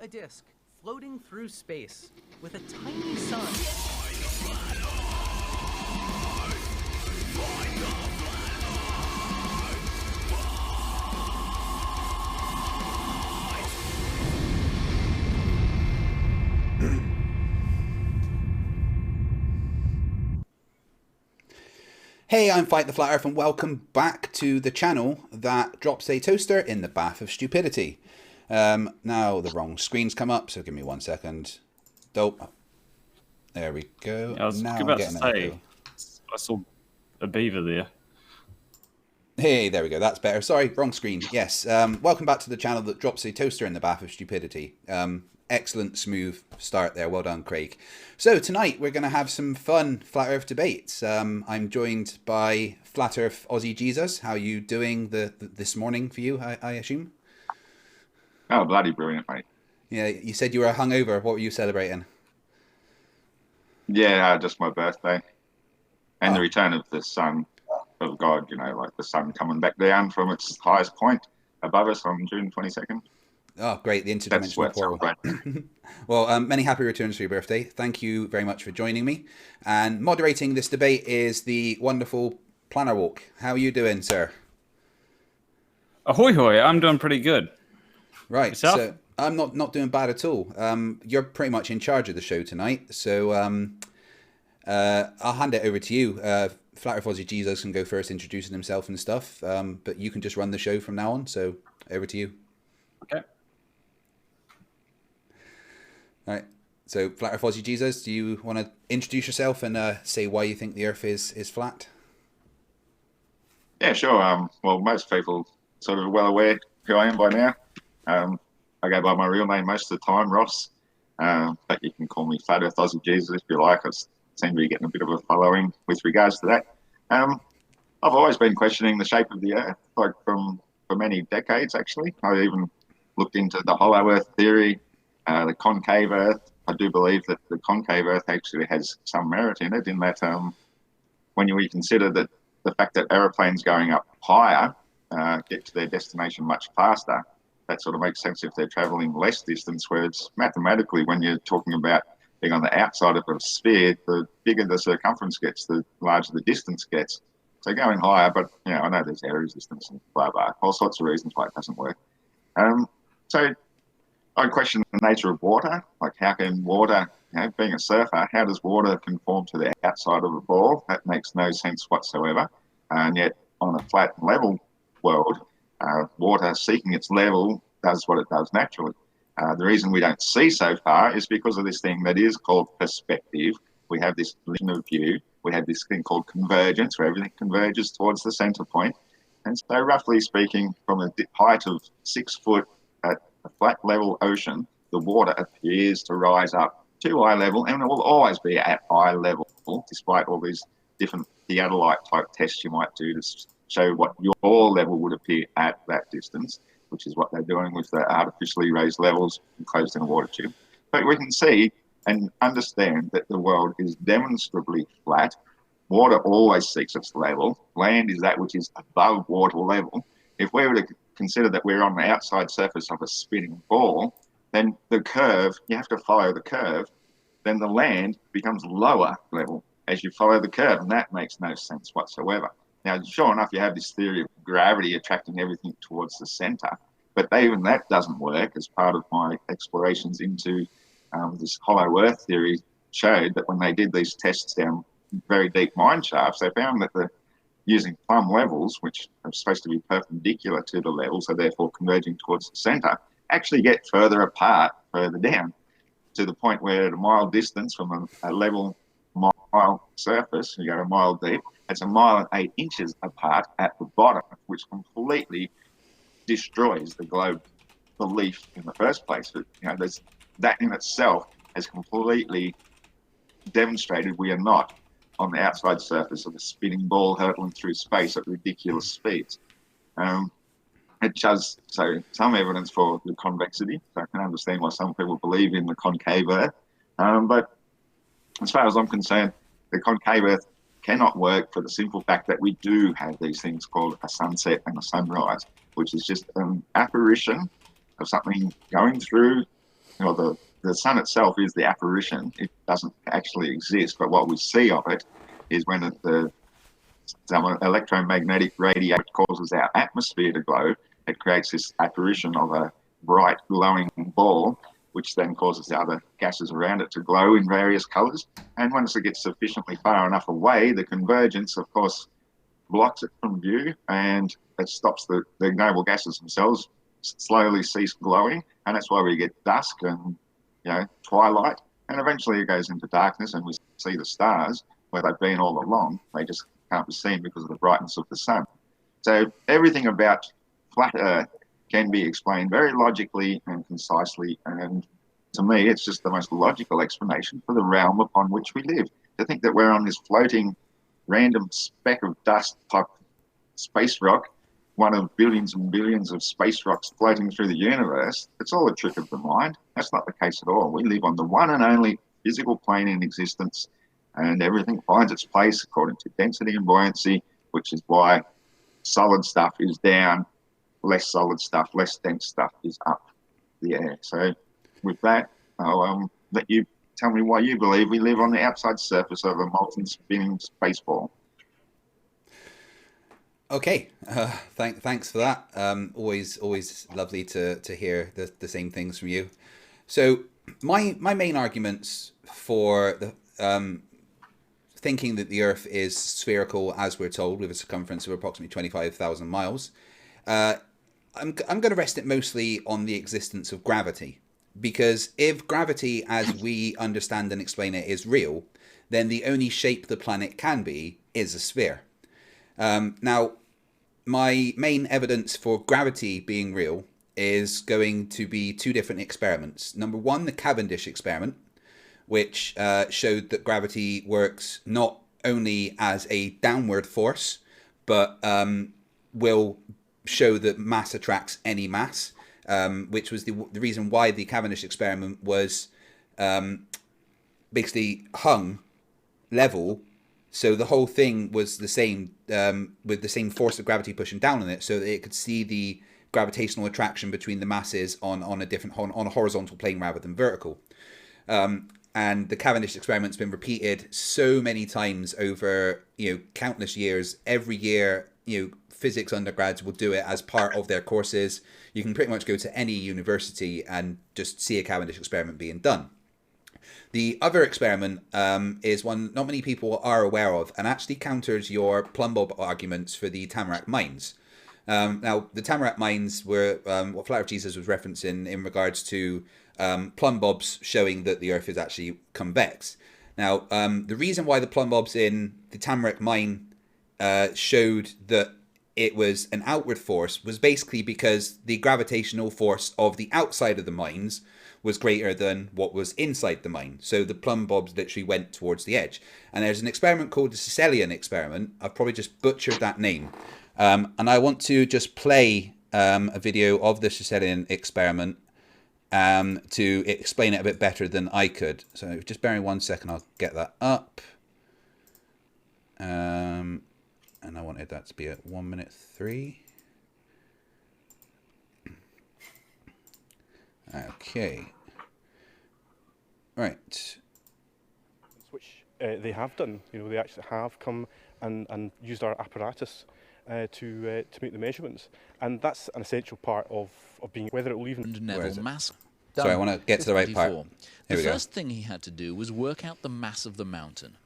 a disk floating through space with a tiny sun. Hey, I'm Fight the Flat Earth and welcome back to the channel that drops a toaster in the bath of stupidity. Now the wrong screen's come up, so give me 1 second. Dope. There we go. I was now about to I'm say, I saw a beaver there. Hey, there we go. That's better. Sorry, wrong screen. Yes. Welcome back to the channel that drops a toaster in the bath of stupidity. Excellent, smooth start there. Well done, Craig. So tonight we're going to have some fun Flat Earth debates. I'm joined by Flat Earth Aussie Jesus. How are you doing this morning for you, I assume? Oh, bloody brilliant, mate. Yeah, you said you were hungover. What were you celebrating? Yeah, just my birthday. And the return of the Son of God, you know, like the sun coming back down from its highest point above us on June 22nd. Oh, great. The interdimensional portal. Well, many happy returns for your birthday. Thank you very much for joining me. And moderating this debate is the wonderful Planner Walk. How are you doing, sir? Ahoy hoy, I'm doing pretty good. Right. Yourself? So I'm not doing bad at all. You're pretty much in charge of the show tonight. So I'll hand it over to you. Flat Earth Aussie Jesus can go first, introducing himself and stuff. But you can just run the show from now on. So over to you. Okay. All right. So, Flat Earth Aussie Jesus, do you want to introduce yourself and say why you think the Earth is flat? Yeah, sure. Well, most people sort of well aware who I am by now. I go by my real name most of the time, Ross. But you can call me Flat Earth Aussie Jesus if you like. I seem to be getting a bit of a following with regards to that. I've always been questioning the shape of the Earth, like for many decades, actually. I even looked into the hollow Earth theory, the concave Earth. I do believe that the concave Earth actually has some merit in it, in that when you consider that the fact that aeroplanes going up higher get to their destination much faster, that sort of makes sense if they're travelling less distance, whereas mathematically, when you're talking about being on the outside of a sphere, the bigger the circumference gets, the larger the distance gets. So going higher, but you know, I know there's air resistance and blah, blah, all sorts of reasons why it doesn't work. So I question the nature of water, like how can water, you know, being a surfer, how does water conform to the outside of a ball? That makes no sense whatsoever. And yet on a flat and level world, water seeking its level does what it does naturally. The reason we don't see so far is because of this thing that is called perspective. We have this vision of view. We have this thing called convergence, where everything converges towards the centre point. And so roughly speaking, from a height of 6 foot at a flat level ocean, the water appears to rise up to eye level, and it will always be at eye level, despite all these different theodolite type tests you might do to show what your level would appear at that distance, which is what they're doing with the artificially raised levels enclosed in a water tube. But we can see and understand that the world is demonstrably flat. Water always seeks its level. Land is that which is above water level. If we were to consider that we're on the outside surface of a spinning ball, then the curve, you have to follow the curve, then the land becomes lower level as you follow the curve, and that makes no sense whatsoever. Now, sure enough, you have this theory of gravity attracting everything towards the centre, but even that doesn't work. As part of my explorations into this hollow Earth theory showed that when they did these tests down very deep mine shafts, they found that using plumb levels, which are supposed to be perpendicular to the level, so therefore converging towards the centre, actually get further apart, further down, to the point where at a mile distance from a level mile surface, you go a mile deep, it's 1 mile and 8 inches apart at the bottom, which completely destroys the globe belief in the first place. But, you know, that in itself has completely demonstrated we are not on the outside surface of a spinning ball hurtling through space at ridiculous speeds. It does so some evidence for the convexity, so I can understand why some people believe in the concave Earth. But as far as I'm concerned, the concave Earth cannot work for the simple fact that we do have these things called a sunset and a sunrise, which is just an apparition of something going through the sun itself is the apparition. It doesn't actually exist, but what we see of it is when some electromagnetic radiation causes our atmosphere to glow, it creates this apparition of a bright glowing ball, which then causes the other gases around it to glow in various colours. And once it gets sufficiently far enough away, the convergence, of course, blocks it from view, and it stops the noble gases themselves slowly cease glowing, and that's why we get dusk and twilight, and eventually it goes into darkness, and we see the stars where they've been all along. They just can't be seen because of the brightness of the sun. So everything about flat Earth can be explained very logically and concisely, and to me, it's just the most logical explanation for the realm upon which we live. To think that we're on this floating random speck of dust type space rock, one of billions and billions of space rocks floating through the universe, it's all a trick of the mind. That's not the case at all. We live on the one and only physical plane in existence, and everything finds its place according to density and buoyancy, which is why solid stuff is down, less solid stuff, less dense stuff is up the air. So with that, I'll let you tell me why you believe we live on the outside surface of a molten spinning space ball. Okay, thanks for that. Always lovely to hear the same things from you. So my main arguments for the thinking that the Earth is spherical, as we're told, with a circumference of approximately 25,000 miles, I'm going to rest it mostly on the existence of gravity. Because if gravity, as we understand and explain it, is real, then the only shape the planet can be is a sphere. Now, my main evidence for gravity being real is going to be two different experiments. Number one, the Cavendish Experiment, which showed that gravity works not only as a downward force, but will show that mass attracts any mass, which was the reason why the Cavendish Experiment was basically hung level. So the whole thing was the same, with the same force of gravity pushing down on it, so that it could see the gravitational attraction between the masses on a horizontal plane rather than vertical. And the Cavendish experiment's been repeated so many times over countless years. Every year, physics undergrads will do it as part of their courses. You can pretty much go to any university and just see a Cavendish experiment being done. The other experiment is one not many people are aware of, and actually counters your plumb bob arguments for the Tamarack mines. Now, the Tamarack mines were what Flat Earth Jesus was referencing in regards to plumb bobs showing that the Earth is actually convex. Now, the reason why the plumb bobs in the Tamarack mine showed that it was an outward force was basically because the gravitational force of the outside of the mines was greater than what was inside the mine. So the plumb bobs literally went towards the edge. And there's an experiment called the Caesarian Experiment. I've probably just butchered that name. And I want to just play a video of the Caesarian Experiment to explain it a bit better than I could. So just bear in 1 second, I'll get that up. And I wanted that to be at 1:03. Okay. Right. Which they have done. They actually have come and used our apparatus to make the measurements, and that's an essential part of being whether it will even. Neville mass. Sorry, I want to get to the right part. The first thing he had to do was work out the mass of the mountain.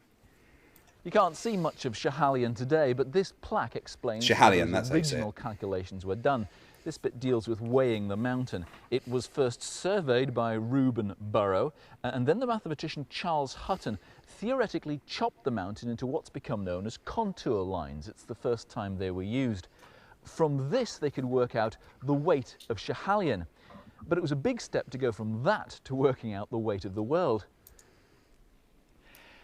You can't see much of Schiehallion today, but this plaque explains Schiehallion, how those original calculations were done. This bit deals with weighing the mountain. It was first surveyed by Reuben Burrow, and then the mathematician Charles Hutton theoretically chopped the mountain into what's become known as contour lines. It's the first time they were used. From this, they could work out the weight of Schiehallion. But it was a big step to go from that to working out the weight of the world.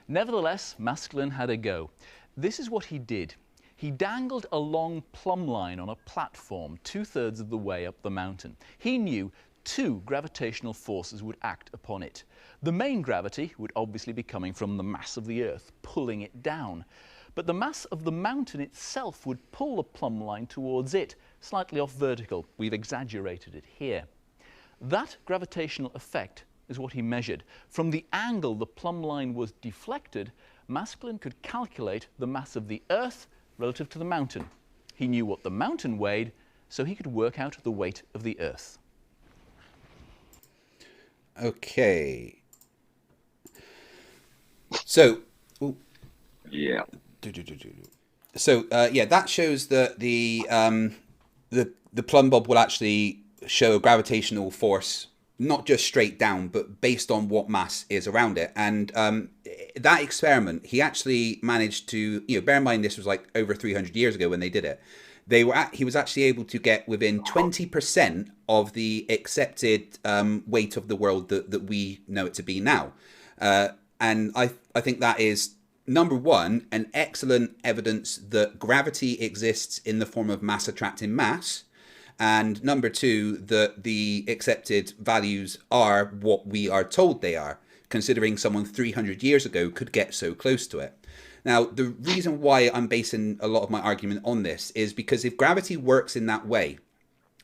Nevertheless, Maskelyne had a go. This is what he did. He dangled a long plumb line on a platform 2/3 of the way up the mountain. He knew 2 gravitational forces would act upon it. The main gravity would obviously be coming from the mass of the Earth, pulling it down. But the mass of the mountain itself would pull the plumb line towards it, slightly off vertical. We've exaggerated it here. That gravitational effect is what he measured. From the angle the plumb line was deflected, Maskelyne could calculate the mass of the Earth relative to the mountain. He knew what the mountain weighed, so he could work out the weight of the Earth. Okay. So, Yeah. So yeah, that shows that the plumb bob will actually show a gravitational force, not just straight down, but based on what mass is around it. And that experiment, he actually managed to, bear in mind this was like over 300 years ago when they did it. He was actually able to get within 20% of the accepted weight of the world that we know it to be now. And I think that is, number one, an excellent evidence that gravity exists in the form of mass attracting mass. And number two, that the accepted values are what we are told they are, considering someone 300 years ago could get so close to it. Now, the reason why I'm basing a lot of my argument on this is because if gravity works in that way,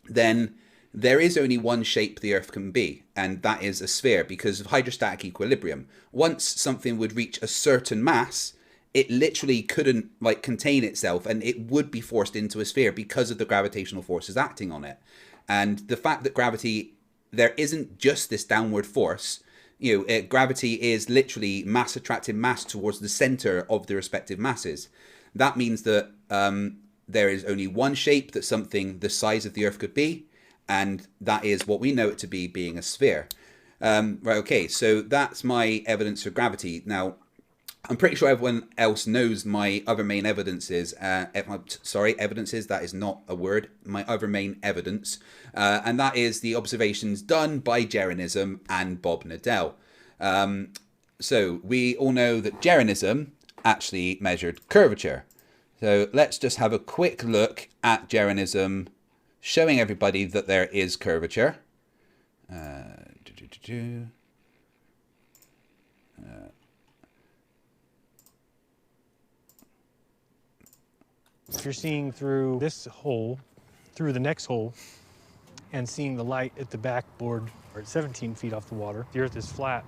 then there is only one shape the Earth can be, and that is a sphere because of hydrostatic equilibrium. Once something would reach a certain mass, it literally couldn't contain itself, and it would be forced into a sphere because of the gravitational forces acting on it. And the fact that gravity, there isn't just this downward force. Gravity is literally mass attracting mass towards the center of the respective masses. That means that there is only one shape that something the size of the Earth could be, and that is what we know it to be, being a sphere. Right, okay, so that's my evidence for gravity. Now, I'm pretty sure everyone else knows my other main evidences. Evidences, that is not a word. My other main evidence, and that is the observations done by Jeranism and Bob Nadell. So we all know that Jeranism actually measured curvature. So let's just have a quick look at Jeranism, showing everybody that there is curvature. If you're seeing through this hole, through the next hole, and seeing the light at the backboard, or at 17 feet off the water, the Earth is flat.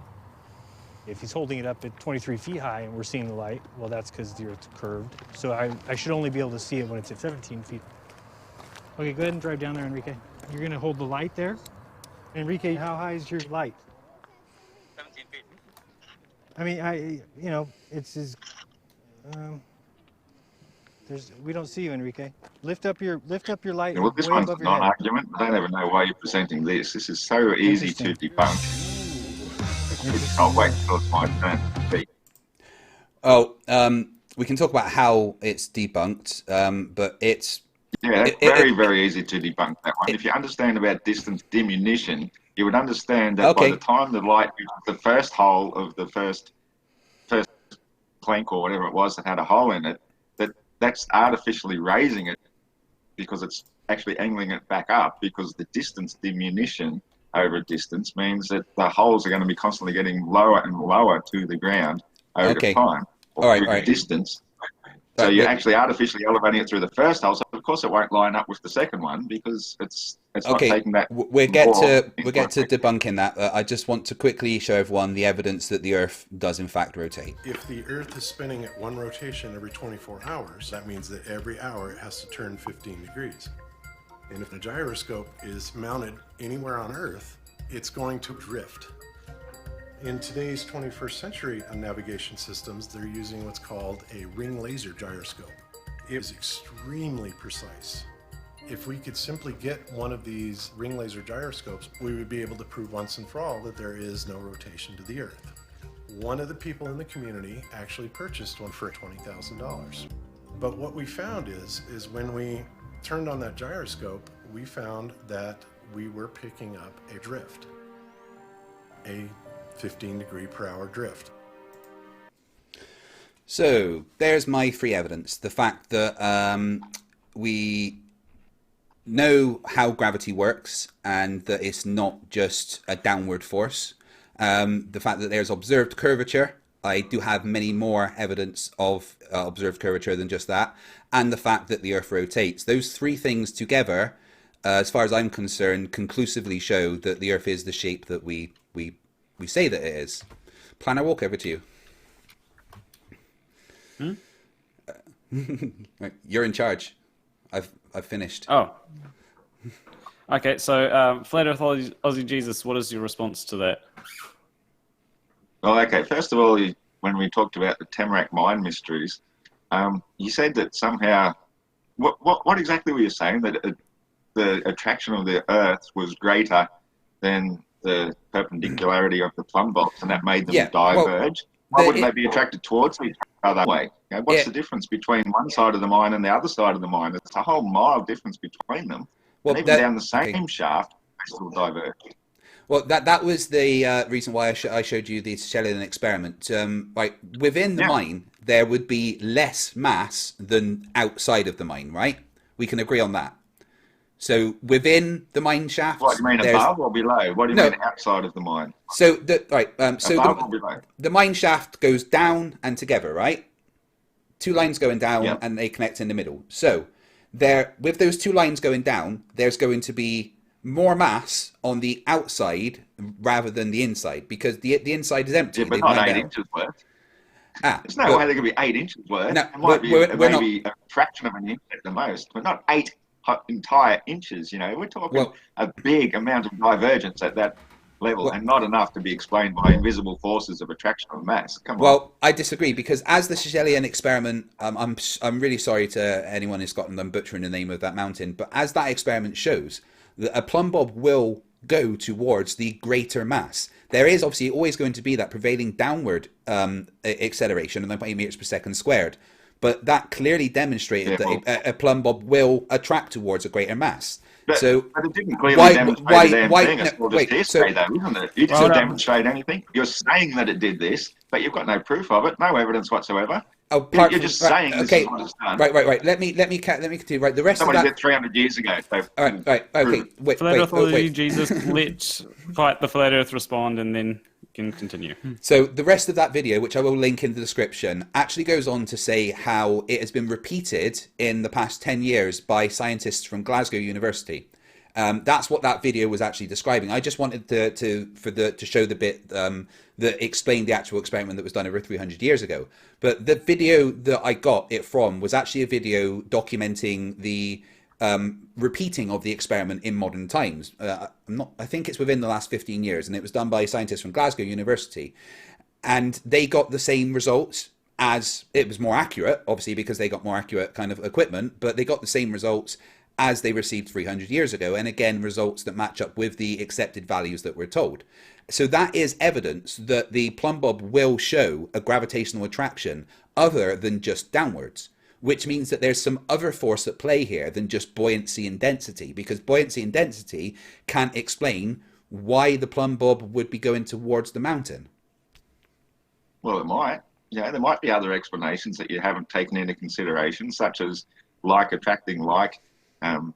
If he's holding it up at 23 feet high and we're seeing the light, well, that's because the Earth's curved. So I should only be able to see it when it's at 17 feet. Okay, go ahead and drive down there, Enrique. You're going to hold the light there. Enrique, how high is your light? 17 feet. I mean, it's as... we don't see you, Enrique. Lift up your light. Well, this way one's a above your head. non-argument. I don't even know why you're presenting this. This is so easy to debunk. I'll wait till it's my turn to speak. Oh, we can talk about how it's debunked, but it's... Yeah, that's very easy to debunk that one. If you understand about distance diminution, you would understand that by the time the light reached the first hole of the first plank or whatever it was that had a hole in it, that's artificially raising it because it's actually angling it back up, because the distance diminution over a distance means that the holes are going to be constantly getting lower and lower to the ground over time, or through distance. So you're actually artificially elevating it through the first hole. So of course it won't line up with the second one because it's not taking that. We'll get to debunking that. I just want to quickly show everyone the evidence that the Earth does in fact rotate. If the Earth is spinning at one rotation every 24 hours, that means that every hour it has to turn 15 degrees. And if the gyroscope is mounted anywhere on Earth, it's going to drift. In today's 21st century navigation systems, they're using what's called a ring laser gyroscope. It is extremely precise. If we could simply get one of these ring laser gyroscopes, we would be able to prove once and for all that there is no rotation to the Earth. One of the people in the community actually purchased one for $20,000. But what we found is when we turned on that gyroscope, we found that we were picking up a drift, a 15 degree per hour drift. So there's my free evidence. The fact that we know how gravity works and that it's not just a downward force. The fact that there's observed curvature. I do have many more evidence of observed curvature than just that. And the fact that the Earth rotates. Those three things together as far as I'm concerned, conclusively show that the Earth is the shape that we say that it is. Planner, walk over to you. Right, you're in charge. I've finished. Oh. Okay, so Flat Earth Aussie Jesus, what is your response to that? Well, okay. First of all, when we talked about the Tamarack mine mysteries, you said that somehow, what exactly were you saying? That the attraction of the Earth was greater than the perpendicularity of the plumb bobs, and that made them diverge? Why wouldn't they be attracted towards each other that way? You know, what's the difference between one side of the mine and the other side of the mine? It's a whole mile difference between them. Well, and even down the same shaft, they still diverge. Well, that was the reason why I showed you the Caesarian experiment. Right, within the mine, there would be less mass than outside of the mine, right? We can agree on that. So within the mine shaft, what do you mean, above or below? What do you mean outside of the mine? So above or below? The mine shaft goes down and together, right? Two lines going down and they connect in the middle. So there, with those two lines going down, there's going to be more mass on the outside rather than the inside, because the inside is empty. Yeah, but not 8 inches worth. There's no way there could be 8 inches worth. No, it might be maybe a fraction of an inch at the most, but not 8 entire inches. You know, we're talking a big amount of divergence at that level, and not enough to be explained by invisible forces of attraction of mass. Come on. Well, I disagree, because as the Caesarian experiment, I'm really sorry to anyone in Scotland, I'm butchering the name of that mountain, but as that experiment shows, that a plumb bob will go towards the greater mass. There is obviously always going to be that prevailing downward acceleration of 9.8 meters per second squared, but that clearly demonstrated that a plumb bob will attract towards a greater mass. But it didn't clearly demonstrate a damn thing. It's all just hearsay, though, isn't it? You didn't demonstrate anything. You're saying that it did this, but you've got no proof of it, no evidence whatsoever. You're just saying this is what it's done. Right. Let me continue. Right, the rest Somebody of that. did 300 years ago. Right. Okay. Flat Earth Jesus, let Fight the Flat Earth respond, and then can continue. So the rest of that video, which I will link in the description, actually goes on to say how it has been repeated in the past 10 years by scientists from Glasgow University. That's what that video was actually describing. I just wanted to show the bit that explained the actual experiment that was done over 300 years ago. But the video that I got it from was actually a video documenting the repeating of the experiment in modern times. I think it's within the last 15 years, and it was done by scientists from Glasgow University, and they got the same results. As it was more accurate, obviously, because they got more accurate kind of equipment, but they got the same results as they received 300 years ago, and again, results that match up with the accepted values that we're told. So that is evidence that the plumb bob will show a gravitational attraction other than just downwards, which means that there's some other force at play here than just buoyancy and density, because buoyancy and density can't explain why the plumb bob would be going towards the mountain. Well, it might. Yeah, there might be other explanations that you haven't taken into consideration, such as like attracting like.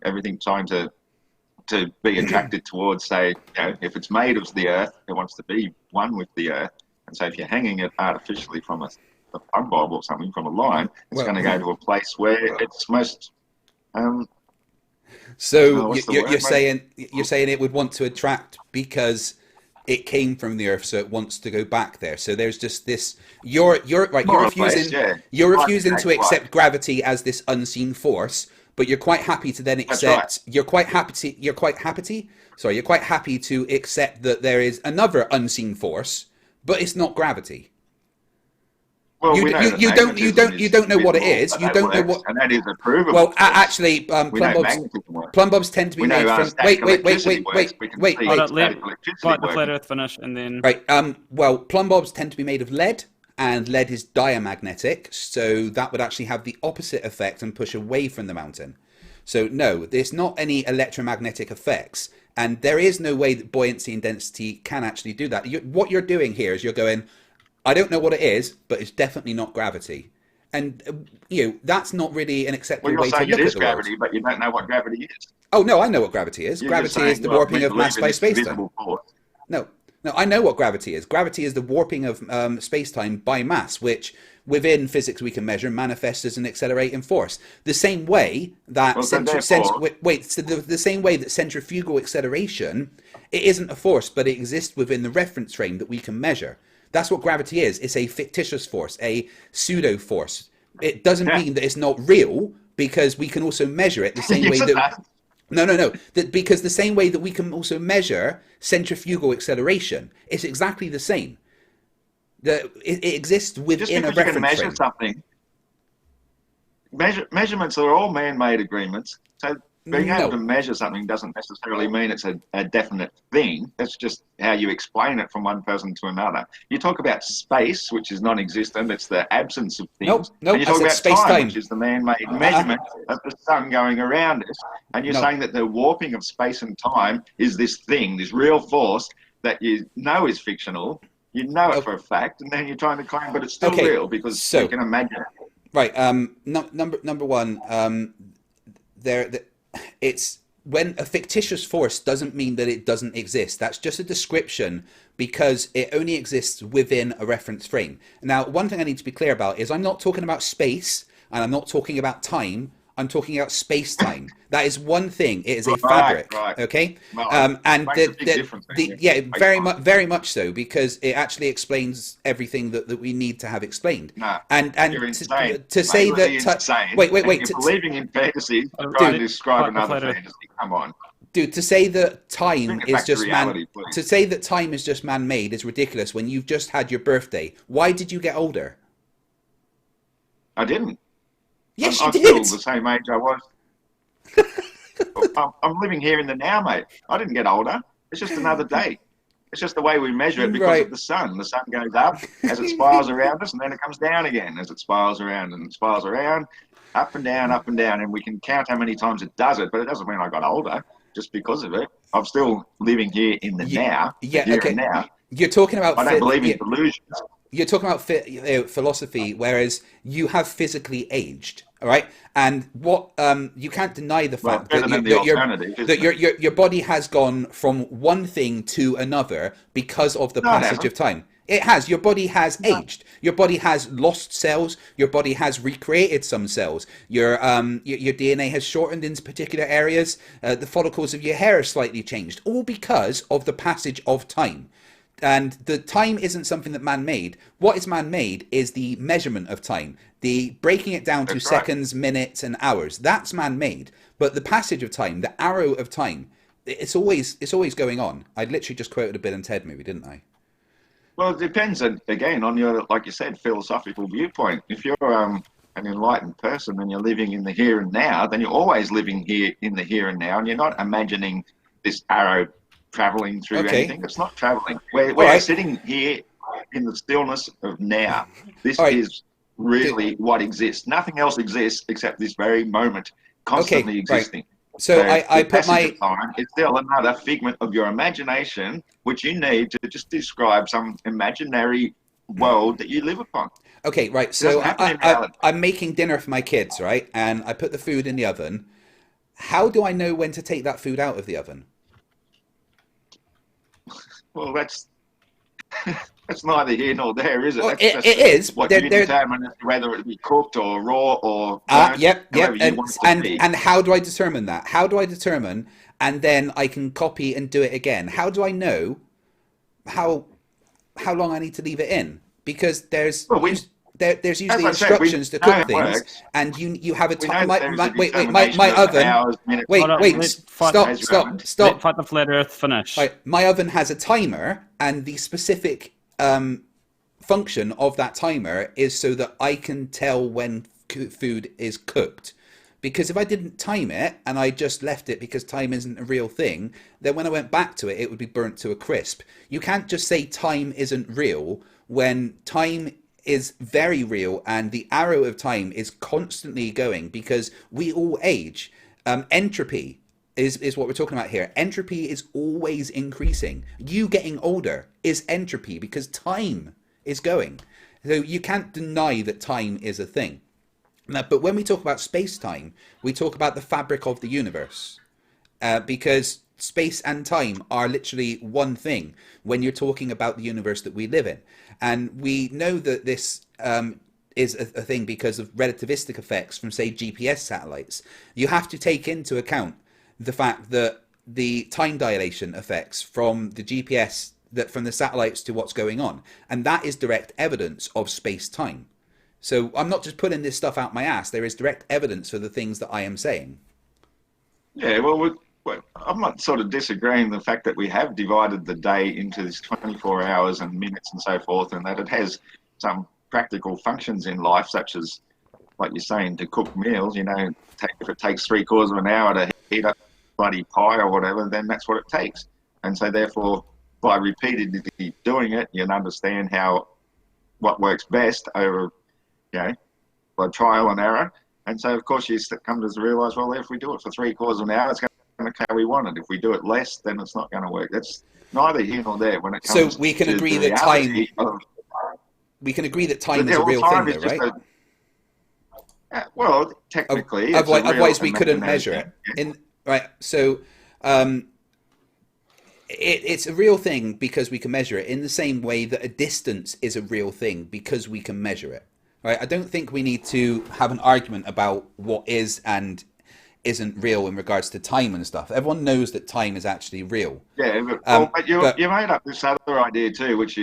Everything trying to be attracted towards, say, you know, if it's made of the Earth, it wants to be one with the Earth. And so if you're hanging it artificially from a plumb bob or something, from a line, it's going to go to a place where it's most... So you're saying it would want to attract because it came from the Earth, so it wants to go back there. So there's just this... You're refusing to accept gravity as this unseen force, but you're quite happy to then accept. You're quite happy to accept that there is another unseen force, but it's not gravity. Well, you don't know what it is. You don't know what, and that is a provable. Well, actually, plumb bobs tend to be made from. Wait. Let the Flat Earth finish, and then well, plumb bobs tend to be made of lead. And lead is diamagnetic, so that would actually have the opposite effect and push away from the mountain. So no, there's not any electromagnetic effects, and there is no way that buoyancy and density can actually do that. What you're doing here is you're going, I don't know what it is, but it's definitely not gravity. And that's not really an acceptable way to look at the world. It is gravity, but you don't know what gravity is. Oh no, I know what gravity is. Gravity is the warping of mass by space-time. No. No, I know what gravity is. Gravity is the warping of space-time by mass, which within physics we can measure manifests as an accelerating force. The same way that the same way that centrifugal acceleration, it isn't a force, but it exists within the reference frame that we can measure. That's what gravity is. It's a fictitious force, a pseudo force. It doesn't mean that it's not real, because we can also measure it the same way that. No. Because the same way that we can also measure centrifugal acceleration, it's exactly the same. It exists within a reference frame. Just because you can measure something, measurements are all man-made agreements. So being able to measure something doesn't necessarily mean it's a definite thing. It's just how you explain it from one person to another. You talk about space, which is non-existent. It's the absence of things. Nope. And you talk about time, which is the man-made measurement of the sun going around us. And you're saying that the warping of space and time is this thing, this real force that you know is fictional. You know it for a fact, and then you're trying to claim, but it's still real because you can imagine it. Right. Number one. It's when a fictitious force doesn't mean that it doesn't exist. That's just a description because it only exists within a reference frame. Now, one thing I need to be clear about is I'm not talking about space and I'm not talking about time. I'm talking about space-time. That is one thing. It is a fabric, okay? Well, and very much so, because it actually explains everything that we need to have explained. No, and you're insane. To say that wait. You're believing in fantasy, trying to describe another fantasy. Come on. Dude, to say that time is just man-made is ridiculous when you've just had your birthday. Why did you get older? I didn't. Yes, I'm you did. still the same age I was. I'm living here in the now, mate. I didn't get older. It's just another day. It's just the way we measure it because of the sun. The sun goes up as it spirals around us, and then it comes down again as it spirals around and spirals around, up and down, and we can count how many times it does it, but it doesn't mean I got older just because of it. I'm still living here in the now. And now. You're talking about. I don't believe in delusions. You're talking about philosophy, whereas you have physically aged, all right? And what you can't deny the fact that your body has gone from one thing to another because of the passage of time. It has. Your body has aged. Your body has lost cells. Your body has recreated some cells. Your DNA has shortened in particular areas. The follicles of your hair are slightly changed, all because of the passage of time. And the time isn't something that man-made. What is man-made is the measurement of time, the breaking it down to seconds, minutes, and hours. That's man-made. But the passage of time, the arrow of time, it's always going on. I literally just quoted a Bill and Ted movie, didn't I? Well, it depends again on your, like you said, philosophical viewpoint. If you're an enlightened person and you're living in the here and now, then you're always living here in the here and now, and you're not imagining this arrow traveling through anything. It's not traveling. We're sitting here in the stillness of now. This is really what exists. Nothing else exists except this very moment constantly existing. So I put my time, it's still another figment of your imagination, which you need to just describe some imaginary world that you live upon. Okay, right. So I'm making dinner for my kids, right? And I put the food in the oven. How do I know when to take that food out of the oven? Well, that's neither here nor there, is it? Well, it is. What you determine whether it be cooked or raw or yep. And how do I determine that? How do I determine? And then I can copy and do it again. How do I know how long I need to leave it in? Because there's usually instructions to cook things, and you have a time. My oven. Stop. Let the flat Earth finish. Right, my oven has a timer, and the specific function of that timer is so that I can tell when food is cooked. Because if I didn't time it and I just left it because time isn't a real thing, then when I went back to it, it would be burnt to a crisp. You can't just say time isn't real when time is very real, and the arrow of time is constantly going because we all age. Entropy is what we're talking about here. Entropy is always increasing. You getting older is entropy because time is going. So you can't deny that time is a thing. Now, but when we talk about space-time, we talk about the fabric of the universe. Because space and time are literally one thing when you're talking about the universe that we live in. And we know that this is a thing because of relativistic effects from, say, GPS satellites. You have to take into account the fact that the time dilation effects from the GPS, that from the satellites to what's going on, and that is direct evidence of space-time. So I'm not just putting this stuff out my ass. There is direct evidence for the things that I am saying. Yeah, well, I'm not sort of disagreeing the fact that we have divided the day into this 24 hours and minutes and so forth, and that it has some practical functions in life, such as, like you're saying, to cook meals. You know, if it takes 3/4 of an hour to heat up bloody pie or whatever, then that's what it takes. And so therefore, by repeatedly doing it, you can understand what works best over, by trial and error. And so, of course, you come to realise, well, if we do it for 3/4 of an hour, it's going to go how we want it. If we do it less, then it's not going to work. That's neither here nor there when it comes so we can to agree the that time. reality of, We can agree that time is a real thing, though, right? Well, technically, otherwise we couldn't measure it. Right. So it's a real thing because we can measure it, in the same way that a distance is a real thing because we can measure it. Right. I don't think we need to have an argument about what is and isn't real in regards to time and stuff. Everyone knows that time is actually real. Yeah, but you made up this other idea too, which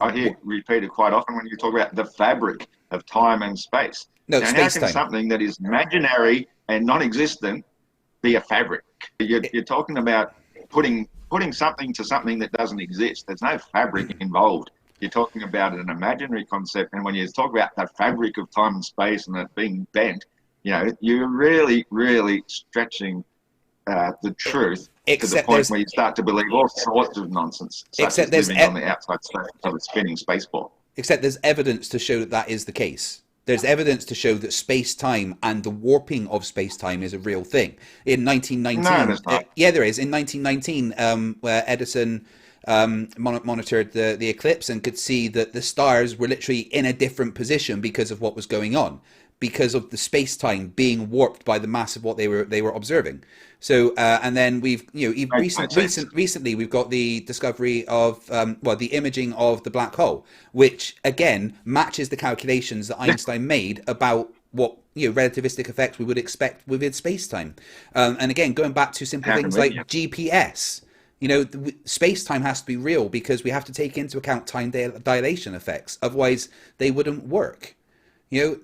I hear repeated quite often when you talk about the fabric of time and space. No, now, space-time. How can something that is imaginary and non-existent be a fabric? You're talking about putting something to something that doesn't exist. There's no fabric involved. You're talking about an imaginary concept, and when you talk about the fabric of time and space and it being bent, you're really, really stretching the truth to the point where you start to believe all sorts of nonsense, such as living on the outside surface of a spinning space ball. Except there's evidence to show that that is the case. There's evidence to show that space-time and the warping of space-time is a real thing. In 1919, no, there's not. Yeah, there is. In 1919, where Edison monitored the eclipse and could see that the stars were literally in a different position because of what was going on, because of the space-time being warped by the mass of what they were observing. So, and then we've, recently we've got the discovery of, the imaging of the black hole, which again matches the calculations that Einstein made about what relativistic effects we would expect within space-time. And again, going back to simple things like GPS. Space-time has to be real because we have to take into account time dilation effects. Otherwise, they wouldn't work.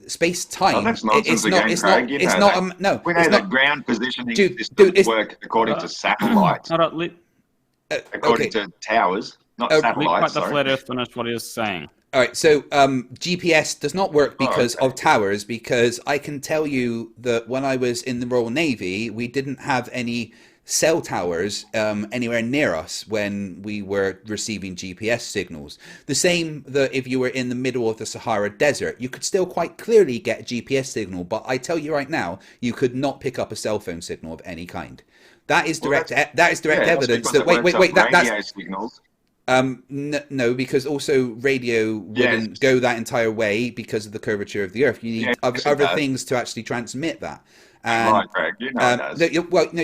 Space-time. That's nonsense again, Craig. It's not. No, we know that ground positioning systems work according to satellites. According to towers, not satellites. Let the flat Earth finish what he is saying. All right, so GPS does not work because of towers, because I can tell you that when I was in the Royal Navy, we didn't have any cell towers anywhere near us when we were receiving GPS signals. The same that if you were in the middle of the Sahara Desert, you could still quite clearly get a GPS signal, but I tell you right now, you could not pick up a cell phone signal of any kind. That is direct. That is direct evidence that that's signals. No, because also radio wouldn't go that entire way because of the curvature of the Earth. You need other things to actually transmit that. Right, Craig, it does.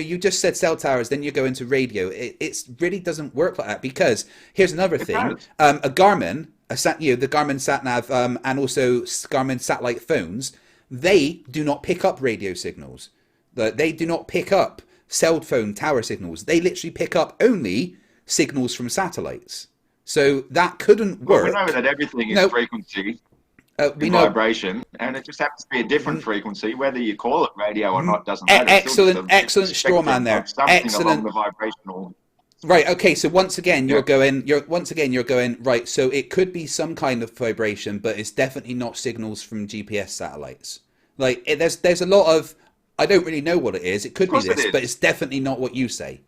You just said cell towers, then you go into radio. It really doesn't work like that, because here's another thing. A Garmin, the Garmin SatNav, and also Garmin satellite phones, they do not pick up radio signals. They do not pick up cell phone tower signals. They literally pick up only signals from satellites. So that couldn't work. We know that everything is frequency. Vibration, and it just happens to be a different frequency. Whether you call it radio or not doesn't matter. Excellent straw man there. Excellent. The vibrational. Right. Okay. So once again, you're going right. So it could be some kind of vibration, but it's definitely not signals from GPS satellites. Like there's a lot of, I don't really know what it is. It could be this, but it's definitely not what you say.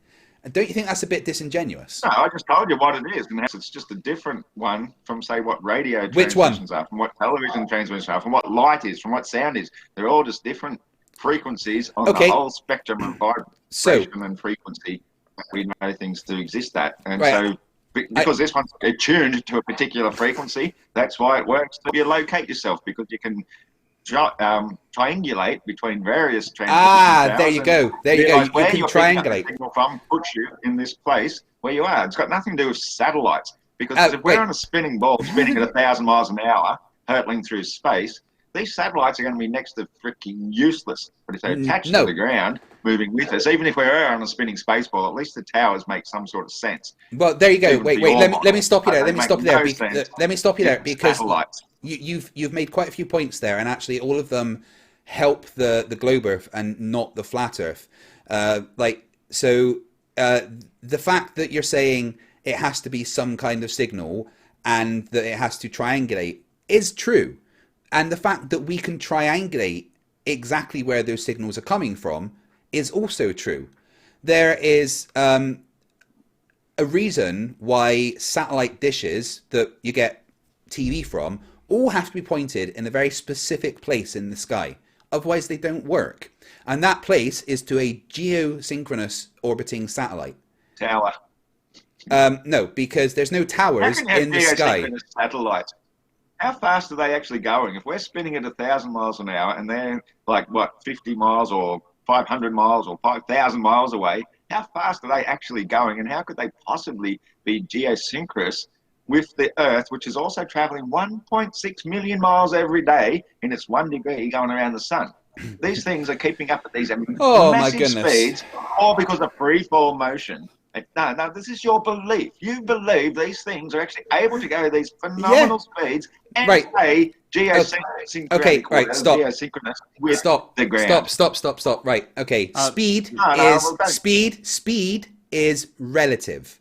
Don't you think that's a bit disingenuous? No, I just told you what it is, and it's just a different one from, say, what radio transmissions are, from what television transmissions are, from what light is, from what sound is. They're all just different frequencies on the whole spectrum of vibration and frequency that we know things to exist at. And so, because this one's attuned to a particular frequency, that's why it works. So you locate yourself, because you can triangulate between various transmission towers. There you go. There you go. You can triangulate. Signal from puts you in this place where you are. It's got nothing to do with satellites, because if we're on a spinning ball spinning at 1,000 miles an hour, hurtling through space, these satellites are going to be next to freaking useless. But if they're attached to the ground, moving with us, even if we're on a spinning space ball, at least the towers make some sort of sense. Well, there you go. Wait. Let me stop you there. Let me stop you there because you've made quite a few points there, and actually all of them help the globe Earth and not the flat Earth. The fact that you're saying it has to be some kind of signal and that it has to triangulate is true. And the fact that we can triangulate exactly where those signals are coming from is also true. There is a reason why satellite dishes that you get TV from all have to be pointed in a very specific place in the sky. Otherwise, they don't work. And that place is to a geosynchronous orbiting satellite. Tower. No, because there's no towers in the sky. Satellites. How fast are they actually going? If we're spinning at 1,000 miles an hour and they're 50 miles or 500 miles or 5,000 miles away, how fast are they actually going? And how could they possibly be geosynchronous with the Earth, which is also traveling 1.6 million miles every day in its 1 degree going around the sun? These things are keeping up at these massive speeds, all because of free fall motion. No, this is your belief. You believe these things are actually able to go at these phenomenal speeds and stay geosynchronous with the ground. Stop. Right. Okay. Speed is relative.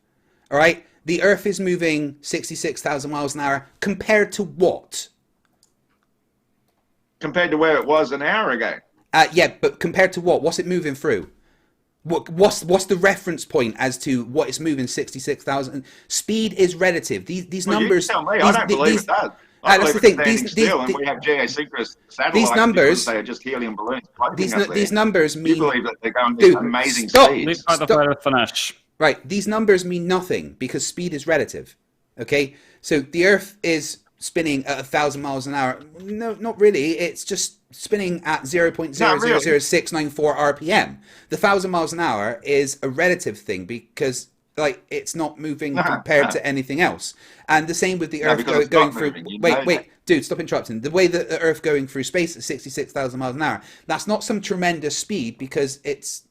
All right. The Earth is moving 66,000 miles an hour compared to what? Compared to where it was an hour ago. Yeah, but compared to what? What's it moving through? What's the reference point as to what it's moving 66,000? Speed is relative. These numbers. You tell me. I don't believe it does. That's the thing. We have geosynchronous satellites. These numbers. They are just helium balloons. These numbers mean. You believe that they're going to amazing speeds. Right. These numbers mean nothing because speed is relative. Okay. So the Earth is spinning at 1,000 miles an hour. No, not really. It's just spinning at 0.000694 RPM. The 1,000 miles an hour is a relative thing because it's not moving compared to anything else. And the same with the Earth going through. Wait, dude, stop interrupting. The way that the Earth going through space at 66,000 miles an hour, that's not some tremendous speed because it's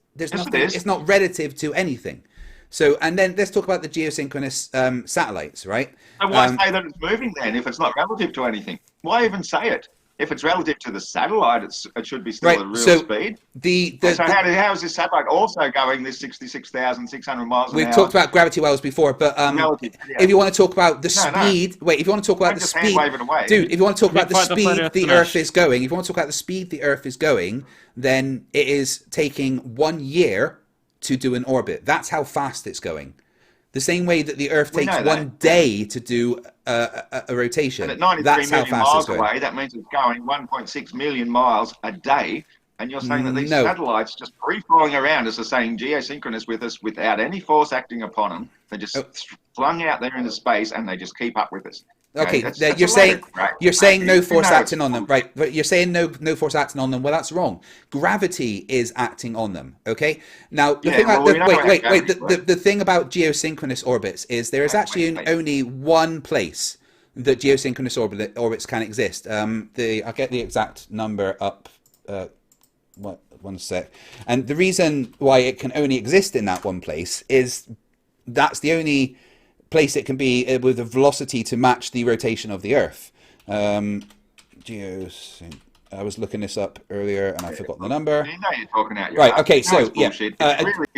not relative to anything. So, and then let's talk about the geosynchronous satellites, right? So why say that it's moving then if it's not relative to anything? Why even say it? If it's relative to the satellite, it should be still at real speed. So how is this satellite also going this 66,600 miles an hour? We've talked about gravity wells before, but if you want to talk about the speed, if you want to talk about the speed, dude, if you want to talk about the speed the Earth is going, then it is taking 1 year to do an orbit. That's how fast it's going. The same way that the Earth takes 1 day to do a rotation. And at 93 million miles away, that means it's going 1.6 million miles a day. And you're saying that these satellites just free-falling around us are saying geosynchronous with us without any force acting upon them. They're just flung out there into space and they just keep up with us. Okay, you're saying no force acting on them, right? But you're saying no force acting on them. Well, that's wrong. Gravity is acting on them. Okay. Now the thing about geosynchronous orbits is there is actually only one place that geosynchronous orbits can exist. I'll get the exact number up. One sec. And the reason why it can only exist in that one place is that's the only place it can be with a velocity to match the rotation of the Earth. I was looking this up earlier and I forgot the number. You know you're talking out your right. ass. Okay. So yeah.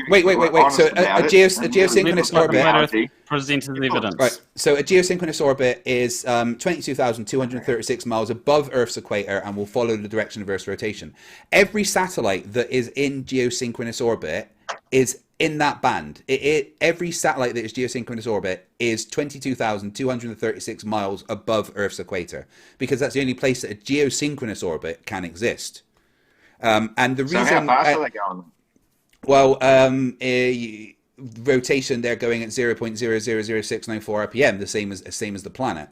Wait. So a geosynchronous orbit. Presented evidence. Right. So a geosynchronous orbit is 22,236 miles above Earth's equator and will follow the direction of Earth's rotation. Every satellite that is in geosynchronous orbit is in that band. Every satellite that is geosynchronous orbit is 22,236 miles above Earth's equator because that's the only place that a geosynchronous orbit can exist. And the reason. So how fast are they going? Well, rotation they're going at 0.000694 RPM, the same as the planet.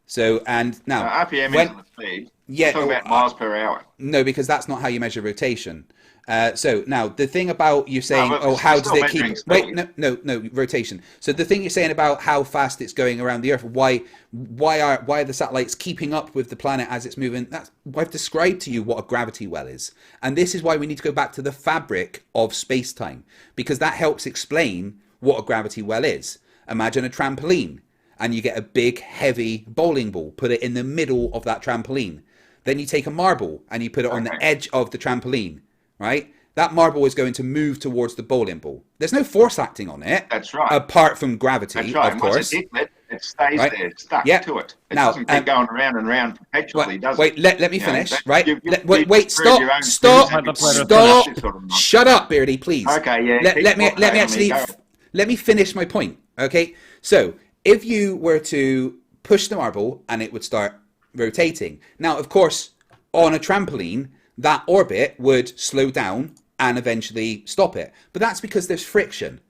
So and now RPM isn't the speed. Yeah, I'm talking about miles per hour. No, because that's not how you measure rotation. So now the thing about you saying, but oh, we're how does still it keep? measuring Wait, speed. no, rotation. So the thing you're saying about how fast it's going around the Earth, why are the satellites keeping up with the planet as it's moving? That's I've described to you what a gravity well is, and this is why we need to go back to the fabric of space-time, because that helps explain what a gravity well is. Imagine a trampoline, and you get a big, heavy bowling ball. Put it in the middle of that trampoline. Then you take a marble and you put it on the edge of the trampoline, right? That marble is going to move towards the bowling ball. There's no force acting on it. That's right. Apart from gravity, That's right. of And course. once it hits it stays Right. there, stuck Yeah. to it. It Now, doesn't keep going around and around perpetually, does wait, it? let me You know, finish, that- right? you- Wait, you stop, prove your own stop, physics stop. and sort of nonsense. Shut up, Beardy, please. Okay, yeah. keep Let me talking over me, actually go. let me finish my point. Okay, so if you were to push the marble and it would start rotating. Now, of course, on a trampoline, that orbit would slow down and eventually stop it. But that's because there's friction.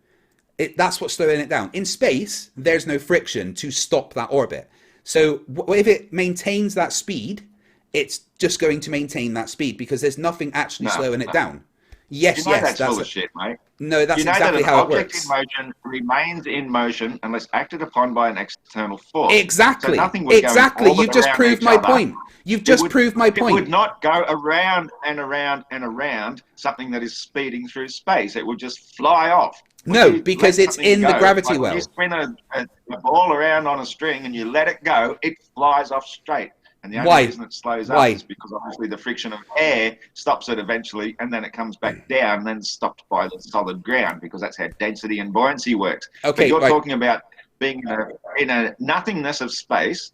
That's what's slowing it down. In space, there's no friction to stop that orbit. So if it maintains that speed, it's just going to maintain that speed because there's nothing actually slowing it down. Yes, You know that's full of shit, mate. No, that's you know exactly that an how it object works. in motion remains in motion unless acted upon by an external force. Exactly. So nothing would Exactly. Go You've just around proved each my other. point. You've just proved my point. It would not go around and around and around something that is speeding through space. It would just fly off. No, because it's in the gravity well. When you spin a ball around on a string and you let it go, it flies off straight. And the only reason it slows up is because obviously the friction of air stops it eventually, and then it comes back down, and then stopped by the solid ground, because that's how density and buoyancy works. Okay, but you're talking about being in a nothingness of space.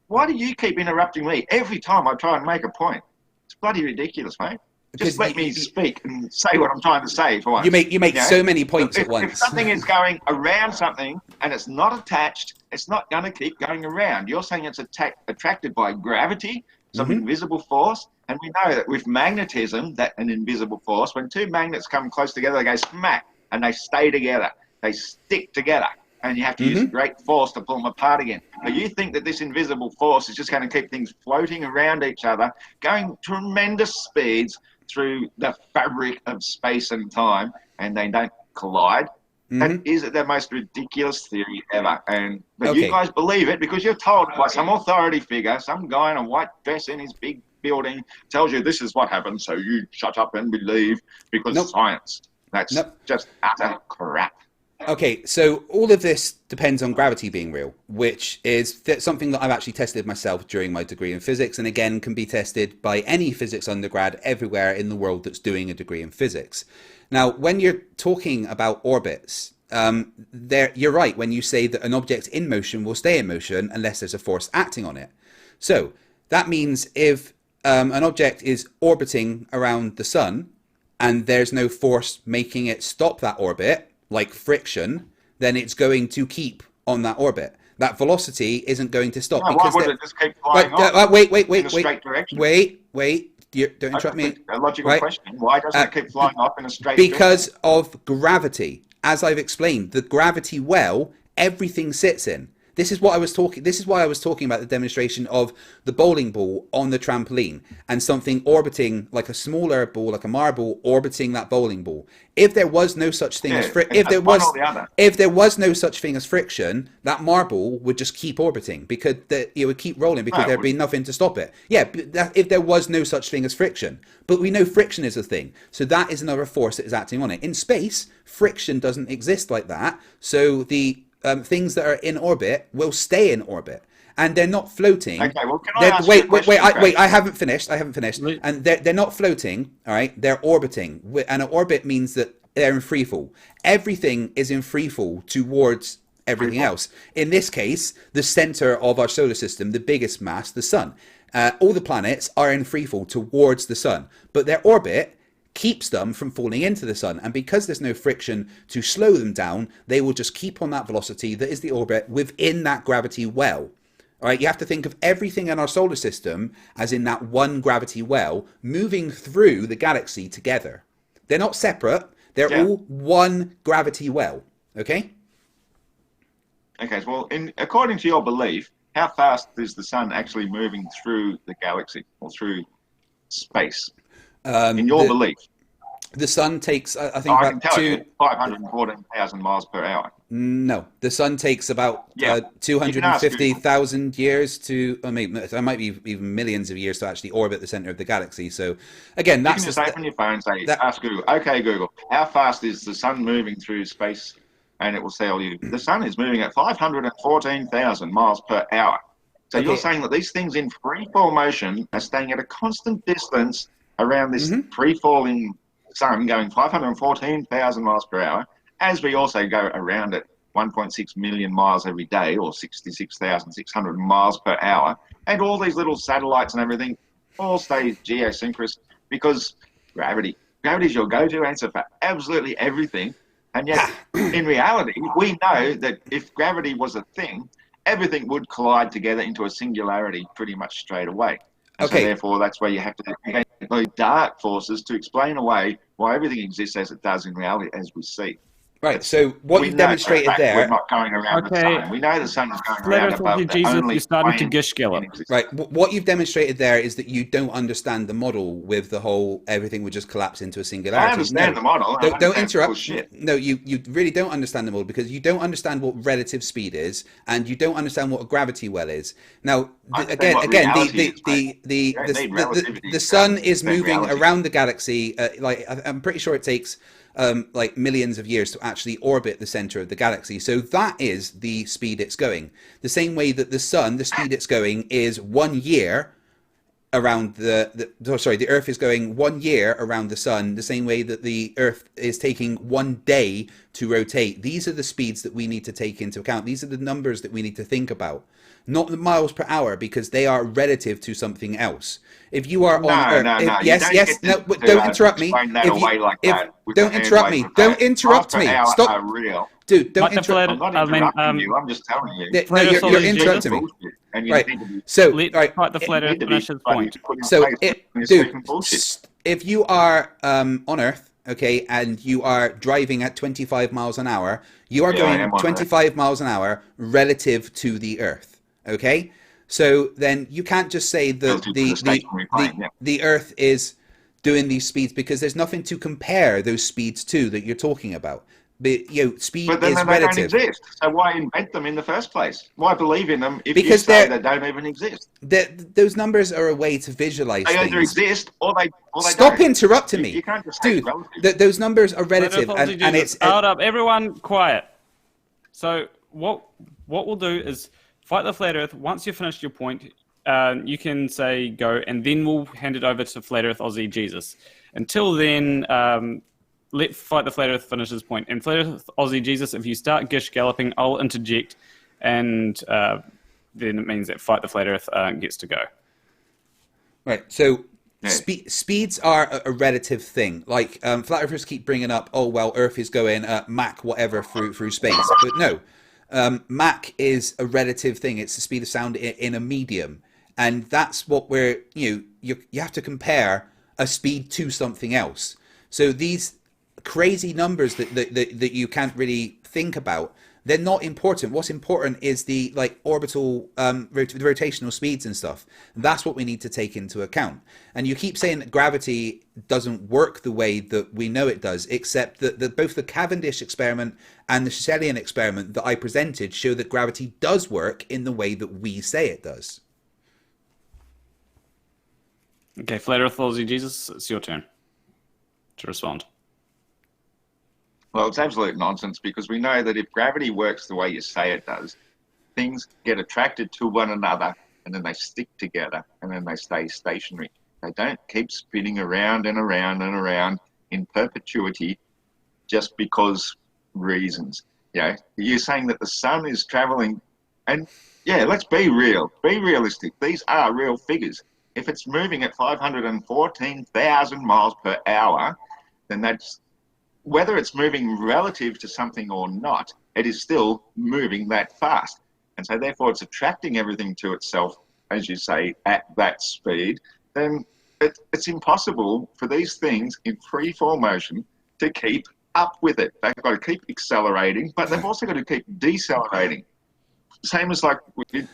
Why do you keep interrupting me every time I try and make a point? It's bloody ridiculous, mate. Just let me speak and say what I'm trying to say for once. You make so many points at once. If something is going around something and it's not attached, it's not going to keep going around. You're saying it's attracted by gravity, some invisible force, and we know that with magnetism, that an invisible force, when two magnets come close together, they go smack and they stay together. They stick together. And you have to use great force to pull them apart again. But you think that this invisible force is just going to keep things floating around each other, going tremendous speeds through the fabric of space and time, and they don't collide. That is the most ridiculous theory ever. But you guys believe it because you're told by some authority figure, some guy in a white dress in his big building tells you this is what happens, so you shut up and believe because science. That's just utter crap. Okay, so all of this depends on gravity being real, which is something that I've actually tested myself during my degree in physics, and again can be tested by any physics undergrad everywhere in the world that's doing a degree in physics. Now, when you're talking about orbits, you're right when you say that an object in motion will stay in motion unless there's a force acting on it. So that means if an object is orbiting around the sun and there's no force making it stop that orbit, like friction, then it's going to keep on that orbit. That velocity isn't going to stop. No, why would it just keep flying off in a straight direction? Wait. Don't interrupt me. A logical question. Why doesn't it keep flying off in a straight because direction? of gravity. As I've explained, the gravity well, everything sits in. This is why I was talking about the demonstration of the bowling ball on the trampoline and something orbiting like a smaller ball, like a marble, orbiting that bowling ball. If there was no such thing as if there was no such thing as friction, that marble would just keep orbiting because it would keep rolling because there'd be nothing to stop it. Yeah, if there was no such thing as friction, but we know friction is a thing, so that is another force that is acting on it. In space, friction doesn't exist like that, so the things that are in orbit will stay in orbit, and they're not floating. Okay, well, can I ask you a question, wait. I haven't finished. And they're not floating. All right, they're orbiting, and an orbit means that they're in free fall. Everything is in free fall towards everything else. In this case, the center of our solar system, the biggest mass, the sun. All the planets are in free fall towards the sun, but their orbit keeps them from falling into the sun, and because there's no friction to slow them down, they will just keep on that velocity that is the orbit within that gravity well. All right, you have to think of everything in our solar system as in that one gravity well moving through the galaxy together. They're not separate, they're all one gravity well. Okay, well, according to your belief, how fast is the sun actually moving through the galaxy or through space? In your belief? The sun takes, I think, I about can tell you, 514,000 miles per hour. No, the sun takes about Yeah. 250,000 years to, I mean, it might be even millions of years to actually orbit the center of the galaxy. So, again, that's You can just open your phone and say, ask Google, okay, Google, how fast is the sun moving through space? And it will tell you, the sun is moving at 514,000 miles per hour. So you're saying that these things in free fall motion are staying at a constant distance around this free falling sun going 514,000 miles per hour, as we also go around it 1.6 million miles every day, or 66,600 miles per hour, and all these little satellites and everything all stay geosynchronous because gravity is your go-to answer for absolutely everything. And yet in reality we know that if gravity was a thing, everything would collide together into a singularity pretty much straight away. So therefore, that's where you have to get those dark forces to explain away why everything exists as it does in reality, as we see. Right. So what you've demonstrated there. We're not going around the sun. We know the sun is going around above the only you're starting to plane gish gallop. Right. What you've demonstrated there is that you don't understand the model with the whole everything would just collapse into a singularity. I understand the model. Don't interrupt. No, you really don't understand the model because you don't understand what relative speed is and you don't understand what a gravity well is. Now, the sun is moving around the galaxy. Like I'm pretty sure it takes like millions of years to actually orbit the center of the galaxy. So that is the speed it's going. The same way that the sun, the speed it's going is 1 year around the Earth is going 1 year around the sun, the same way that the Earth is taking 1 day to rotate. These are the speeds that we need to take into account. These are the numbers that we need to think about. Not the miles per hour, because they are relative to something else. If you are on Earth, don't interrupt me. Don't interrupt me. Don't interrupt me. Stop. Dude, don't interrupt. I'm not interrupting you. I'm just telling you. No, you're interrupting me. Right. So, the flat Earth finish his point. So, if you are on Earth, okay, and you are driving at 25 miles an hour, you are going 25 miles an hour relative to the Earth. Okay, so then you can't just say that the Earth is doing these speeds because there's nothing to compare those speeds to that you're talking about. But speed is relative. Don't exist. So why invent them in the first place? Why believe in them if you say they don't even exist? Those numbers are a way to visualize things. They either exist or they Stop don't. Interrupting me. You can't just dude. Those numbers are relative, and it's hold up, everyone, quiet. So what we'll do is fight the flat Earth. Once you've finished your point, you can say go, and then we'll hand it over to Flat Earth Aussie Jesus. Until then, let Fight the Flat Earth finish his point. And Flat Earth Aussie Jesus, if you start gish galloping, I'll interject, and then it means that Fight the Flat Earth gets to go. Right. So speeds are a relative thing. Like flat earthers keep bringing up, oh well, Earth is going Mach whatever through space, but no. Mach is a relative thing. It's the speed of sound in a medium, and that's what you have to compare a speed to something else. So these crazy numbers that you can't really think about, they're not important. What's important is the orbital rotational speeds and stuff. That's what we need to take into account. And you keep saying that gravity doesn't work the way that we know it does, except that both the Cavendish experiment and the Caesarian experiment that I presented show that gravity does work in the way that we say it does. Okay, Flat Earth Aussie Jesus, it's your turn to respond. Well, it's absolute nonsense, because we know that if gravity works the way you say it does, things get attracted to one another and then they stick together and then they stay stationary. They don't keep spinning around and around and around in perpetuity just because reasons. You're saying that the sun is traveling, and let's be real, be realistic. These are real figures. If it's moving at 514,000 miles per hour, then that's, whether it's moving relative to something or not, it is still moving that fast. And so therefore it's attracting everything to itself, as you say, at that speed. Then it's impossible for these things in free fall motion to keep up with it. They've got to keep accelerating, but they've also got to keep decelerating. same as like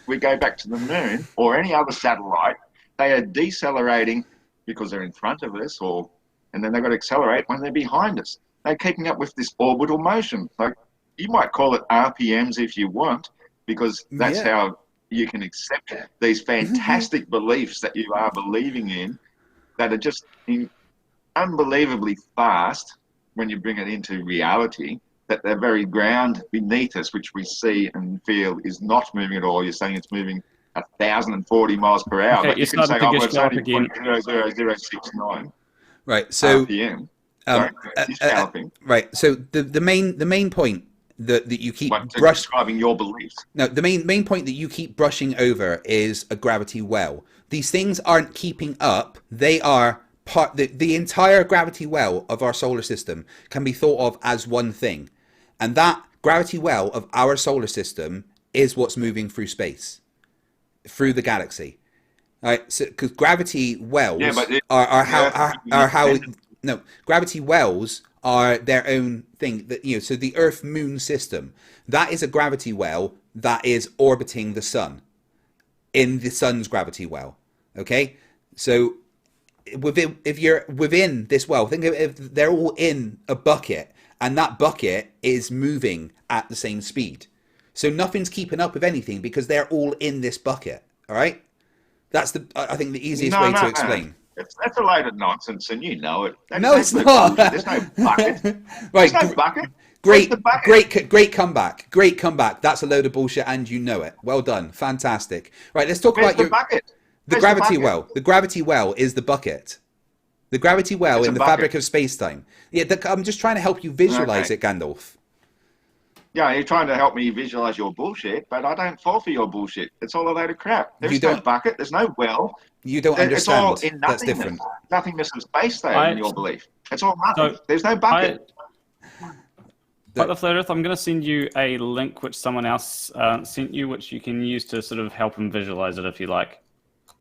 we go back to the moon or any other satellite. They are decelerating because they're in front of us, and then they've got to accelerate when they're behind us. They're keeping up with this orbital motion. Like, you might call it RPMs if you want, because that's how you can accept these fantastic beliefs that you are believing in that are just unbelievably fast when you bring it into reality, that the very ground beneath us, which we see and feel, is not moving at all. You're saying it's moving 1,040 miles per hour. Okay, but you can say, starting to it's go up only again. 0.00069 Right. So RPM. It's galloping. right. So the main point that you keep describing your beliefs. No, the main point that you keep brushing over is a gravity well. These things aren't keeping up. They are part. The entire gravity well of our solar system can be thought of as one thing, and that gravity well of our solar system is what's moving through space, through the galaxy. Right? So, because gravity wells gravity wells are their own thing. That so the Earth-Moon system, that is a gravity well that is orbiting the sun in the sun's gravity well. Okay, so if you're within this well, think of it, if they're all in a bucket, and that bucket is moving at the same speed. So nothing's keeping up with anything because they're all in this bucket. All right. That's I think the easiest way to explain. That's a load of nonsense, and you know it. It's not. There's no bucket. Right. There's no bucket. Great comeback. Great comeback. That's a load of bullshit, and you know it. Well done. Fantastic. Right. Let's talk about your bucket. The gravity well. The gravity well is the bucket. The gravity well in the fabric of space-time. Yeah. I'm just trying to help you visualize it, Gandalf. Yeah, you're trying to help me visualize your bullshit, but I don't fall for your bullshit. It's all a load of crap. There's no bucket. There's no well. You don't understand. It's all in That's different. Nothingness of space there in your belief. It's all nothing. There's no bucket. But the Flat Earth, I'm going to send you a link which someone else sent you, which you can use to sort of help them visualize it if you like.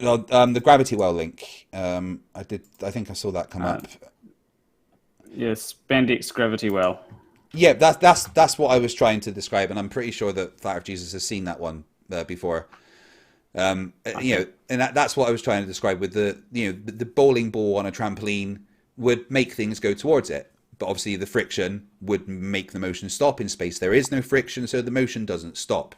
Well, the gravity well link. I think I saw that come up. Yes, Spandex gravity well. Yeah, that's what I was trying to describe, and I'm pretty sure that Flat Earth Jesus has seen that one before. And that's what I was trying to describe with the bowling ball on a trampoline would make things go towards it, but obviously the friction would make the motion stop. In space there is no friction, so the motion doesn't stop.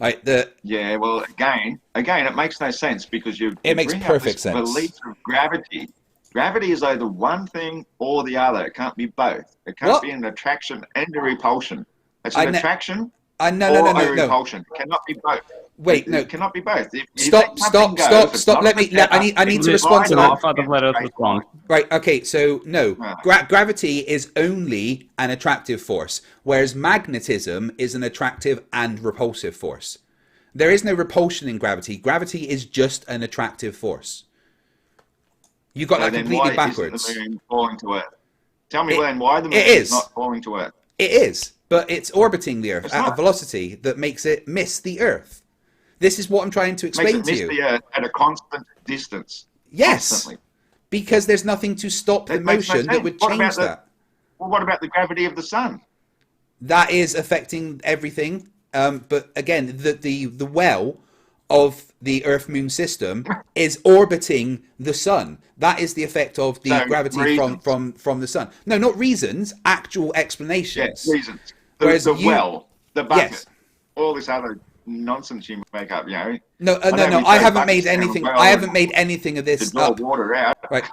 Right? Well, again, it makes no sense because it makes perfect sense. Belief of gravity. Gravity is either one thing or the other. It can't be both. It can't be an attraction and a repulsion. It's an attraction or a repulsion. It cannot be both. Wait, no. It cannot be both. Stop. I need to respond to that. Right, okay, so no. Gravity is only an attractive force, whereas magnetism is an attractive and repulsive force. There is no repulsion in gravity. Gravity is just an attractive force. You got that completely backwards. The moon falling to Earth? Tell me then why the moon is not falling to Earth. It is, but it's orbiting the Earth at a velocity that makes it miss the Earth. This is what I'm trying to explain to you. Miss the Earth at a constant distance. Yes, constantly. Because there's nothing to stop the motion that would change that. Well, what about the gravity of the sun? That is affecting everything. But again, the well of the Earth-Moon system is orbiting the sun. That is the effect of the gravity from the sun. No, not reasons, actual explanations. Yeah, reasons. The bucket, all this other nonsense you make up, No, I haven't made anything. I haven't made anything of this up. Water out. Right.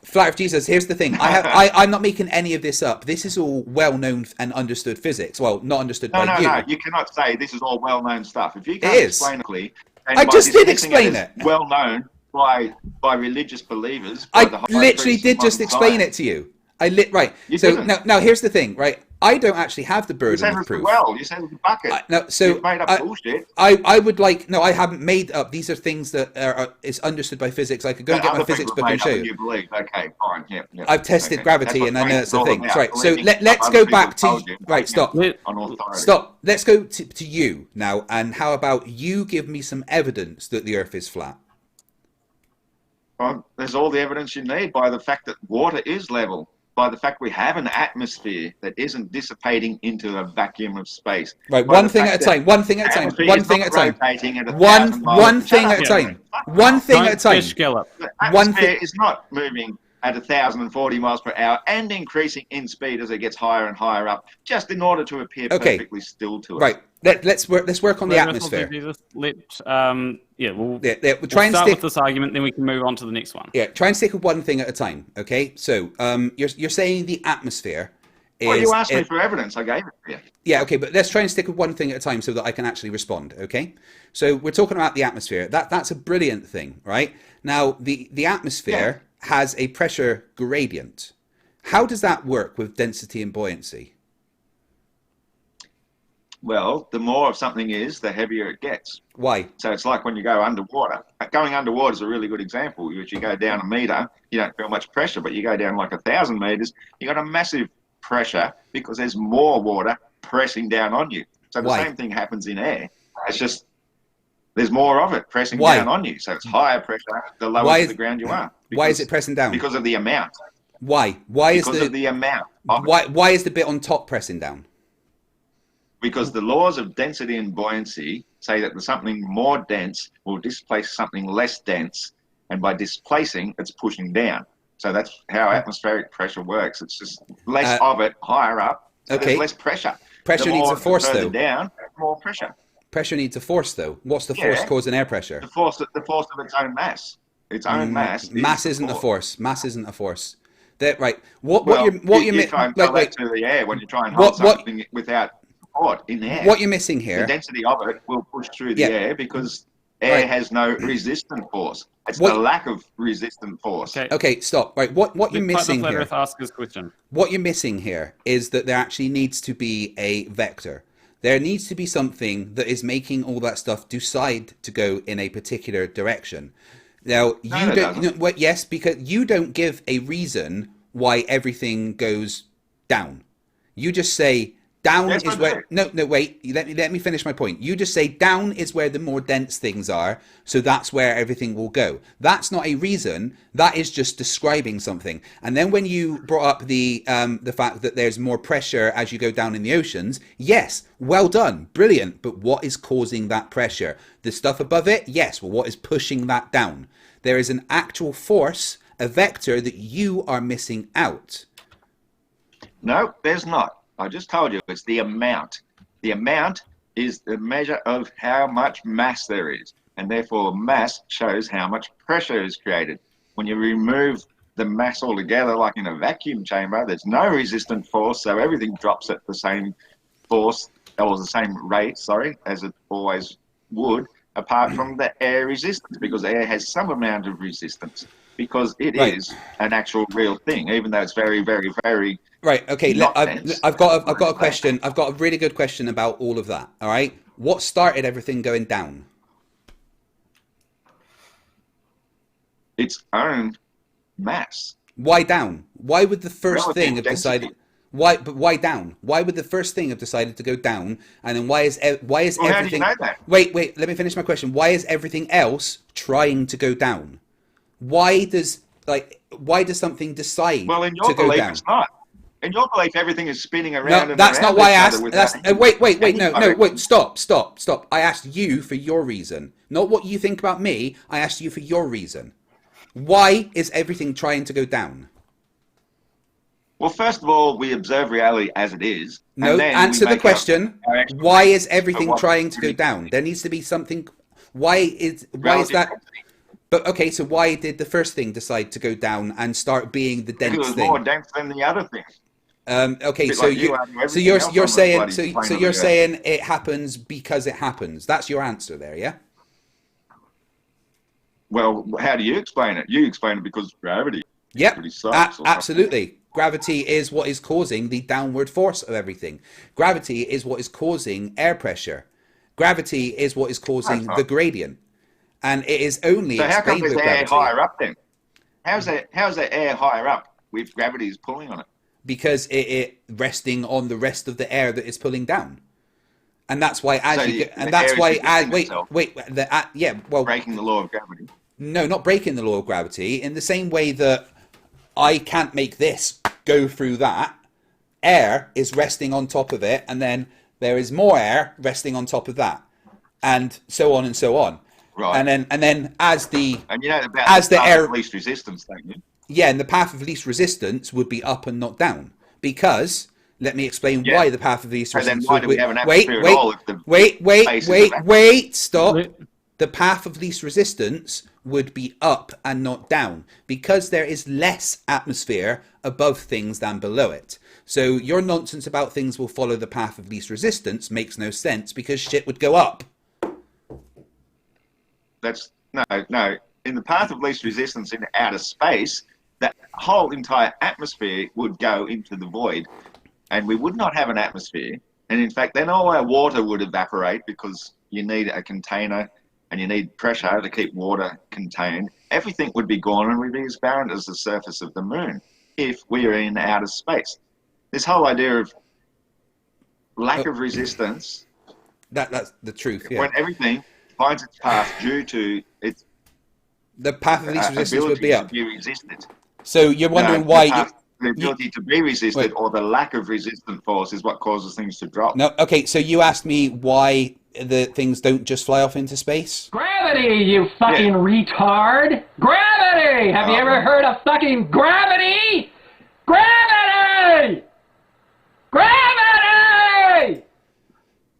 Flat Earth Jesus. Here's the thing. I'm not making any of this up. This is all well-known and understood physics. Well, not understood by you. No. You cannot say this is all well-known stuff. If you can't explain it clearly, I just did explain it. Well-known by religious believers. I literally did just explain it to you. Right. So now here's the thing. Right. I don't actually have the burden of proof. You said the bucket. You've made up bullshit. I would like. No, I haven't made up. These are things that is understood by physics. I could go and get my physics book and show you. Okay, fine. Yeah. I've tested gravity, and I know it's a thing. Right. So let's go back to. Right. Stop. Stop. Let's go to you now. And how about you give me some evidence that the Earth is flat? Well, there's all the evidence you need by the fact that water is level. by the fact we have an atmosphere that isn't dissipating into a vacuum of space. Right, By one the thing fact at a that time. One thing at a the time. atmosphere One is thing not at a time. rotating at 1,000 miles. One thing at a time. One thing at a time. Fish gallop. The One atmosphere thing. is not moving at 1,040 miles per hour and increasing in speed as it gets higher and higher up, just in order to appear Okay. perfectly still to us. Right. Let's work on the atmosphere. We'll try and start stick with this argument, then we can move on to the next one. Yeah, try and stick with one thing at a time. Okay. So you're saying the atmosphere is. Well, you asked me for evidence. I gave it to you. Yeah, okay, but let's try and stick with one thing at a time so that I can actually respond, okay? So we're talking about the atmosphere. That's a brilliant thing, right? Now, the atmosphere has a pressure gradient. How does that work with density and buoyancy? Well, the more of something is, the heavier it gets. Why? So it's like when you go underwater. Going underwater is a really good example. If you go down a metre, you don't feel much pressure, but you go down like 1,000 metres, you got a massive pressure because there's more water pressing down on you. So the same thing happens in air. It's just there's more of it pressing down on you. So it's higher pressure the lower to the ground you are. Why is it pressing down? Because of the amount. Why? Because of the amount. Why is the bit on top pressing down? Because the laws of density and buoyancy say that something more dense will displace something less dense, and by displacing, it's pushing down. So that's how atmospheric pressure works. It's just less of it higher up, so there's less pressure. Pressure needs a force, though. Down, more pressure. Pressure needs a force, though. What's the force causing air pressure? The force of its own mass. Its own mass. Mass isn't a force. Mass isn't a force. Right. You try and tell that to the air when you try and hold something without support in the air. What you're missing here. The density of it will push through the air because air has no resistant force. It's the lack of resistant force. Okay, stop. Right. What you're missing here. Ask his question. What you're missing here is that there actually needs to be a vector. There needs to be something that is making all that stuff decide to go in a particular direction. Now, yes, because you don't give a reason why everything goes down. You just say down is where. No, wait. Let me finish my point. You just say down is where the more dense things are, so that's where everything will go. That's not a reason. That is just describing something. And then when you brought up the fact that there's more pressure as you go down in the oceans, yes, well done, brilliant. But what is causing that pressure? The stuff above it, yes. Well, what is pushing that down? There is an actual force, a vector that you are missing out. No, there's not. I just told you, it's the amount. The amount is the measure of how much mass there is, and therefore mass shows how much pressure is created. When you remove the mass altogether, like in a vacuum chamber, there's no resistant force, so everything drops at the same force, or the same rate, as it always would, apart from the air resistance, because air has some amount of resistance, because it is an actual real thing, even though it's very, very, very... Right. Okay. I've got a question. I've got a really good question about all of that. All right. What started everything going down? Its own mass. Why down? Why would the first thing have decided? Why? But why down? Why would the first thing have decided to go down? And then why is everything? How do you know that? Wait. Let me finish my question. Why is everything else trying to go down? Why does something decide well, in your to go belief, down? It's not. In your belief, everything is spinning around. No, that's not why I asked. Wait, stop. I asked you for your reason, not what you think about me. I asked you for your reason. Why is everything trying to go down? Well, first of all, we observe reality as it is. No, answer the question. Why is everything trying to go down? There needs to be something. Why is that? But okay, so why did the first thing decide to go down and start being the dense thing? It was more dense than the other thing. Okay, so you're saying it happens because it happens. That's your answer there, yeah? Well, how do you explain it? You explain it because gravity. Yep, absolutely. Gravity is what is causing the downward force of everything. Gravity is what is causing air pressure. Gravity is what is causing the gradient. And it is only explained with gravity. So how come there's air higher up then? How's the air higher up if gravity is pulling on it? Because it resting on the rest of the air that is pulling down. And that's why breaking the law of gravity. No, not breaking the law of gravity. In the same way that I can't make this go through that, air is resting on top of it, and then there is more air resting on top of that, and so on and so on. Right. And then as the about the air of least resistance, don't you? Yeah, and the path of least resistance would be up and not down, because let me explain why the path of least resistance. Then why do we have an atmosphere at all if the wait, stop. The path of least resistance would be up and not down, because there is less atmosphere above things than below it. So your nonsense about things will follow the path of least resistance makes no sense, because shit would go up. That's no. In the path of least resistance in outer space, that whole entire atmosphere would go into the void, and we would not have an atmosphere. And in fact, then all our water would evaporate, because you need a container and you need pressure to keep water contained. Everything would be gone, and we'd be as barren as the surface of the moon if we are in outer space. This whole idea of lack of resistance. That's the truth. Yeah. When everything finds its path due to its the path of least resistance would be up. To be resisted. So you're wondering why the ability to be resisted or the lack of resistant force is what causes things to drop. No, okay. So you asked me why the things don't just fly off into space. Gravity, you fucking retard! Gravity! Have you ever heard of fucking gravity? Gravity! Gravity!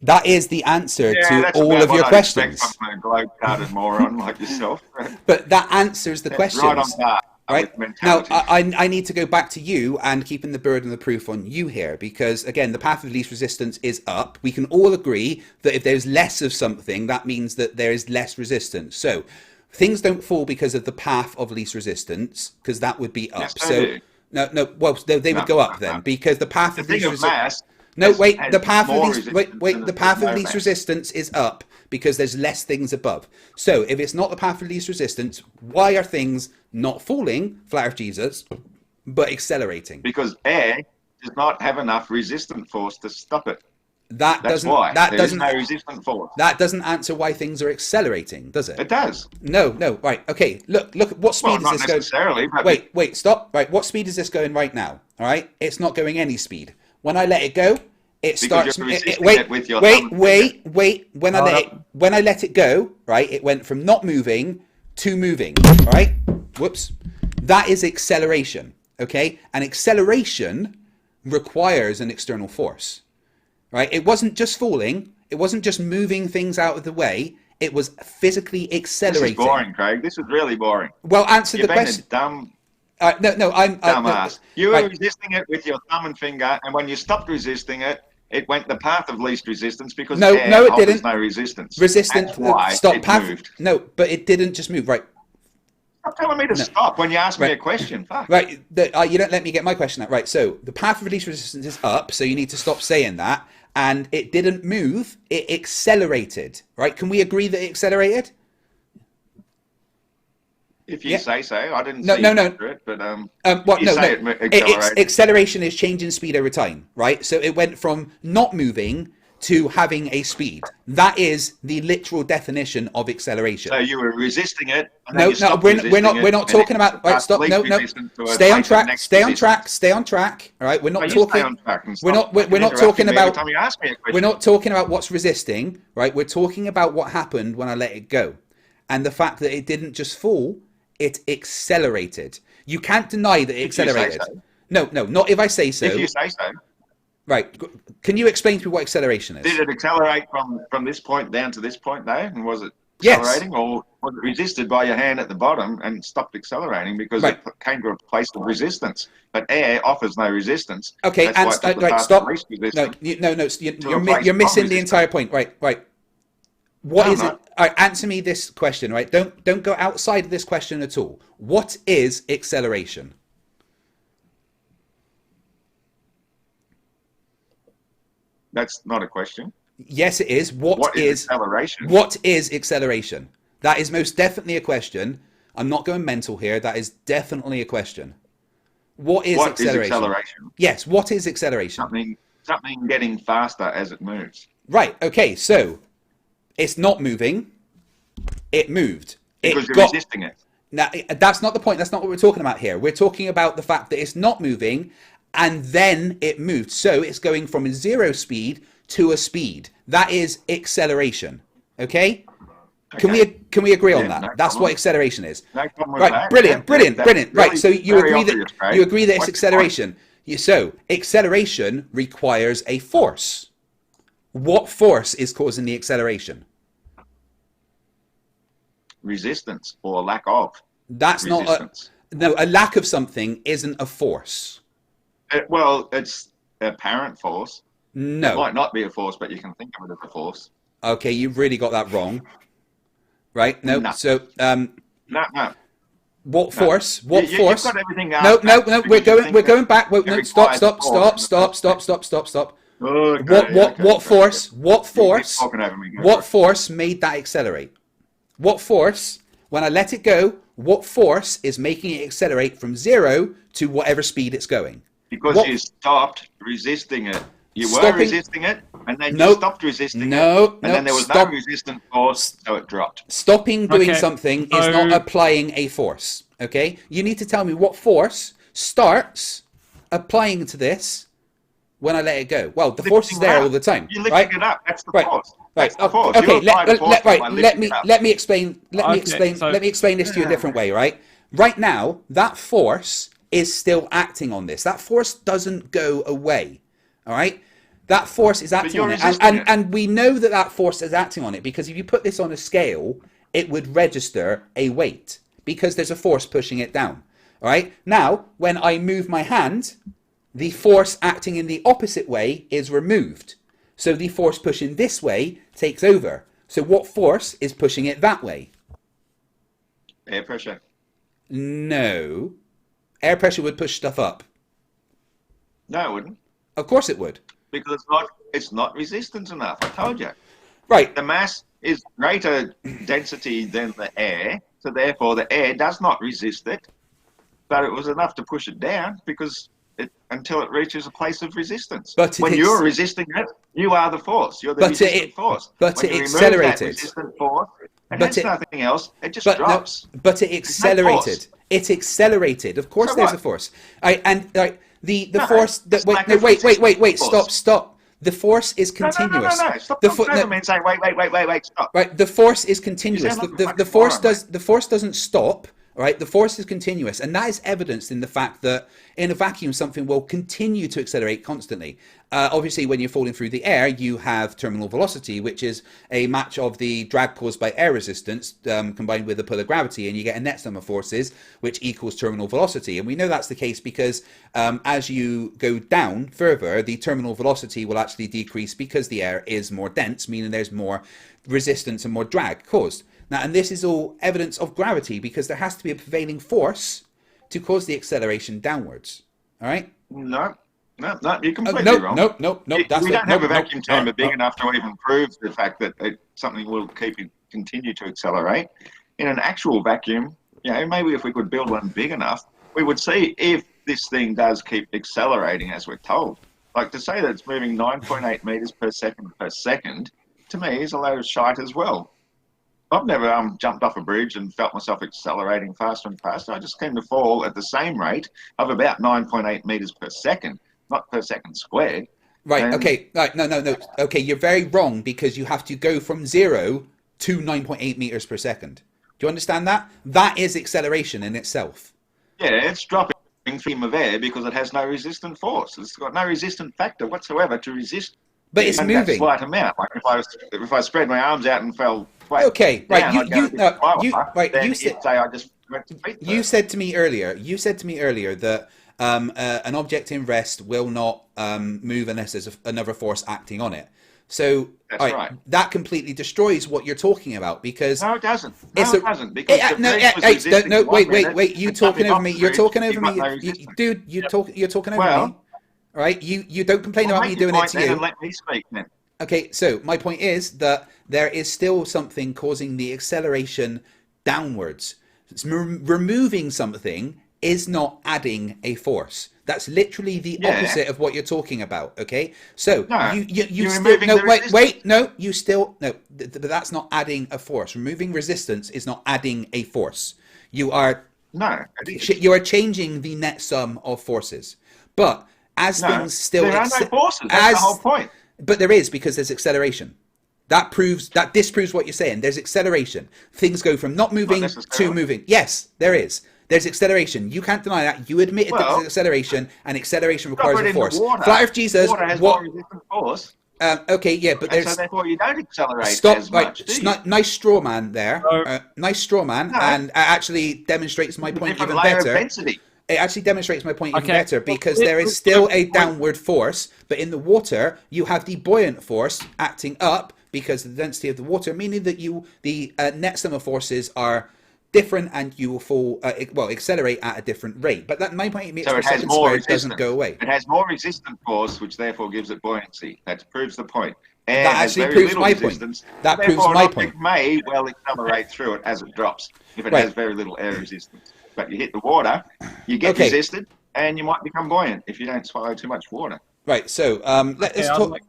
That is the answer to all of your questions. From a globe-carded moron like yourself. But that answers the questions. Right on that. Right? Now, I need to go back to you and keeping the burden of proof on you here, because, again, the path of least resistance is up. We can all agree that if there's less of something, that means that there is less resistance. So things don't fall because of the path of least resistance, because that would be up. Yes, they would go up then, because the path of least resistance... the path of least resistance is up because there's less things above. So if it's not the path of least resistance, why are things not falling, flat Earth Jesus, but accelerating? Because air does not have enough resistant force to stop it. That's why. There is no resistant force. That doesn't answer why things are accelerating, does it? It does. No. Right. Okay. Look. What speed is this going? Necessarily. But wait. Stop. Right. What speed is this going right now? All right. It's not going any speed. When I let it go, it starts. Wait. When I let it go, right, it went from not moving to moving. All right. Whoops. That is acceleration. Okay. And acceleration requires an external force. Right. It wasn't just falling. It wasn't just moving things out of the way. It was physically accelerating. This is boring, Craig. This is really boring. Well, answer the question. Dumb. I'm dumbass. You were resisting it with your thumb and finger, and when you stopped resisting it, it went the path of least resistance because air it didn't. No resistance. That's why it moved. No, but it didn't just move. Right. Stop telling me to stop when you ask me a question. Fuck. Right. You don't let me get my question out. Right. So the path of least resistance is up, so you need to stop saying that. And it didn't move. It accelerated. Right. Can we agree that it accelerated? If you say so, I didn't see it, but acceleration is change in speed over time, right? So it went from not moving to having a speed. That is the literal definition of acceleration. So you were resisting it. And we're not talking about. Right, stop. No. Stay on track. Stay on track. All right, we're not talking. We're not talking about. We're not talking about what's resisting, right? We're talking about what happened when I let it go, and the fact that it didn't just fall. It accelerated. You can't deny that it accelerated. No, not if I say so. If you say so. Right. Can you explain to me what acceleration is? Did it accelerate from this point down to this point, though? And was it accelerating, or was it resisted by your hand at the bottom and stopped accelerating because it came to a place of resistance? But air offers no resistance. Okay, and stop. No, you're missing the entire point. Right. What is it? All right, answer me this question, right? Don't go outside of this question at all. What is acceleration? That's not a question. Yes, it is. What is acceleration? What is acceleration? That is most definitely a question. I'm not going mental here. That is definitely a question. What is acceleration? Yes, what is acceleration? Something getting faster as it moves. Right, okay, so it's not moving. It moved. Because you're resisting it. Now, that's not the point. That's not what we're talking about here. We're talking about the fact that it's not moving and then it moved. So it's going from a 0 speed to a speed. That is acceleration. Okay? Can we agree on that? That's what acceleration is. No problem with Right, that. brilliant. Really, Right, so you very agree obvious, that right? you agree that it's What's the acceleration. So acceleration requires a force. What force is causing the acceleration? Resistance or lack of. That's resistance. a lack of something isn't a force. Well, it's apparent force. No. It might not be a force, but you can think of it as a force. Okay, you've really got that wrong. Right? No. So No. what force? What You've force? got everything No. We're going back. Wait, no, stop. What force? What force made that accelerate? What force? When I let it go, what force is making it accelerate from 0 to whatever speed it's going? Because you stopped resisting it. You were resisting it, and then you stopped resisting it. And then there was no resistant force, so it dropped. Stopping doing something is not applying a force. Okay? You need to tell me what force starts applying to this when I let it go. Well, the force is there all the time. You're lifting it up. That's the force. Right. Okay. Let me explain this to you a different way. Right. Right now, that force is still acting on this. That force doesn't go away. All right. That force is acting on it, and we know that force is acting on it because if you put this on a scale, it would register a weight because there's a force pushing it down. All right. Now, when I move my hand, the force acting in the opposite way is removed. So the force pushing this way takes over. So what force is pushing it that way? Air pressure. No. Air pressure would push stuff up. No, it wouldn't. Of course it would. Because it's not resistant enough. I told you. Right. The mass is greater density than the air, so therefore the air does not resist it. But it was enough to push it down because until it reaches a place of resistance. But when you're resisting it, you are the force. You're the resistant force. But when it accelerated. That resistant force, and that's nothing else. It just drops. No, but it accelerated. It accelerated. Of course, there's a force. The force that wait. Stop. The force is continuous. No. Stop over me and say wait. Stop. Right. The force is continuous. The force doesn't stop. Right, the force is continuous, and that is evidenced in the fact that in a vacuum something will continue to accelerate constantly. Obviously, when you're falling through the air, you have terminal velocity, which is a match of the drag caused by air resistance combined with the pull of gravity, and you get a net sum of forces, which equals terminal velocity. And we know that's the case because as you go down further, the terminal velocity will actually decrease because the air is more dense, meaning there's more resistance and more drag caused. Now, and this is all evidence of gravity because there has to be a prevailing force to cause the acceleration downwards. All right? No, you're completely wrong. No. We don't have a vacuum chamber big enough to even prove the fact that something will continue to accelerate. In an actual vacuum, maybe if we could build one big enough, we would see if this thing does keep accelerating as we're told. Like to say that it's moving 9.8 meters per second, to me is a load of shite as well. I've never jumped off a bridge and felt myself accelerating faster and faster. I just came to fall at the same rate of about 9.8 meters per second, not per second squared. Right, okay. Right, no. Okay, you're very wrong because you have to go from 0 to 9.8 meters per second. Do you understand that? That is acceleration in itself. Yeah, it's dropping stream of air because it has no resistant force. It's got no resistant factor whatsoever to resist. But it's moving. That slight amount. Like if I spread my arms out and fell flat. Okay, right. Down, you said to me earlier that an object in rest will not move unless there's another force acting on it. So right. That completely destroys what you're talking about because no, it doesn't. It doesn't. Because wait. You talking over me? You're talking over me, dude. You're talking over me. All right, you don't complain about me doing it to you. And let me speak then. Okay, so my point is that there is still something causing the acceleration downwards. Removing something is not adding a force. That's literally the opposite of what you're talking about. Okay, so you still but that's not adding a force. Removing resistance is not adding a force. You are No, it is. you are changing the net sum of forces. But as things still there are no forces. That's the whole point. But there is, because there's acceleration. That disproves what you're saying. There's acceleration. Things go from not moving to moving. Yes, there is. There's acceleration. You can't deny that. You admitted that there's acceleration, and acceleration requires a force. Flat Earth Jesus. Water has more resistant force. Okay, yeah, but there's... So therefore you don't accelerate as much, do you? Nice straw man there. Nice straw man, and actually demonstrates my point even better. It actually demonstrates my point even better, because there is still a downward force, but in the water, you have the buoyant force acting up because of the density of the water, meaning that the net sum of forces are different, and you will fall, accelerate at a different rate. But that 9.8 meters per second squared doesn't go away. It has more resistant force, which therefore gives it buoyancy. That proves the point. Air that actually proves my point. That proves my point. It may well accelerate through it as it drops, if it has very little air resistance. But you hit the water, you get resisted, and you might become buoyant if you don't swallow too much water. Right, so let's talk...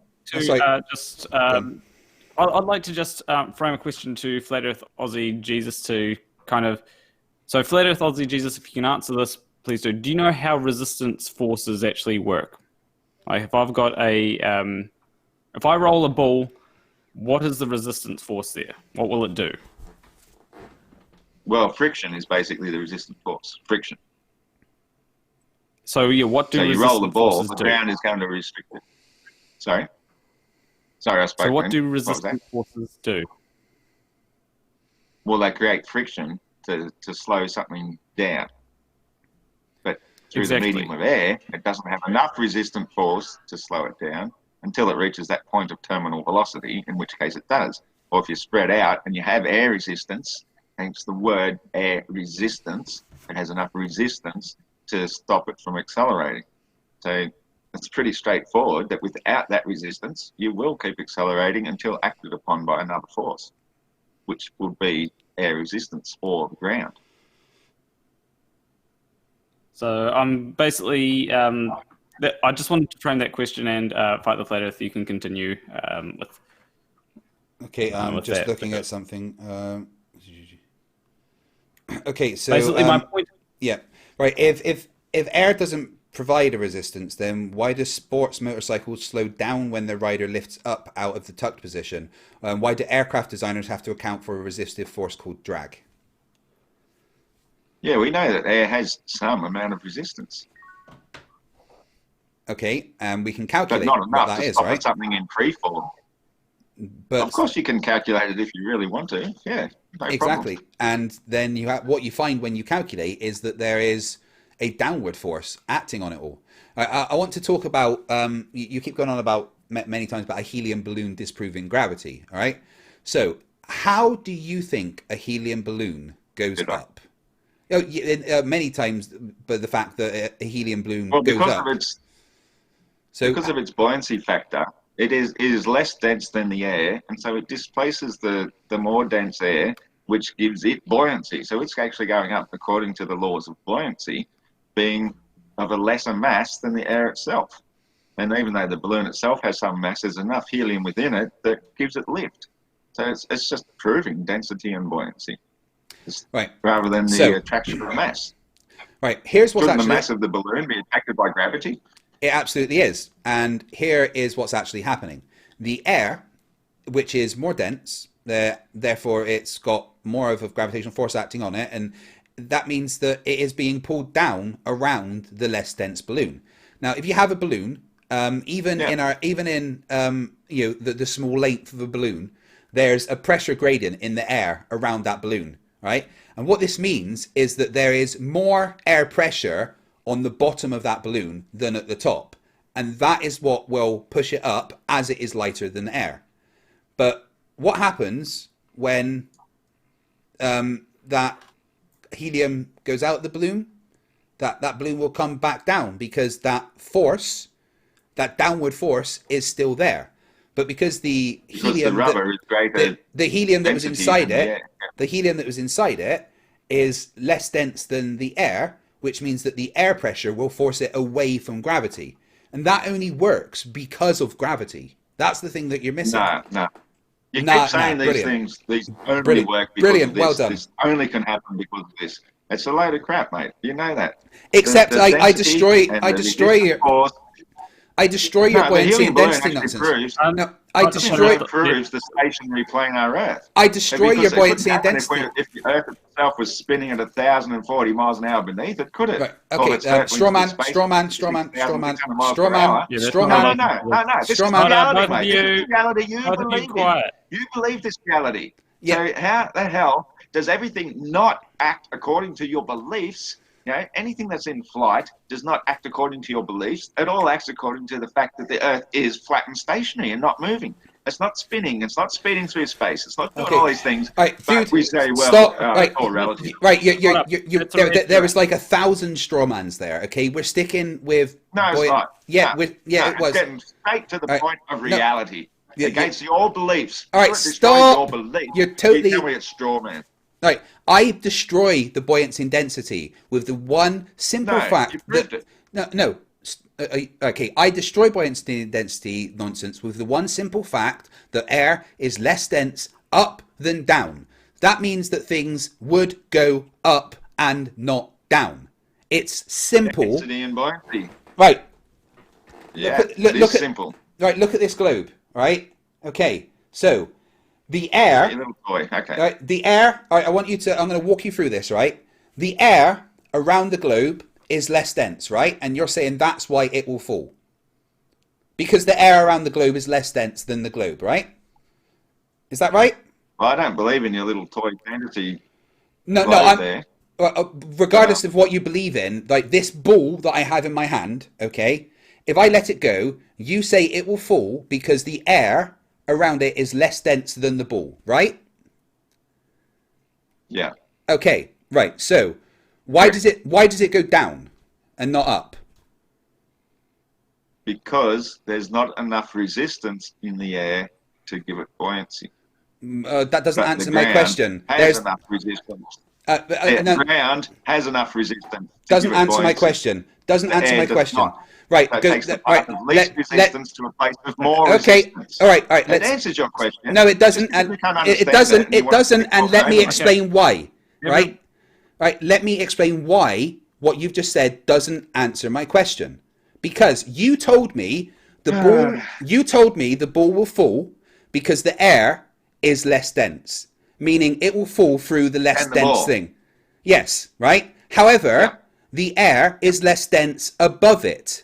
I'd like to just frame a question to Flat Earth Aussie Jesus to kind of... So Flat Earth Aussie Jesus, if you can answer this, please do. Do you know how resistance forces actually work? Like if I've got a... if I roll a ball, what is the resistance force there? What will it do? Well, friction is basically the resistant force. Friction. So yeah, what do you roll the ball, the ground is going to restrict it. Sorry, I spoke. So what do resistant forces do? Well, they create friction to slow something down. But through the medium of air, it doesn't have enough resistant force to slow it down until it reaches that point of terminal velocity, in which case it does. Or if you spread out and you have air resistance, hence the word air resistance, it has enough resistance to stop it from accelerating. So it's pretty straightforward that without that resistance, you will keep accelerating until acted upon by another force, which would be air resistance or the ground. So I'm basically, I just wanted to frame that question and Fight the Flat Earth. You can continue with. Okay, I'm just looking at something. Okay, so basically my point. Yeah, right. If air doesn't provide a resistance, then why do sports motorcycles slow down when the rider lifts up out of the tucked position? Why do aircraft designers have to account for a resistive force called drag? Yeah, we know that air has some amount of resistance. Okay, and we can calculate but not enough what that to is, stop right? Something in free fall. But of course, you can calculate it if you really want to. Yeah, no exactly. problem. And then what you find when you calculate is that there is a downward force acting on it all. I want to talk about. You keep going on about many times about a helium balloon disproving gravity. All right. So how do you think a helium balloon goes up? Many times, but the fact that a helium balloon goes up. Because of its buoyancy factor. It is less dense than the air, and so it displaces the more dense air, which gives it buoyancy. So it's actually going up according to the laws of buoyancy, being of a lesser mass than the air itself. And even though the balloon itself has some mass, there's enough helium within it that gives it lift. So it's just proving density and buoyancy, right? Rather than the attraction of mass. Right. Here's what's Shouldn't the mass of the balloon be attracted by gravity? It absolutely is. And here is what's actually happening. The air, which is more dense, therefore it's got more of a gravitational force acting on it, and that means that it is being pulled down around the less dense balloon. Now, if you have a balloon, even in the small length of a balloon, there's a pressure gradient in the air around that balloon, right? And what this means is that there is more air pressure on the bottom of that balloon than at the top, and that is what will push it up as it is lighter than air. But what happens when that helium goes out the balloon? That balloon will come back down, because that force, that downward force, is still there. But because the helium that was inside it, the helium that was inside it is less dense than the air, which means that the air pressure will force it away from gravity. And that only works because of gravity. That's the thing that you're missing. No. You keep saying these things, these only work because of this. This only can happen because of this. It's a load of crap, mate. You know that. Except The I density destroy and I the destroy resistance your force. I destroy your No, the buoyancy helium and balloon density actually nonsense. proves. No, I But destroy. It proves the stationary planar Earth. I destroy your Because it couldn't buoyancy and happen density. if the Earth itself was spinning at 1,040 miles an hour beneath it, could it? Right. Well, Okay. it's hurtling Straw through man. space Straw man. at Straw man. Straw man. 6,600 miles Straw per man. hour. Yeah, that's Straw not man. No. This Straw is man. reality, Both of mate. This is you- the reality you both of you believe in. quiet. You believe this reality. Yeah. So how the hell does everything not act according to your beliefs? You know, anything that's in flight does not act according to your beliefs. It all acts according to the fact that the Earth is flat and stationary and not moving. It's not spinning. It's not speeding through space. It's not doing Okay. all these things. All right, But dude, we say, well, stop. Right, it's all relative. right. Shut up. It's already There was correct. like 1,000 straw mans there. Okay, we're sticking with. No, it's not. Yeah, No, it it's was. getting straight to the All right. point of No. reality. Yeah, Against your beliefs. All right, If it destroys stop. Your beliefs, You're totally- You tell me it's straw man. Right, I destroy the buoyancy and density with the one simple No, fact you proved that it. no. Okay, I destroy buoyancy and density nonsense with the one simple fact that air is less dense up than down. That means that things would go up and not down. It's simple. Density and buoyancy. Right. Yeah, Look it's at simple. Right, look at this globe. Right. Okay. So the air. Your little toy. Okay. Right, the air. All right, I want you to. I'm going to walk you through this. Right. The air around the globe is less dense, right? And you're saying that's why it will fall. Because the air around the globe is less dense than the globe, right? Is that right? Well, I don't believe in your little toy fantasy. No, globe I'm. there. Regardless of what you believe in, like this ball that I have in my hand, okay? If I let it go, you say it will fall because the air around it is less dense than the ball, right? Yeah. Okay, right. So, why does it go down and not up? Because there's not enough resistance in the air to give it buoyancy. That doesn't But answer the my ground question. Has There's enough resistance. no, The ground has enough resistance. to doesn't give it answer my buoyancy. question. Doesn't The answer air my does question. not. Right. So it Go, takes the right. path of least resistance to a place of more Okay. resistance. All right. It Let's. answers your question. No, it doesn't. Just because And we can't it understand doesn't. and you It want to doesn't. talk And let me over it. explain why. Yeah, Right. Right. Let me explain why what you've just said doesn't answer my question. Because you told me the ball. You told me the ball will fall because the air is less dense, meaning it will fall through the less And the dense ball. thing. Yes. Right. However, Yeah. the air is less dense above it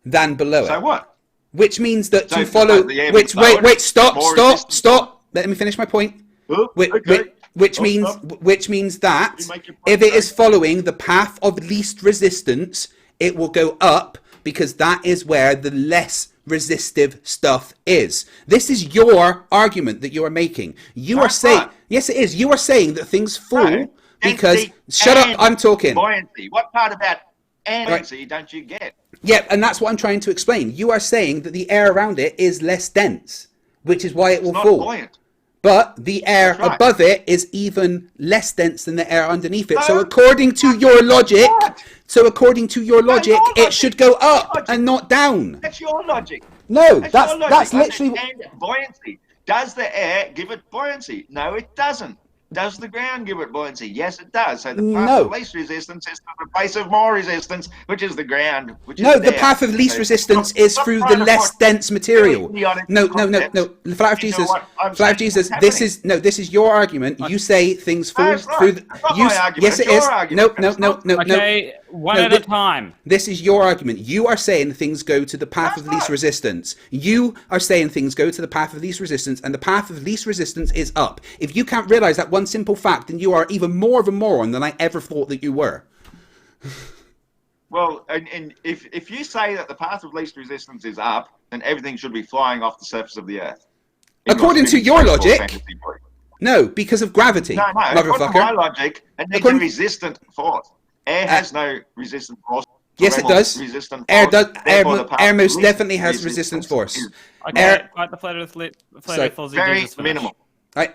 than below it. So what? Which means that So to follow, the air which below it, wait, stop, more stop, resistance. stop. Let me finish my point. Oh, Which, okay. which Oh, means, stop. which means that You make your point, if it is sorry. following the path of least resistance, it will go up because that is where the less resistive stuff is. This is your argument that you are making. You are it's saying, not. yes, it is. You are saying that things fall No. because. Density Shut up! and I'm talking. Buoyancy. What part about buoyancy don't you get? Yeah, and that's what I'm trying to explain. You are saying that the air around it is less dense, which is why it will It's not fall. buoyant. But the air That's right. above it is even less dense than the air underneath it. So No, according to your logic, not. your logic, your it should go up logic. and not down. That's your logic. No, That's that's your logic. that's I literally. said, and buoyancy. Does the air give it buoyancy? No, it doesn't. Does the ground give it buoyancy? Yes, it does. So the path No. of least resistance is to the place of more resistance, which is the ground. Which No, is the there. path of least So resistance stop- is stop through the trying to less put dense material. idiotic No, concepts Flat of into Jesus, what I'm Flat of saying Jesus. is This happening. is your argument. You say things fall it's not. through. The, It's not you, my argument. yes, It's it your is. argument. No. Okay, one No, at a thi- time. This is your argument. You are saying things go to the path of least resistance. You are saying things go to the path of least resistance, and the path of least resistance is up. If you can't realize that one simple fact, then you are even more of a moron than I ever thought that you were. Well, and if you say that the path of least resistance is up, then everything should be flying off the surface of the Earth. According to your logic, no, because of gravity, No, according to my motherfucker. logic, it needs According- a resistant force. Air has no resistant force. Yes, it Thermal does. resistant Air force. does. Therefore, the path Air of most least definitely has resistance force. is Okay, Air- right, the flat Earth, So, Aussie very Jesus finish. minimal. Right,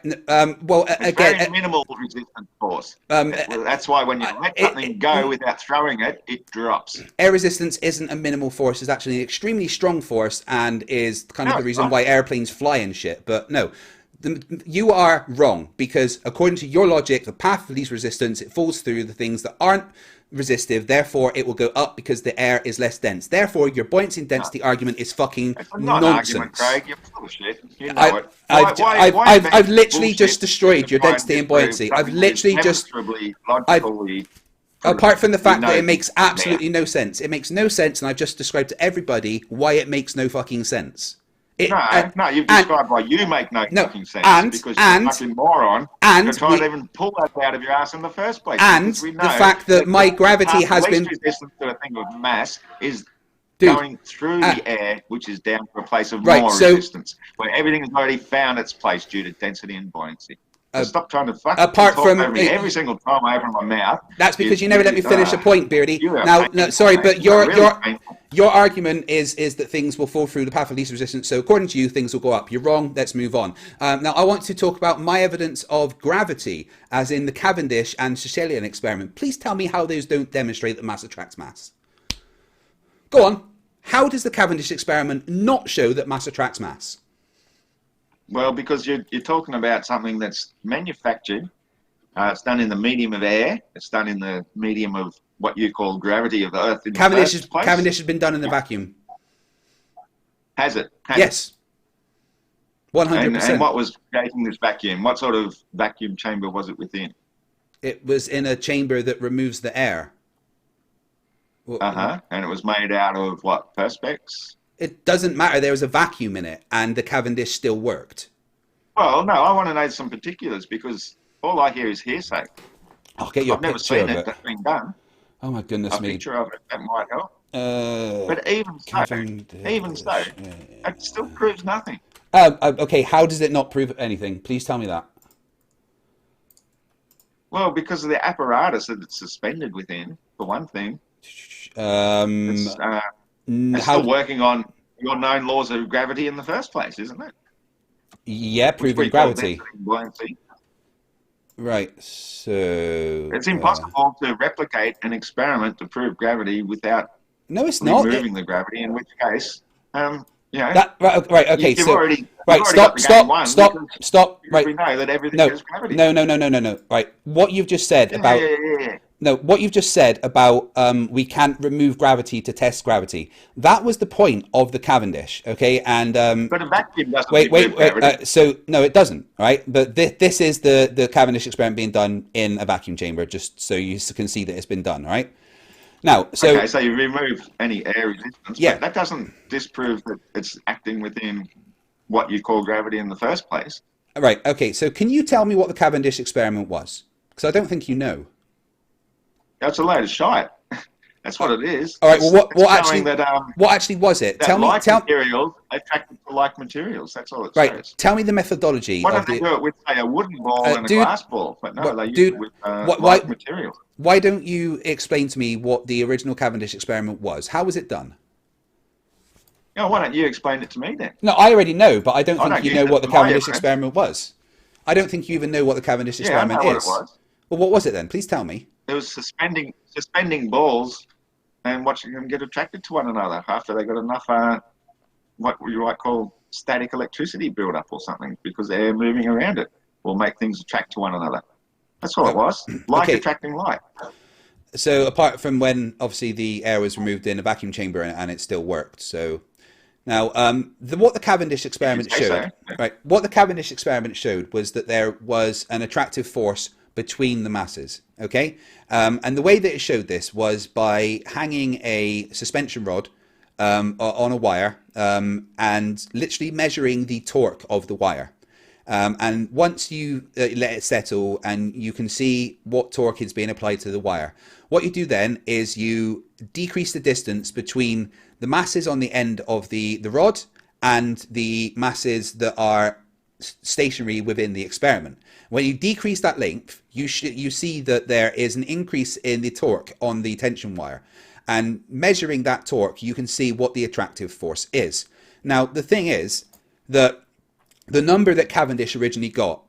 well, It's again, very minimal resistant force. um, Well, that's why when you let something go without throwing it, it drops. air resistance isn't a minimal force. It's actually an extremely strong force and is kind of No, the it's reason not. why airplanes fly and shit. But no, You are wrong, because according to your logic, the path of least resistance, it falls through the things that aren't resistive, therefore it will go up because the air is less dense. Therefore, your buoyancy and density argument is fucking It's not nonsense. an argument, Craig. You're full of shit. You know it. I've literally just destroyed your density and buoyancy. I've literally just... Apart from the fact that it makes absolutely no sense. It makes no sense, and I've just described to everybody why it makes no fucking sense. No, you've described why you make no fucking sense, because you're a fucking moron. You're trying to even pull that out of your ass in the first place. And the fact that my gravity has been... The least resistance to a thing of mass is going through the air, which is down to a place of more resistance, where everything has already found its place due to density and buoyancy. So stop trying to fucking talk over me every single time I open my mouth. That's because you never let me finish a point, Beardy. Now, sorry, but your argument is that things will fall through the path of least resistance. So according to you, things will go up. You're wrong. Let's move on. Now, I want to talk about my evidence of gravity, as in the Cavendish and Caesarian experiment. Please tell me how those don't demonstrate that mass attracts mass. Go on. How does the Cavendish experiment not show that mass attracts mass? Well, because you're talking about something that's manufactured. It's done in the medium of air. It's done in the medium of what you call gravity of the Earth. Cavendish has been done in the vacuum. Has it? Yes. 100%. And what was creating this vacuum? What sort of vacuum chamber was it within? It was in a chamber that removes the air. And it was made out of what? Perspex? It doesn't matter. There was a vacuum in it, and the Cavendish still worked. Well, no, I want to know some particulars, because all I hear is hearsay. I'll get you I've never seen it that's been done. Oh my goodness me! A picture of it, that might help. But even so, it still proves nothing. Okay, how does it not prove anything? Please tell me that. Well, because of the apparatus that it's suspended within, for one thing. It's still working on your known laws of gravity in the first place, isn't it? Yeah, proving gravity. Right, so... It's impossible to replicate an experiment to prove gravity without removing the gravity, in which case, you know... Right, okay, you've so... already stop. Right. We know that everything has gravity. No. Right, what you've just said about... No, what you've just said about we can't remove gravity to test gravity. That was the point of the Cavendish, okay? And but a vacuum doesn't wait. gravity. So no, it doesn't, right? But this is the Cavendish experiment being done in a vacuum chamber, just so you can see that it's been done, right? Now, so you remove any air resistance, but that doesn't disprove that it's acting within what you call gravity in the first place. Right. Okay. So can you tell me what the Cavendish experiment was? Because I don't think you know. That's a load of shite. That's what it is. All right. Well, what actually was it? Tell me. Materials attracted to like materials. That's all it says. Right. Tell me the methodology. Why don't they do it with, say, a wooden ball and a glass ball? But no, they use it with like materials. Why don't you explain to me what the original Cavendish experiment was? How was it done? Yeah, why don't you explain it to me then? No, I already know, but I don't think you know what the Cavendish experiment was. I don't think you even know what the Cavendish experiment is. What it was. Well, what was it then? Please tell me. It was suspending balls and watching them get attracted to one another after they got enough what you might call static electricity build up or something, because the air moving around it will make things attract to one another. That's all it was. Like attracting light. So apart from when obviously the air was removed in a vacuum chamber and it still worked. So now what the Cavendish experiment showed, right? What the Cavendish experiment showed was that there was an attractive force between the masses, okay? And the way that it showed this was by hanging a suspension rod on a wire and literally measuring the torque of the wire. And once you let it settle and you can see what torque is being applied to the wire, what you do then is you decrease the distance between the masses on the end of the rod and the masses that are stationary within the experiment. When you decrease that length, you see that there is an increase in the torque on the tension wire. And measuring that torque, you can see what the attractive force is. Now, the thing is that the number that Cavendish originally got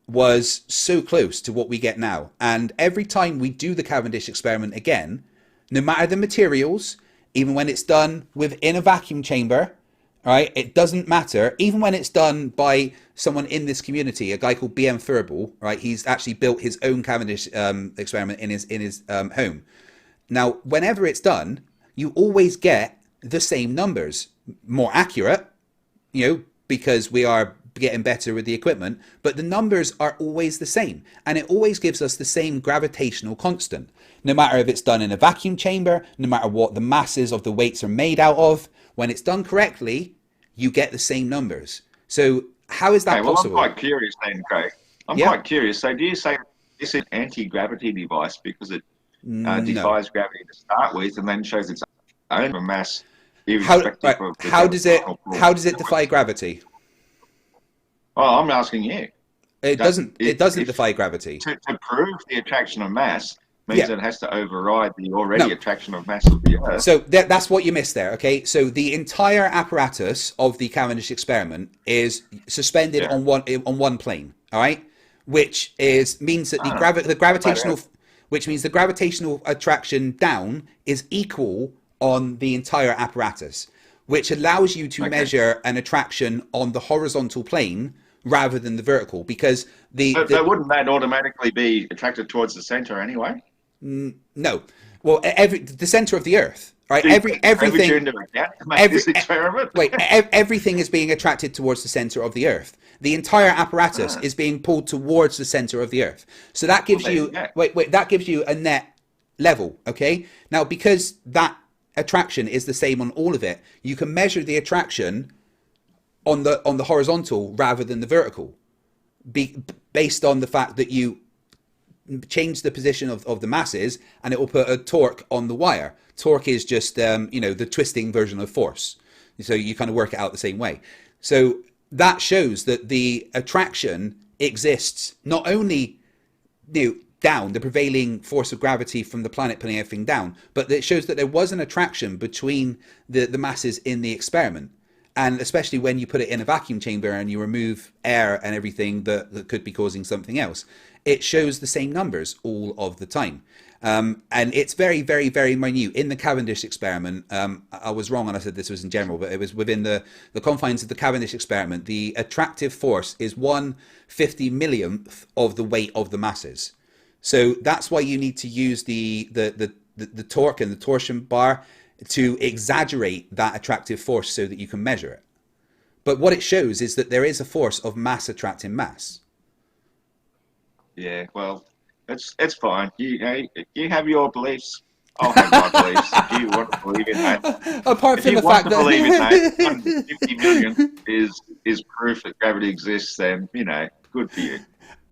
was so close to what we get now. And every time we do the Cavendish experiment again, no matter the materials, even when it's done within a vacuum chamber, All right, it doesn't matter, even when it's done by someone in this community, a guy called B.M. Furball, right? He's actually built his own Cavendish experiment in his home. Now, whenever it's done, you always get the same numbers, more accurate, because we are getting better with the equipment, but the numbers are always the same, and it always gives us the same gravitational constant, no matter if it's done in a vacuum chamber, no matter what the masses of the weights are made out of. When it's done correctly, you get the same numbers. So how is that possible? I'm quite curious then, Craig. I'm quite curious. So do you say this is an anti-gravity device because it defies gravity to start with and then shows its own mass? How does it defy gravity? Oh, I'm asking you. It doesn't defy gravity. To prove the attraction of mass means it has to override the already attraction of mass of the Earth. So that's what you missed there, okay? So the entire apparatus of the Cavendish experiment is suspended on one plane, all right? Which means that the gravitational attraction down is equal on the entire apparatus, which allows you to measure an attraction on the horizontal plane rather than the vertical, because wouldn't that automatically be attracted towards the center anyway? No. Well, the center of the Earth, right? Everything is being attracted towards the center of the Earth. The entire apparatus is being pulled towards the center of the Earth. So that gives that gives you a net level, okay? Now, because that attraction is the same on all of it, you can measure the attraction on the horizontal rather than the vertical, based on the fact that you change the position of the masses, and it will put a torque on the wire. Torque is just the twisting version of force, so you kind of work it out the same way. So that shows that the attraction exists not only down, the prevailing force of gravity from the planet pulling everything down, but it shows that there was an attraction between the masses in the experiment. And especially when you put it in a vacuum chamber and you remove air and everything that could be causing something else, it shows the same numbers all of the time. And it's very, very, very minute. In the Cavendish experiment, I was wrong and I said this was in general, but it was within the confines of the Cavendish experiment. The attractive force is 1/50 millionth of the weight of the masses. So that's why you need to use the torque and the torsion bar to exaggerate that attractive force so that you can measure it. But what it shows is that there is a force of mass attracting mass. Yeah, well, it's fine. You have your beliefs. I'll have my beliefs. If you want to believe in that, apart from the fact that believe in that 150 million is proof that gravity exists, then good for you.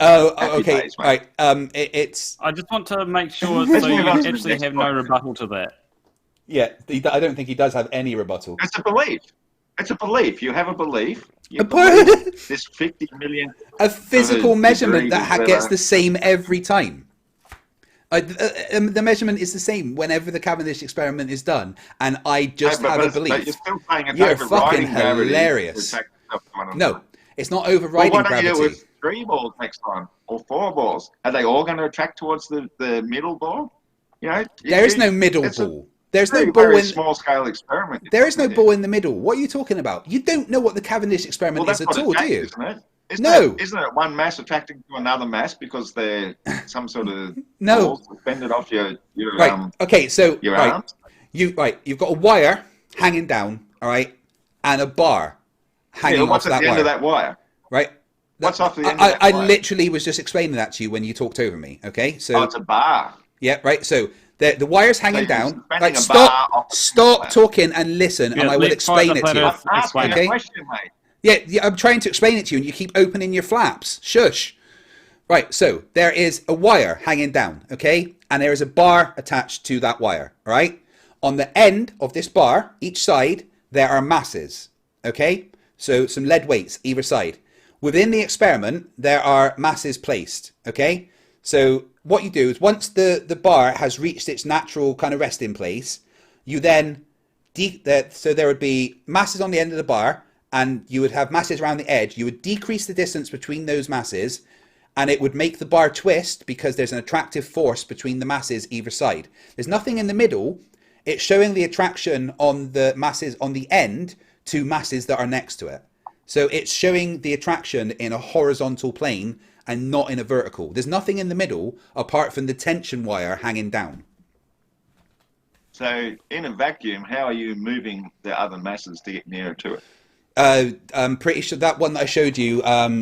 Oh, okay. Days, right. It's. I just want to make sure so you actually have no rebuttal to that. Yeah, I don't think he does have any rebuttal. It's a belief. It's a belief. You have a belief. You believe this 50 million. A physical measurement that gets the same every time. The measurement is the same whenever the Cavendish experiment is done, and I just have a belief. But you're still saying it's You're fucking hilarious. No, it's not overriding gravity. Why don't you do it with 3 balls next time, or 4 balls? Are they all going to attract towards the middle ball? There is no middle ball. There's no ball very in small scale experiment. There is no ball in the middle. What are you talking about? You don't know what the Cavendish experiment is at all, do you? Isn't it? No. Isn't it one mass attracting to another mass because they're some sort of no ball suspended off your right. Okay, so your arms? You've got a wire hanging down, all right, and a bar hanging off that wire. What's at the end of that wire? Right. What's off the end of that wire? I literally was just explaining that to you when you talked over me. Okay, so it's a bar. Yeah, right. So the wire's hanging down. Like, stop talking and listen, and I will explain it to you. I'm asking a question, mate. Yeah, I'm trying to explain it to you, and you keep opening your flaps. Shush. Right, so there is a wire hanging down, okay? And there is a bar attached to that wire, all right? On the end of this bar, each side, there are masses, okay? So some lead weights either side. Within the experiment, there are masses placed, okay? So what you do is once the bar has reached its natural kind of resting place, you then, so there would be masses on the end of the bar, and you would have masses around the edge. You would decrease the distance between those masses, and it would make the bar twist because there's an attractive force between the masses either side. There's nothing in the middle. It's showing the attraction on the masses on the end to masses that are next to it. So it's showing the attraction in a horizontal plane and not in a vertical. There's nothing in the middle apart from the tension wire hanging down. So in a vacuum, how are you moving the other masses to get nearer to it? I'm pretty sure that one that I showed you,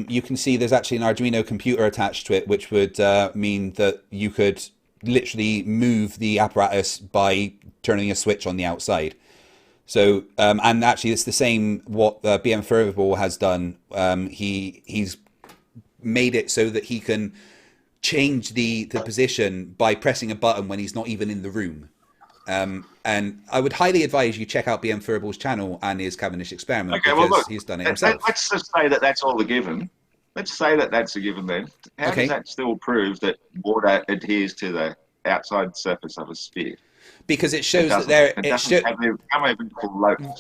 you can see there's actually an Arduino computer attached to it, which would mean that you could literally move the apparatus by turning a switch on the outside. So, and actually it's the same what BM Furtherable has done. He's made it so that he can change the position by pressing a button when he's not even in the room. And I would highly advise you check out BM Furbal's channel and his Cavendish Experiment, Okay, because well, look, he's done it himself. Let's just say that that's all a given. Let's say that that's a given then. How does that still prove that water adheres to the outside surface of a sphere? Because it shows that there...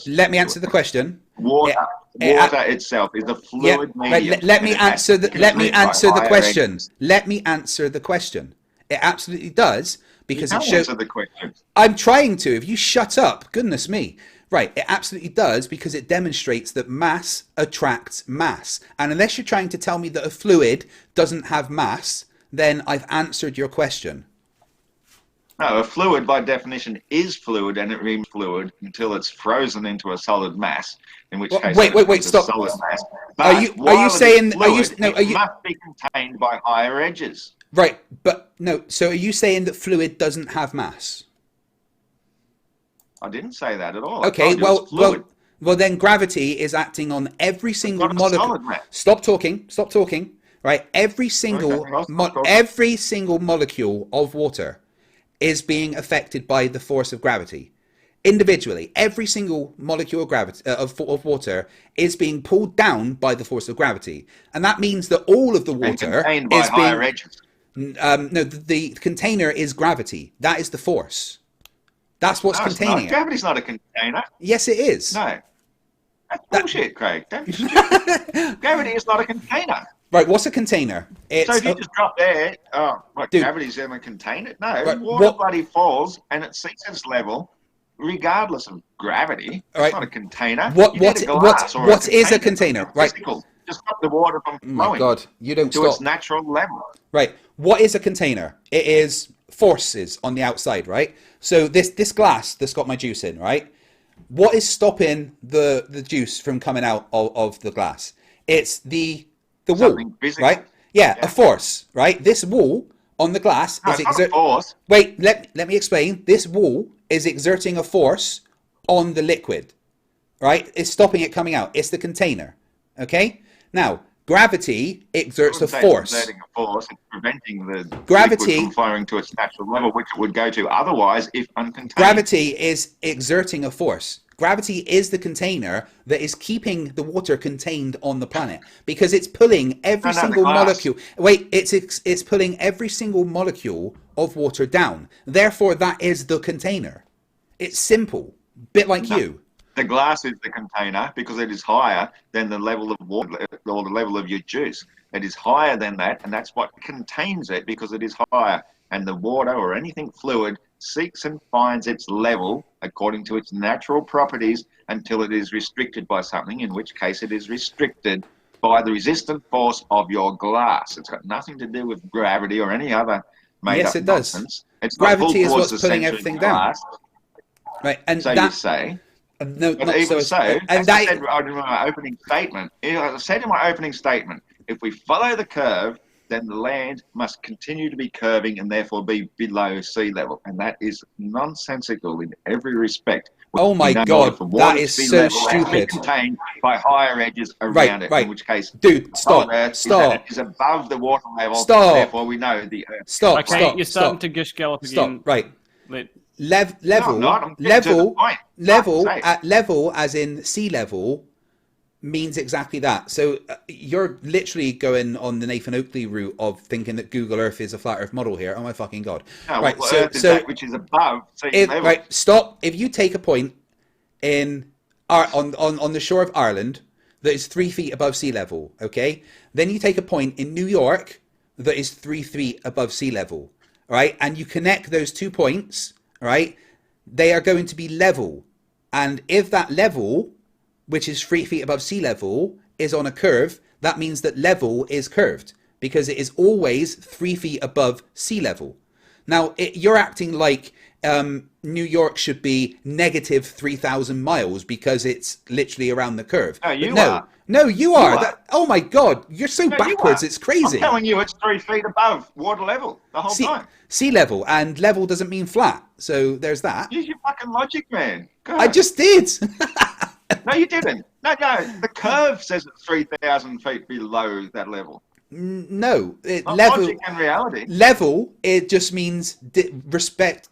Let me answer the question. Water itself is a fluid medium. Let me answer the question. Let me answer the question. It absolutely does, because it shows... the question. I'm trying to. If you shut up, goodness me. Right, it absolutely does, because it demonstrates that mass attracts mass. And unless you're trying to tell me that a fluid doesn't have mass, then I've answered your question. No, a fluid by definition is fluid, and it remains fluid until it's frozen into a solid mass. In which case, wait, stop. Solid mass. Are you saying? Fluid, it must be contained by higher edges. Right, but no. So are you saying that fluid doesn't have mass? I didn't say that at all. Okay, well, then gravity is acting on every single molecule. Stop talking. Right, every single molecule of water is being affected by the force of gravity. Individually, every single molecule of gravity of water is being pulled down by the force of gravity, and that means that all of the water is higher edges. No, the container is gravity. That is the force. That's what's containing it. Gravity's not a container. Yes, it is. No, that's bullshit, Craig. Don't be stupid. Gravity is not a container. Right, what's a container? So if you just drop there, gravity's in a container? No, water bloody falls and it seeks its level regardless of gravity. It's not a container. What is a container? Right. Just stop the water from flowing. Oh my God, you don't to stop. its natural level. Right. What is a container? It is forces on the outside, right? So this glass that's got my juice in, right? What is stopping the juice from coming out of the glass? It's the wall, right? Yeah, a force, right? This wall on the glass is exerting. Wait, let me explain. This wall is exerting a force on the liquid, right? It's stopping it coming out. It's the container, okay? Now, gravity exerts a force. It's exerting a force. It's preventing the gravity liquid from flowing to its natural level, which it would go to otherwise if uncontained. Gravity is exerting a force. Gravity is the container that is keeping the water contained on the planet, because it's pulling every single molecule. Wait, it's pulling every single molecule of water down. Therefore, that is the container. It's simple, bit like you. The glass is the container because it is higher than the level of water or the level of your juice. It is higher than that, and that's what contains it because it is higher. And the water or anything fluid seeks and finds its level according to its natural properties until it is restricted by something, in which case it is restricted by the resistant force of your glass. It's got nothing to do with gravity or any other made up nonsense. It's gravity is what's putting everything down. Right, and so you say. No, but even so, as I said in my opening statement, if we follow the curve, then the land must continue to be curving and therefore be below sea level. And that is nonsensical in every respect. Oh my God, that is so stupid. Contained by higher edges around it, in which case, dude, stop. It is above the water level. Therefore, we know the Earth. Okay, you're starting to gush gallop again. Right. Level as in sea level means exactly that. So you're literally going on the Nathan Oakley route of thinking that Google Earth is a flat Earth model here. Oh my fucking God. No, right, so Earth is that which is above sea level. Right, stop. If you take a point on the shore of Ireland that is 3 feet above sea level, okay? Then you take a point in New York that is 3 feet above sea level, right? And you connect those 2 points, right? They are going to be level. And if that level which is 3 feet above sea level, is on a curve, that means that level is curved because it is always 3 feet above sea level. Now, you're acting like New York should be negative 3,000 miles because it's literally around the curve. No, you are. No, you are. Oh my God, you're so backwards. It's crazy. I'm telling you, it's 3 feet above water level the whole time. Sea level, and level doesn't mean flat. So there's that. Use your fucking logic, man. God. I just did. No, you didn't. No. The curve says it's 3,000 feet below that level. No, level. Logic and reality. Level, it just means respect.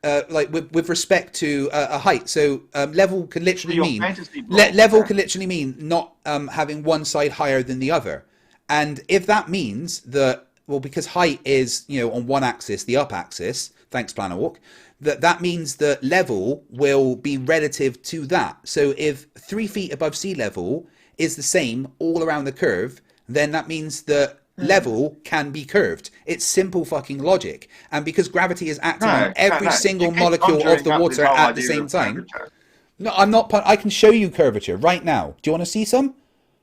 Like with respect to a height. So level can literally mean level can literally mean not having one side higher than the other. And if that means that, well, because height is on one axis, the up axis. Thanks, Planet Walk. That means that level will be relative to that. So if 3 feet above sea level is the same all around the curve, then that means that level can be curved. It's simple fucking logic. And because gravity is acting on every single molecule of the water at the same time. No, I'm not. I can show you curvature right now. Do you want to see some?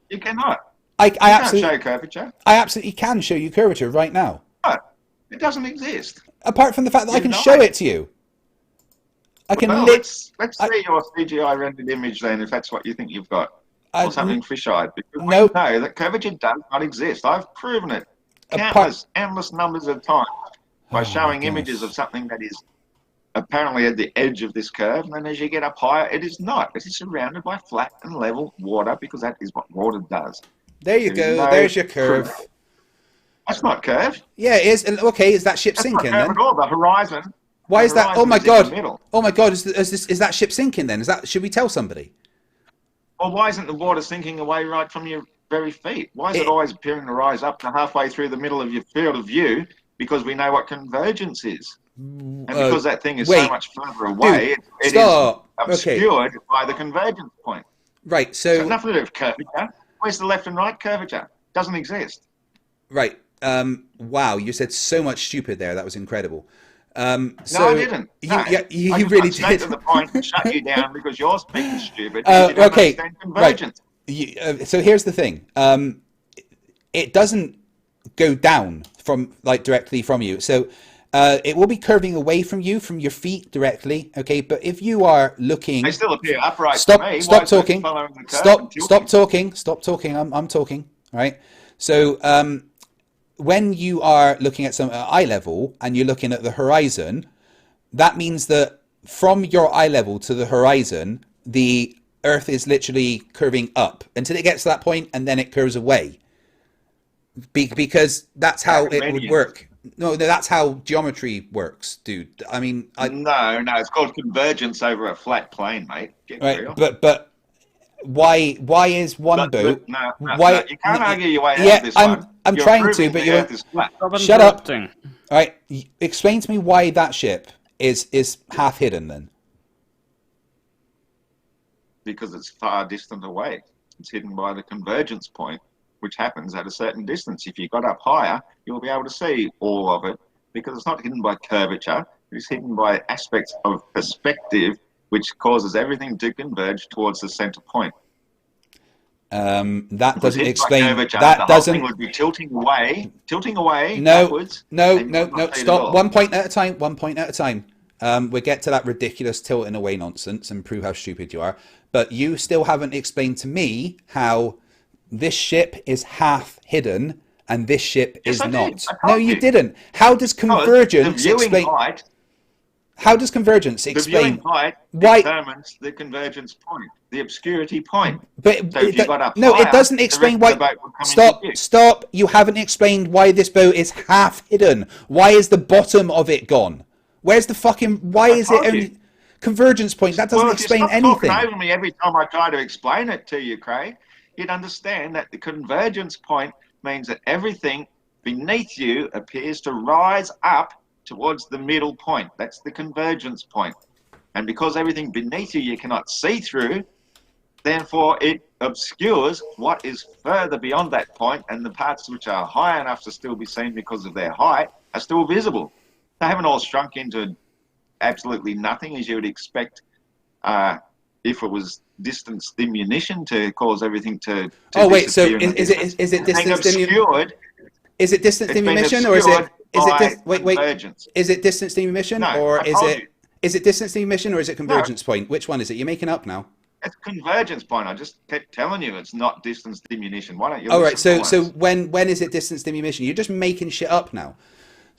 You cannot. I absolutely can't show curvature. I absolutely can show you curvature right now. It doesn't exist. Apart from the fact that I can show it to you. I can let's see your CGI rendered image then, if that's what you think you've got. Or something fish-eyed. Because we know that curvature does not exist. I've proven it endless numbers of times by showing images of something that is apparently at the edge of this curve, and then as you get up higher, it is not. It is surrounded by flat and level water, because that is what water does. There you go. There's your curve. That's not curved. Yeah, it is. Okay, is that ship sinking then? At all. The horizon. Why is that? Oh my God! Oh my God! Is that ship sinking then? Should we tell somebody? Well, why isn't the water sinking away right from your very feet? Why is it always appearing to rise up to halfway through the middle of your field of view? Because we know what convergence is. And because that thing is so much further away, it is obscured by the convergence point. Right, so nothing to do with curvature. Where's the left and right curvature? Doesn't exist. Right. Wow, you said so much stupid there. That was incredible. No, I didn't. You really did. To the point and shut you down because you're speaking stupid. Okay, right. So here's the thing. It doesn't go down from directly from you. So it will be curving away from you, from your feet directly. Okay, but if you are looking, they still appear upright. Stop to me. talking. Stop talking. Stop talking. I'm talking. All right. So when you are looking at some eye level and you're looking at the horizon, that means that from your eye level to the horizon, the Earth is literally curving up until it gets to that point, and then it curves away. Because that's how it would work. No, that's how geometry works, dude. I mean, no, it's called convergence over a flat plane, mate. Get real. But why is one boat? No, you can't argue your way out of this one. I'm trying to, but you shut up. All right, explain to me why that ship is half hidden then. Because it's far distant away. It's hidden by the convergence point, which happens at a certain distance. If you got up higher, you'll be able to see all of it, because it's not hidden by curvature. It's hidden by aspects of perspective, which causes everything to converge towards the center point. That doesn't explain. That doesn't. Would be tilting away. Backwards. No. Stop. One point at a time. We'll get to that ridiculous tilting away nonsense and prove how stupid you are. But you still haven't explained to me how this ship is half hidden and this ship is not. No, you didn't. How does convergence explain? How does convergence explain? The viewing height determines the convergence point, the obscurity point. But so if you got up no, higher, it doesn't explain why. Stop! You haven't explained why this boat is half hidden. Why is the bottom of it gone? Where's the fucking? Why is it only convergence point? That doesn't explain anything. Talking over me every time I try to explain it to you, Craig, you'd understand that the convergence point means that everything beneath you appears to rise up towards the middle point. That's the convergence point. And because everything beneath you cannot see through, therefore it obscures what is further beyond that point, and the parts which are high enough to still be seen because of their height are still visible. They haven't all shrunk into absolutely nothing, as you would expect. if it was distance diminution to cause everything to oh wait, so disappear in the distance. is it distance obscured? Is it distance It's been diminution, or is it obscured by convergence. is it distance diminution, No, or I is told it you. is it distance diminution, or is it convergence point? Which one is it? You're making up now. It's convergence point. I just kept telling you it's not distance diminution. Why don't you? All right. listen So to us? when is it distance diminution? You're just making shit up now.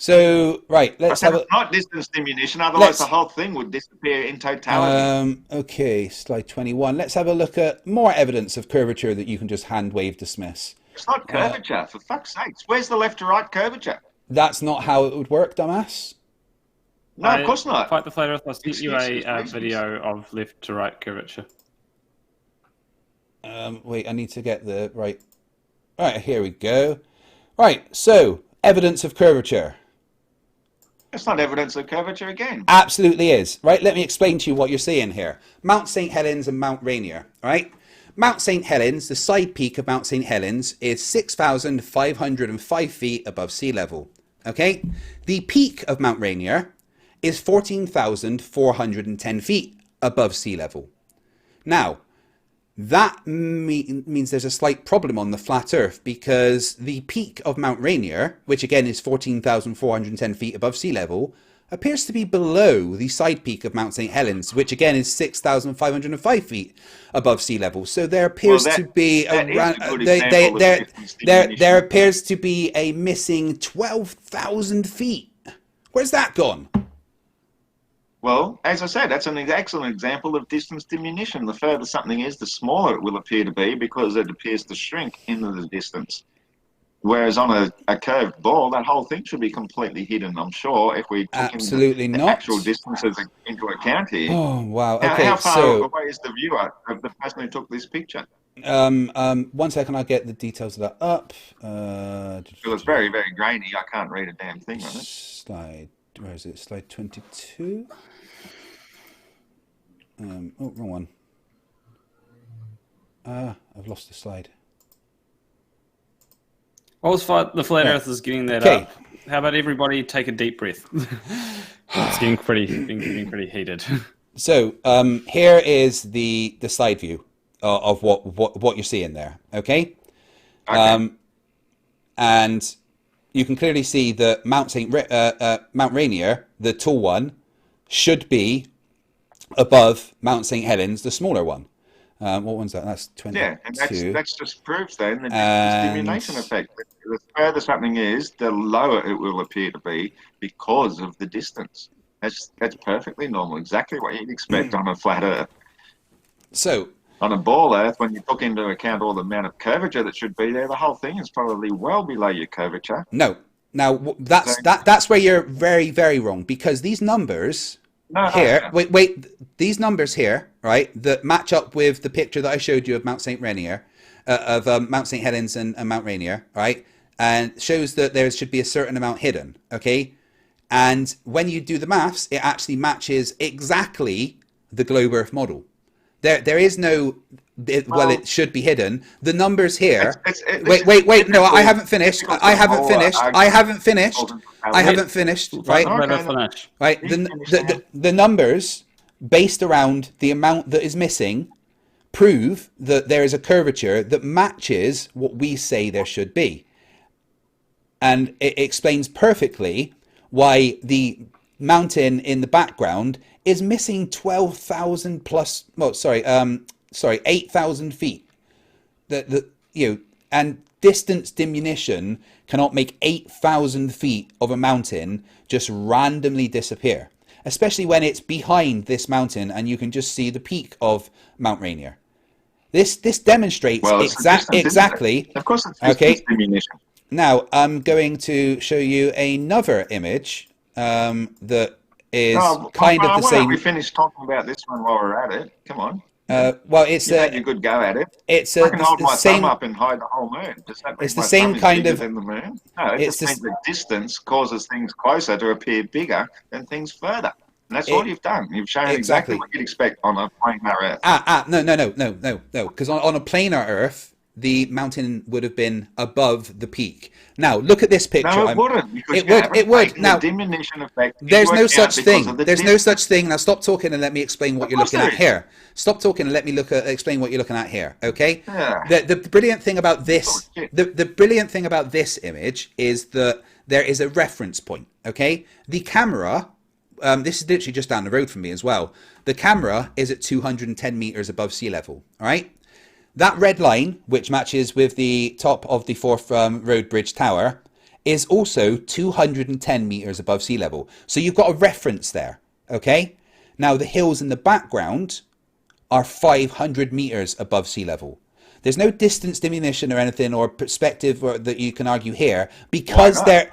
So right, let's have a. It's not distance diminution. Otherwise, the whole thing would disappear in totality. Okay, slide 21. Let's have a look at more evidence of curvature that you can just hand wave dismiss. It's not curvature, for fuck's sakes. Where's the left to right curvature? That's not how it would work, dumbass. No, of course not. Fight the Flat Earth. I sent you Excuses, a reasons. video of left to right curvature. Wait, I need to get the right. Right, here we go. Right, so evidence of curvature. It's not evidence of curvature again. Absolutely is. Right, let me explain to you what you're seeing here. Mount St. Helens and Mount Rainier, right? Mount St. Helens, the side peak of Mount St. Helens is 6,505 feet above sea level, okay? The peak of Mount Rainier is 14,410 feet above sea level. Now, that means there's a slight problem on the flat Earth, because the peak of Mount Rainier, which again is 14,410 feet above sea level, appears to be below the side peak of Mount St. Helens, which again is 6,505 feet above sea level. So there appears to be there appears to be a missing 12,000 feet. Where's that gone? Well, as I said, that's an excellent example of distance diminution. The further something is, the smaller it will appear to be, because it appears to shrink into the distance. Whereas on a curved ball, that whole thing should be completely hidden, I'm sure, if we took Absolutely the not. actual distances into account here. Oh, wow. Now, Okay, how far so away is the viewer of the person who took this picture? 1 second, I'll get the details of that up. It was very, very grainy. I can't read a damn thing on it. Slide, where is it? Slide 22. Oh, wrong one. I've lost the slide. Whilst the Flat Yeah. Earth is getting that Okay. up, how about everybody take a deep breath? It's getting pretty heated. So here is the side view of what you're seeing there. Okay. And you can clearly see that Mount Rainier, the tall one, should be above Mount St. Helens, the smaller one. What one's that? That's 22. Yeah, and that's just proves then the distance diminution effect. The further something is, the lower it will appear to be because of the distance. That's perfectly normal, exactly what you'd expect on a flat Earth. So on a ball Earth, when you took into account all the amount of curvature that should be there, the whole thing is probably well below your curvature. No. Now that's where you're very, very wrong, because these numbers wait, these numbers here, right, that match up with the picture that I showed you of Mount St. Rainier, of Mount St. Helens and Mount Rainier, right, and shows that there should be a certain amount hidden, okay? And when you do the maths, it actually matches exactly the globe Earth model. There is no, well, it should be hidden. The numbers here. Wait. No, I haven't finished. I haven't finished. Right. Right. The numbers based around the amount that is missing prove that there is a curvature that matches what we say there should be, and it explains perfectly why the mountain in the background is missing 12,000 plus. Well, sorry, 8,000 feet. And distance diminution cannot make 8,000 feet of a mountain just randomly disappear, especially when it's behind this mountain and you can just see the peak of Mount Rainier. This demonstrates exactly. Of course, it's distance diminution. Now I'm going to show you another image that is kind of the same. Why don't we finish talking about this one while we're at it? Come on. Well, it's you had a good go at it. I can hold my thumb up and hide the whole moon. Does that it's the same kind of. Than the moon? No, it just means the distance causes things closer to appear bigger than things further. And that's all you've done. You've shown exactly what you'd expect on a planar Earth. No. Because on a planar Earth, the mountain would have been above the peak. Now, look at this picture. No, it wouldn't. Because It would. Now, the diminution effect. there's no such thing. There's no distance. such thing. Now, stop talking and let me explain what you're looking at here. Stop talking and let me explain what you're looking at here. Okay. Yeah. The brilliant thing about this, the brilliant thing about this image is that there is a reference point. Okay. The camera. This is literally just down the road from me as well. The camera is at 210 meters above sea level. All right. That red line, which matches with the top of the Forth Road Bridge Tower, is also 210 meters above sea level. So you've got a reference there, okay? Now, the hills in the background are 500 meters above sea level. There's no distance diminution or anything or perspective that you can argue here because there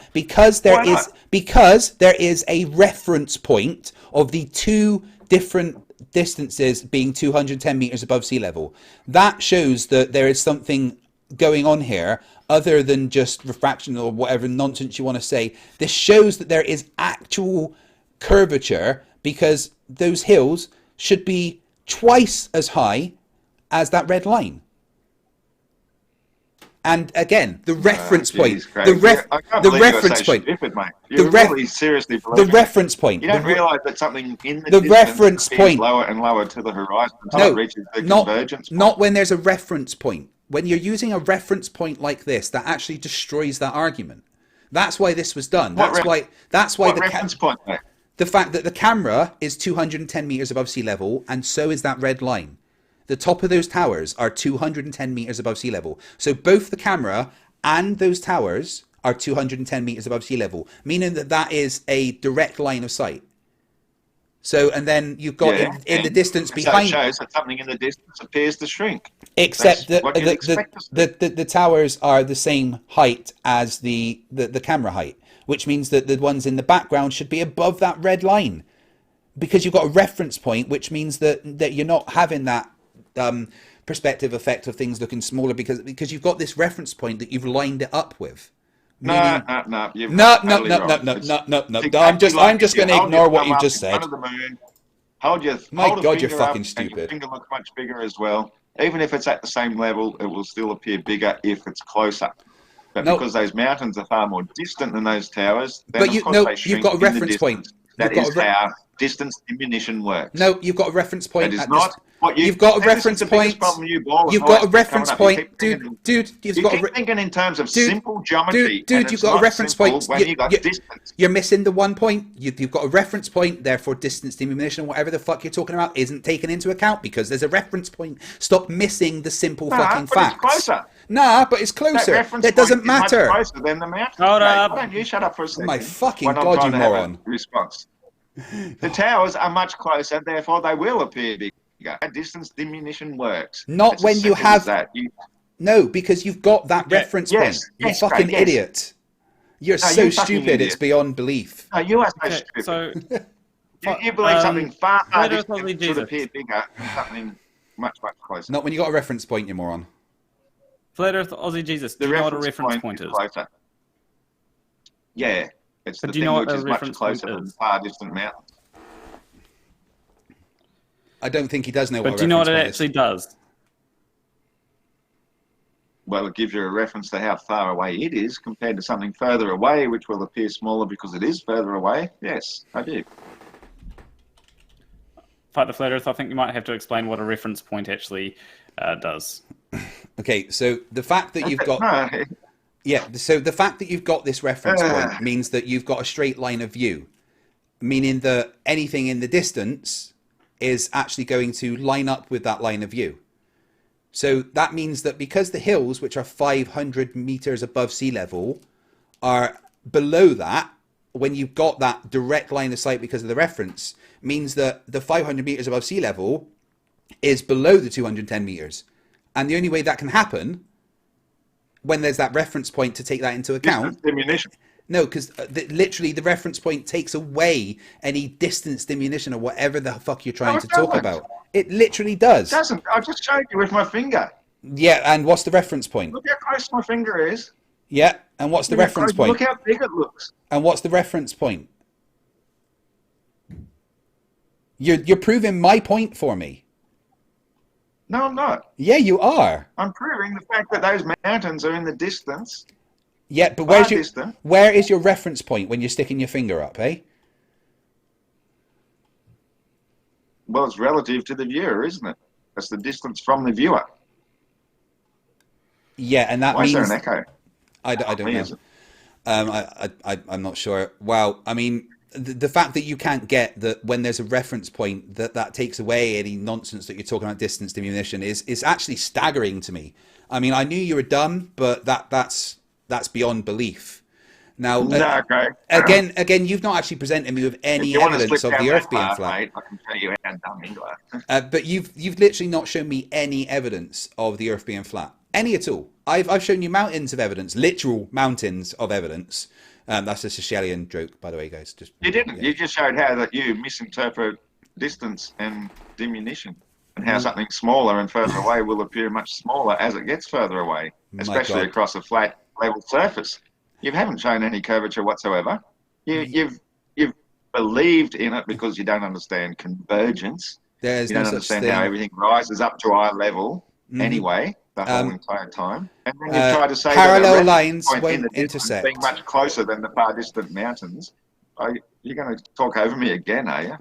is a reference point of the two different distances being 210 meters above sea level. That shows that there is something going on here other than just refraction or whatever nonsense you want to say. This shows that there is actual curvature because those hills should be twice as high as that red line. And again, the reference point, the reference point, the reference point. You don't realise that something in the reference point lower and lower to the horizon until it reaches the convergence point. Not when there's a reference point. When you're using a reference point like this, that actually destroys that argument. That's why this was done. That's why the reference point. The fact that the camera is 210 meters above sea level, and so is that red line. The top of those towers are 210 meters above sea level. So both the camera and those towers are 210 meters above sea level, meaning that that is a direct line of sight. So, and then you've got in the distance behind. So it shows that something in the distance appears to shrink. Except that the towers are the same height as the camera height, which means that the ones in the background should be above that red line, because you've got a reference point, which means that you're not having that perspective effect of things looking smaller because you've got this reference point that you've lined it up with. No. I'm just going to ignore what you've just said. Hold your My God, you're finger fucking up, stupid. And your finger looks much bigger as well. Even if it's at the same level, it will still appear bigger if it's closer. But because those mountains are far more distant than those towers, then of course they shrink. You've got a reference point. That is how distance diminution works. No, you've got a reference point. It is not. You've got a reference point. You've got a reference point, dude. You've got thinking in terms of simple geometry. Dude, you've got a reference point. You're missing the one point. You've got a reference point. Therefore, distance diminution, whatever the fuck you're talking about, isn't taken into account because there's a reference point. Stop missing the simple fucking facts. It's closer. Nah, but it's closer. That doesn't matter. Much closer than the mountain. Hold up. Why don't you shut up for a second? My fucking God, you moron. Response. The towers are much closer, therefore they will appear bigger. Distance diminution works. Not when you have that. No, because you've got that reference point. You fucking idiot. You're so stupid. It's beyond belief. No, you are so stupid. So, you believe something far distant should appear bigger than something much closer. Not when you got a reference point, you moron. Flat Earth Aussie Jesus. Do you know what a reference point is? Closer. Yeah, it's the do you thing know which what a is much reference closer point than is? far distant mountains. I don't think he does know what a But do you know what it reference actually does? Well, it gives you a reference to how far away it is compared to something further away, which will appear smaller because it is further away. Yes, I do. Fight the Flat Earth, I think you might have to explain what a reference point actually does. Okay, so the fact that you've got... so the fact that you've got this reference point means that you've got a straight line of view, meaning that anything in the distance is actually going to line up with that line of view. So that means that because the hills, which are 500 meters above sea level, are below that, when you've got that direct line of sight because of the reference, means that the 500 meters above sea level is below the 210 meters. And the only way that can happen, when there's that reference point to take that into account... Diminution. No, because literally the reference point takes away any distance diminution or whatever the fuck you're trying to talk about. It literally does. It doesn't. I just showed you with my finger. Yeah, and what's the reference point? Look how close my finger is. Yeah, and what's the reference point? Look how big it looks. And what's the reference point? You're proving my point for me. No, I'm not. Yeah, you are. I'm proving the fact that those mountains are in the distance. Yeah, but where is your reference point when you're sticking your finger up, eh? Well, it's relative to the viewer, isn't it? That's the distance from the viewer. Yeah, and that Why means... is there an echo? I don't know. I'm not sure. Well, I mean, the fact that you can't get that when there's a reference point, that takes away any nonsense that you're talking about distance diminution is actually staggering to me. I mean, I knew you were dumb, but that's beyond belief. Now, again, you've not actually presented me with any evidence of the Earth being flat. Mate, I can tell you how dumb you are. But you've literally not shown me any evidence of the Earth being flat, any at all. I've shown you mountains of evidence, literal mountains of evidence. That's a Caesarian joke, by the way, guys. You didn't. Yeah. You just showed how that you misinterpret distance and diminution, and how something smaller and further away will appear much smaller as it gets further away, especially across a flat, level surface. You haven't shown any curvature whatsoever. You've believed in it because you don't understand convergence. You don't understand how everything rises up to eye level anyway, the whole entire time. And then you try to say parallel that lines won't intersect. Being much closer than the far distant mountains. You're going to talk over me again, are you?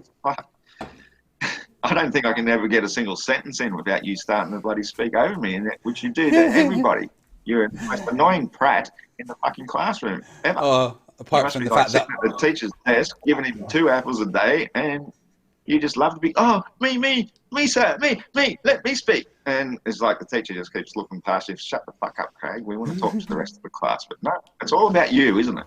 I don't think I can ever get a single sentence in without you starting to bloody speak over me, which you do to everybody. You're the most annoying prat in the fucking classroom ever. Apart from the fact that at the teacher's desk, giving him 2 apples a day, and you just love to be, me, sir, me, let me speak. And it's like the teacher just keeps looking past you. Shut the fuck up, Craig. We want to talk to the rest of the class. But no, it's all about you, isn't it?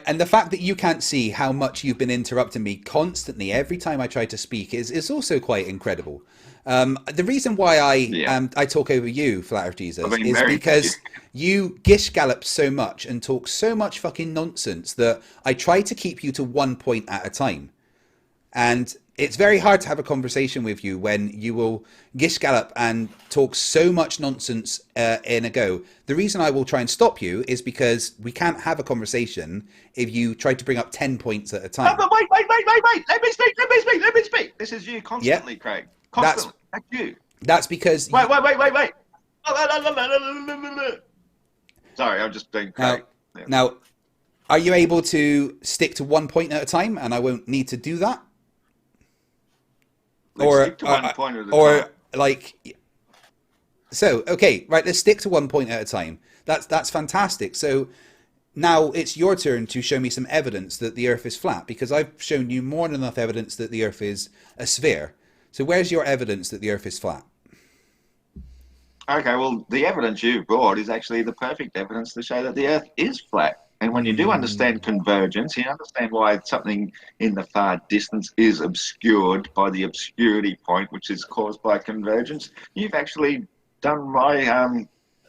And the fact that you can't see how much you've been interrupting me constantly every time I try to speak is also quite incredible. The reason why I talk over you, Flat Earth Jesus, is because you gish gallop so much and talk so much fucking nonsense that I try to keep you to one point at a time. And it's very hard to have a conversation with you when you will gish gallop and talk so much nonsense in a go. The reason I will try and stop you is because we can't have a conversation if you try to bring up 10 points at a time. But wait. Let me speak. This is you constantly, Craig. Constantly. That's you. That's because... Wait. Sorry, I'm just being Craig. Now, are you able to stick to 1 point at a time and I won't need to do that? Stick to 1 point at a time. Okay, right, let's stick to 1 point at a time. That's fantastic. So now it's your turn to show me some evidence that the Earth is flat, because I've shown you more than enough evidence that the Earth is a sphere. So where's your evidence that the Earth is flat? Okay, well, the evidence you've brought is actually the perfect evidence to show that the Earth is flat. And when you do understand convergence, you understand why something in the far distance is obscured by the obscurity point, which is caused by convergence. You've actually done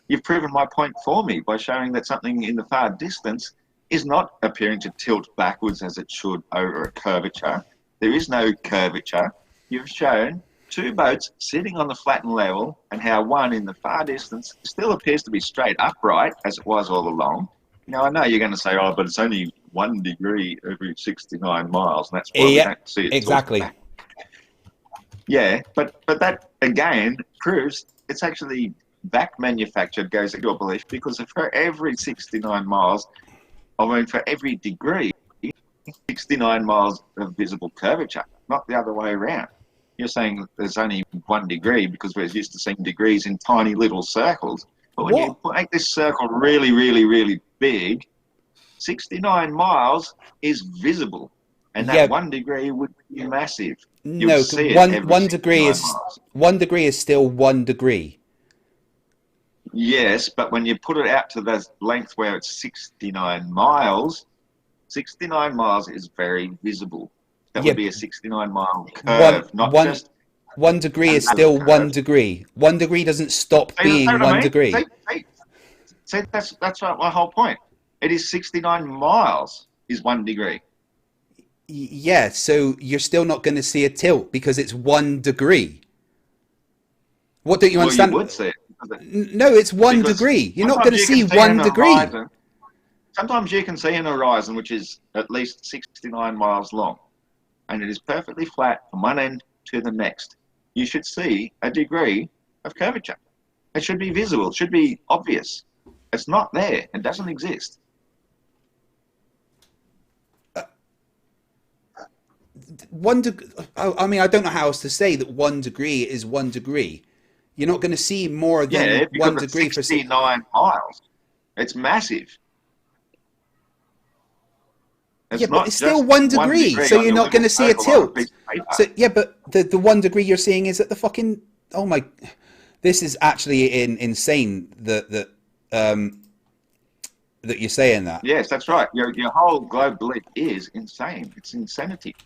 you've proven my point for me by showing that something in the far distance is not appearing to tilt backwards as it should over a curvature. There is no curvature. You've shown 2 boats sitting on the flattened level, and how one in the far distance still appears to be straight upright as it was all along. Now, I know you're going to say, but it's only 1 degree every 69 miles, and that's why we don't see it. Exactly. Yeah, but that, again, proves it's actually back manufactured, goes into your belief, because for every 69 miles, for every degree, 69 miles of visible curvature, not the other way around. You're saying there's only 1 degree because we're used to seeing degrees in tiny little circles. But when you make this circle really, really, really big, 69 miles is visible. And that 1 degree would be massive. No, one degree is still 1 degree. Yes, but when you put it out to the length where it's 69 miles, 69 miles is very visible. That would be a 69-mile curve, not just... 1 degree is still 1 degree. 1 degree doesn't stop being 1 degree. See, that's my whole point. It is 69 miles is 1 degree. Yeah, so you're still not going to see a tilt because it's 1 degree. What don't you understand? You would see it. No, it's 1 degree. You're not going to see 1 degree. Sometimes you can see an horizon which is at least 69 miles long, and it is perfectly flat from one end to the next. You should see a degree of curvature. It should be visible. It should be obvious. It's not there. It doesn't exist. I mean, I don't know how else to say that 1 degree is 1 degree. You're not going to see more than 1 degree for 69 miles. It's massive. Yeah, but it's still 1 degree, so you're not going to see a tilt. So yeah, but the 1 degree you're seeing is at the fucking. Oh my, this is actually insane that you're saying that. Yes, that's right. Your whole globe belief is insane. It's insanity.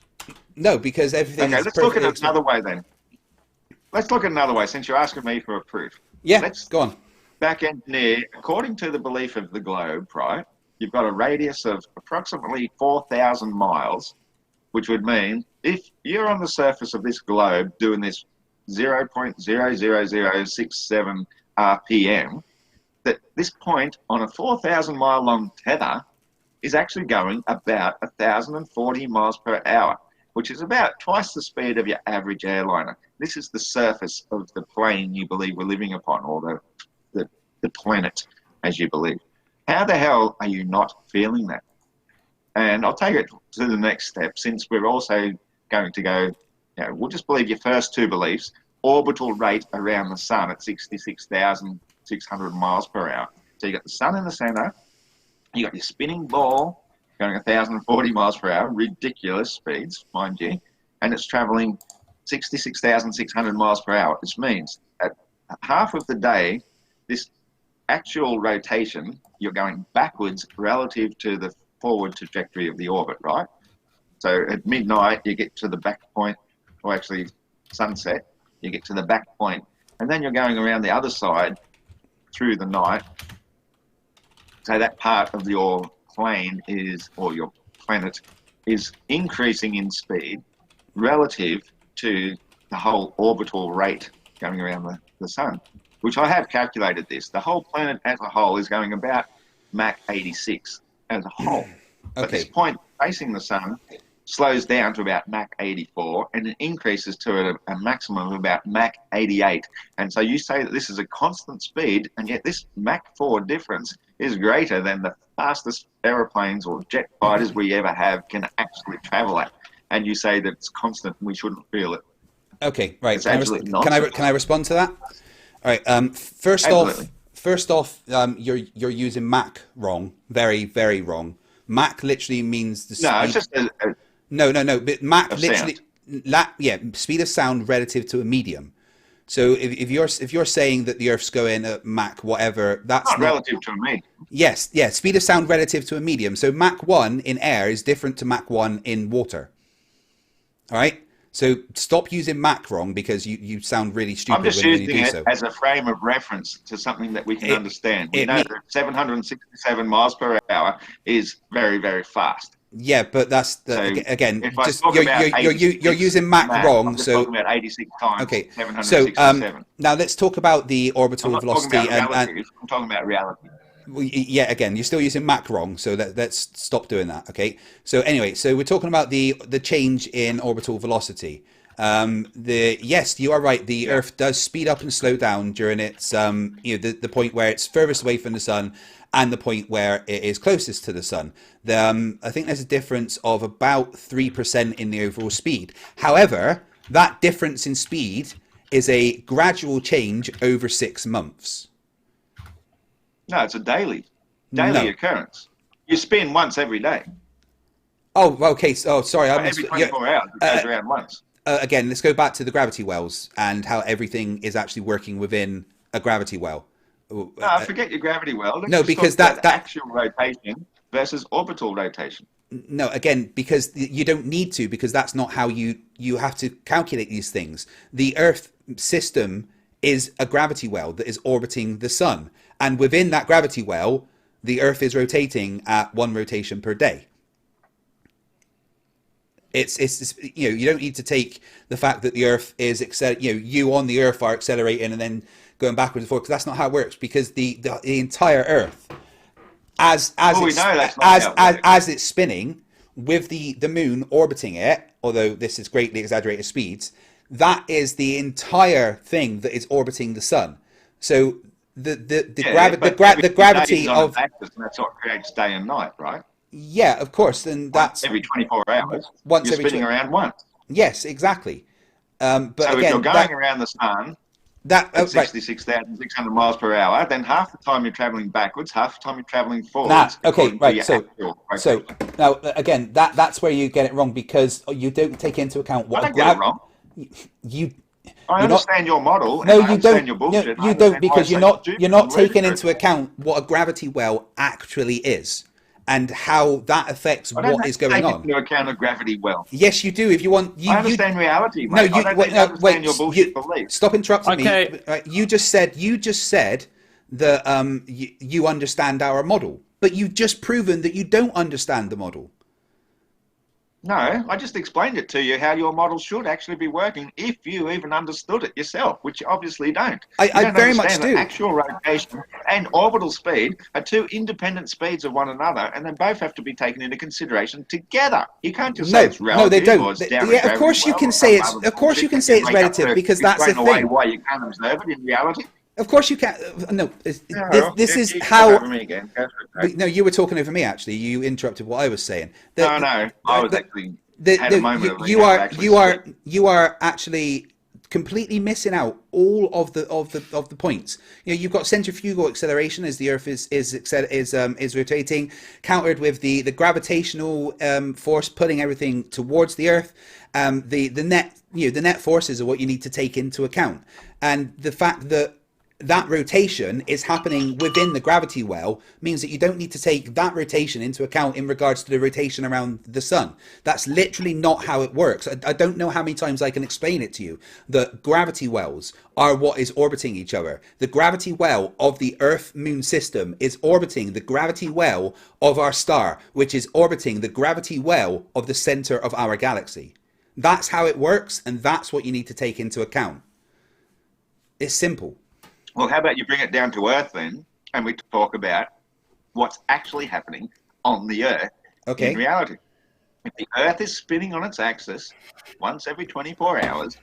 No, because everything. Okay, is let's look at it another way then. Let's look at another way, since you're asking me for a proof. Yeah, let's go on. Back engineer, according to the belief of the globe, right? You've got a radius of approximately 4,000 miles, which would mean if you're on the surface of this globe doing this 0.00067 RPM, that this point on a 4,000 mile long tether is actually going about 1,040 miles per hour, which is about twice the speed of your average airliner. This is the surface of the plane you believe we're living upon, or the planet, as you believe. How the hell are you not feeling that? And I'll take it to the next step, since we're also going to go, we'll just believe your first two beliefs: orbital rate around the sun at 66,600 miles per hour. So you got the sun in the center, you got your spinning ball going 1,040 miles per hour, ridiculous speeds, mind you, and it's traveling 66,600 miles per hour, which means at half of the day, this actual rotation, you're going backwards relative to the forward trajectory of the orbit, right? So at midnight, you get to the back point, or actually sunset, you get to the back point, and then you're going around the other side through the night. So that part of your plane is, or your planet, is increasing in speed relative to the whole orbital rate going around the sun, which I have calculated this. The whole planet as a whole is going about Mach 86 as a whole. But this point facing the sun slows down to about Mach 84, and it increases to a maximum of about Mach 88. And so you say that this is a constant speed, and yet this Mach 4 difference is greater than the fastest aeroplanes or jet fighters we ever have can actually travel at. And you say that it's constant and we shouldn't feel it. Okay, right. It's absolutely can I respond to that? All right. First off, you're using Mach wrong. Very, very wrong. Mach literally means the speed. No, it's just no. But Mach literally, speed of sound relative to a medium. So if you're saying that the Earth's going at Mach whatever, that's not relative to a medium. Yes, speed of sound relative to a medium. So Mach 1 in air is different to Mach 1 in water. All right. So stop using Mach wrong, because you sound really stupid I'm just when using you do it so. as a frame of reference to something that we can understand. We know that 767 miles per hour is very, very fast. Yeah, but that's again. If I Just talk about you're using Mach wrong. I'm just so talking about 86 times. Okay. 767. Now let's talk about the orbital velocity. I'm talking about reality. Yeah, again, you're still using Mach wrong, so let's stop doing that. Okay. So anyway, so we're talking about the change in orbital velocity. Yes, you are right. The Earth does speed up and slow down during its the point where it's furthest away from the sun and the point where it is closest to the sun. I think there's a difference of about 3% in the overall speed. However, that difference in speed is a gradual change over 6 months. No, it's a daily occurrence. You spin once every day. Oh, okay. Oh, sorry. Every 24 hours, it goes around once. Again, let's go back to the gravity wells and how everything is actually working within a gravity well. No, forget your gravity well. Let's because that actual rotation versus orbital rotation. No, again, because you don't need to, because that's not how you have to calculate these things. The Earth system is a gravity well that is orbiting the sun. And within that gravity well, the Earth is rotating at 1 rotation per day. It's you don't need to take the fact that the Earth is you on the Earth are accelerating and then going backwards and forwards, because that's not how it works. Because the entire Earth, as it's spinning with the moon orbiting it, although this is greatly exaggerated speeds, that is the entire thing that is orbiting the sun. So the gravity of axis, and that's what creates day and night, right? Yeah, of course, and that's every 24 hours. Once you're every spinning around once. Yes, exactly. But so again, if you're going around the sun at 66,600 miles per hour, then half the time you're traveling backwards, half the time you're traveling forwards. Okay, right. So now again, that's where you get it wrong, because you don't take into account what I don't get it wrong. I understand your model. No, and you don't. Your bullshit. No, you don't, because you're not taking into account what a gravity well actually is, and how that affects what is going on. Take into account a gravity well. Yes, you do. If you want, I understand reality. Mate. No, understand your bullshit beliefs. Stop interrupting me. You just said that you understand our model, but you've just proven that you don't understand the model. No, I just explained it to you how your model should actually be working if you even understood it yourself, which you obviously don't. I very much do. Actual rotation and orbital speed are two independent speeds of one another, and they both have to be taken into consideration together. You can't just say it's relative. No, they don't. Of course you can say it's. Of course you can say it's relative, because that's the thing. Why you can't observe it in reality. Of course you can. No, this is how. No, you were talking over me. Actually, you interrupted what I was saying. I was actually. Had a moment you are actually completely missing out all of the points. You know, you've got centrifugal acceleration as the Earth is rotating, countered with the gravitational force pulling everything towards the Earth. The net forces are what you need to take into account, and the fact that rotation is happening within the gravity well means that you don't need to take that rotation into account in regards to the rotation around the sun. That's literally not how it works. I don't know how many times I can explain it to you. The gravity wells are what is orbiting each other. The gravity well of the Earth-Moon system is orbiting the gravity well of our star, which is orbiting the gravity well of the center of our galaxy. That's how it works, and that's what you need to take into account. It's simple. Well, how about you bring it down to Earth then, and we talk about what's actually happening on the Earth in reality. If the Earth is spinning on its axis once every 24 hours,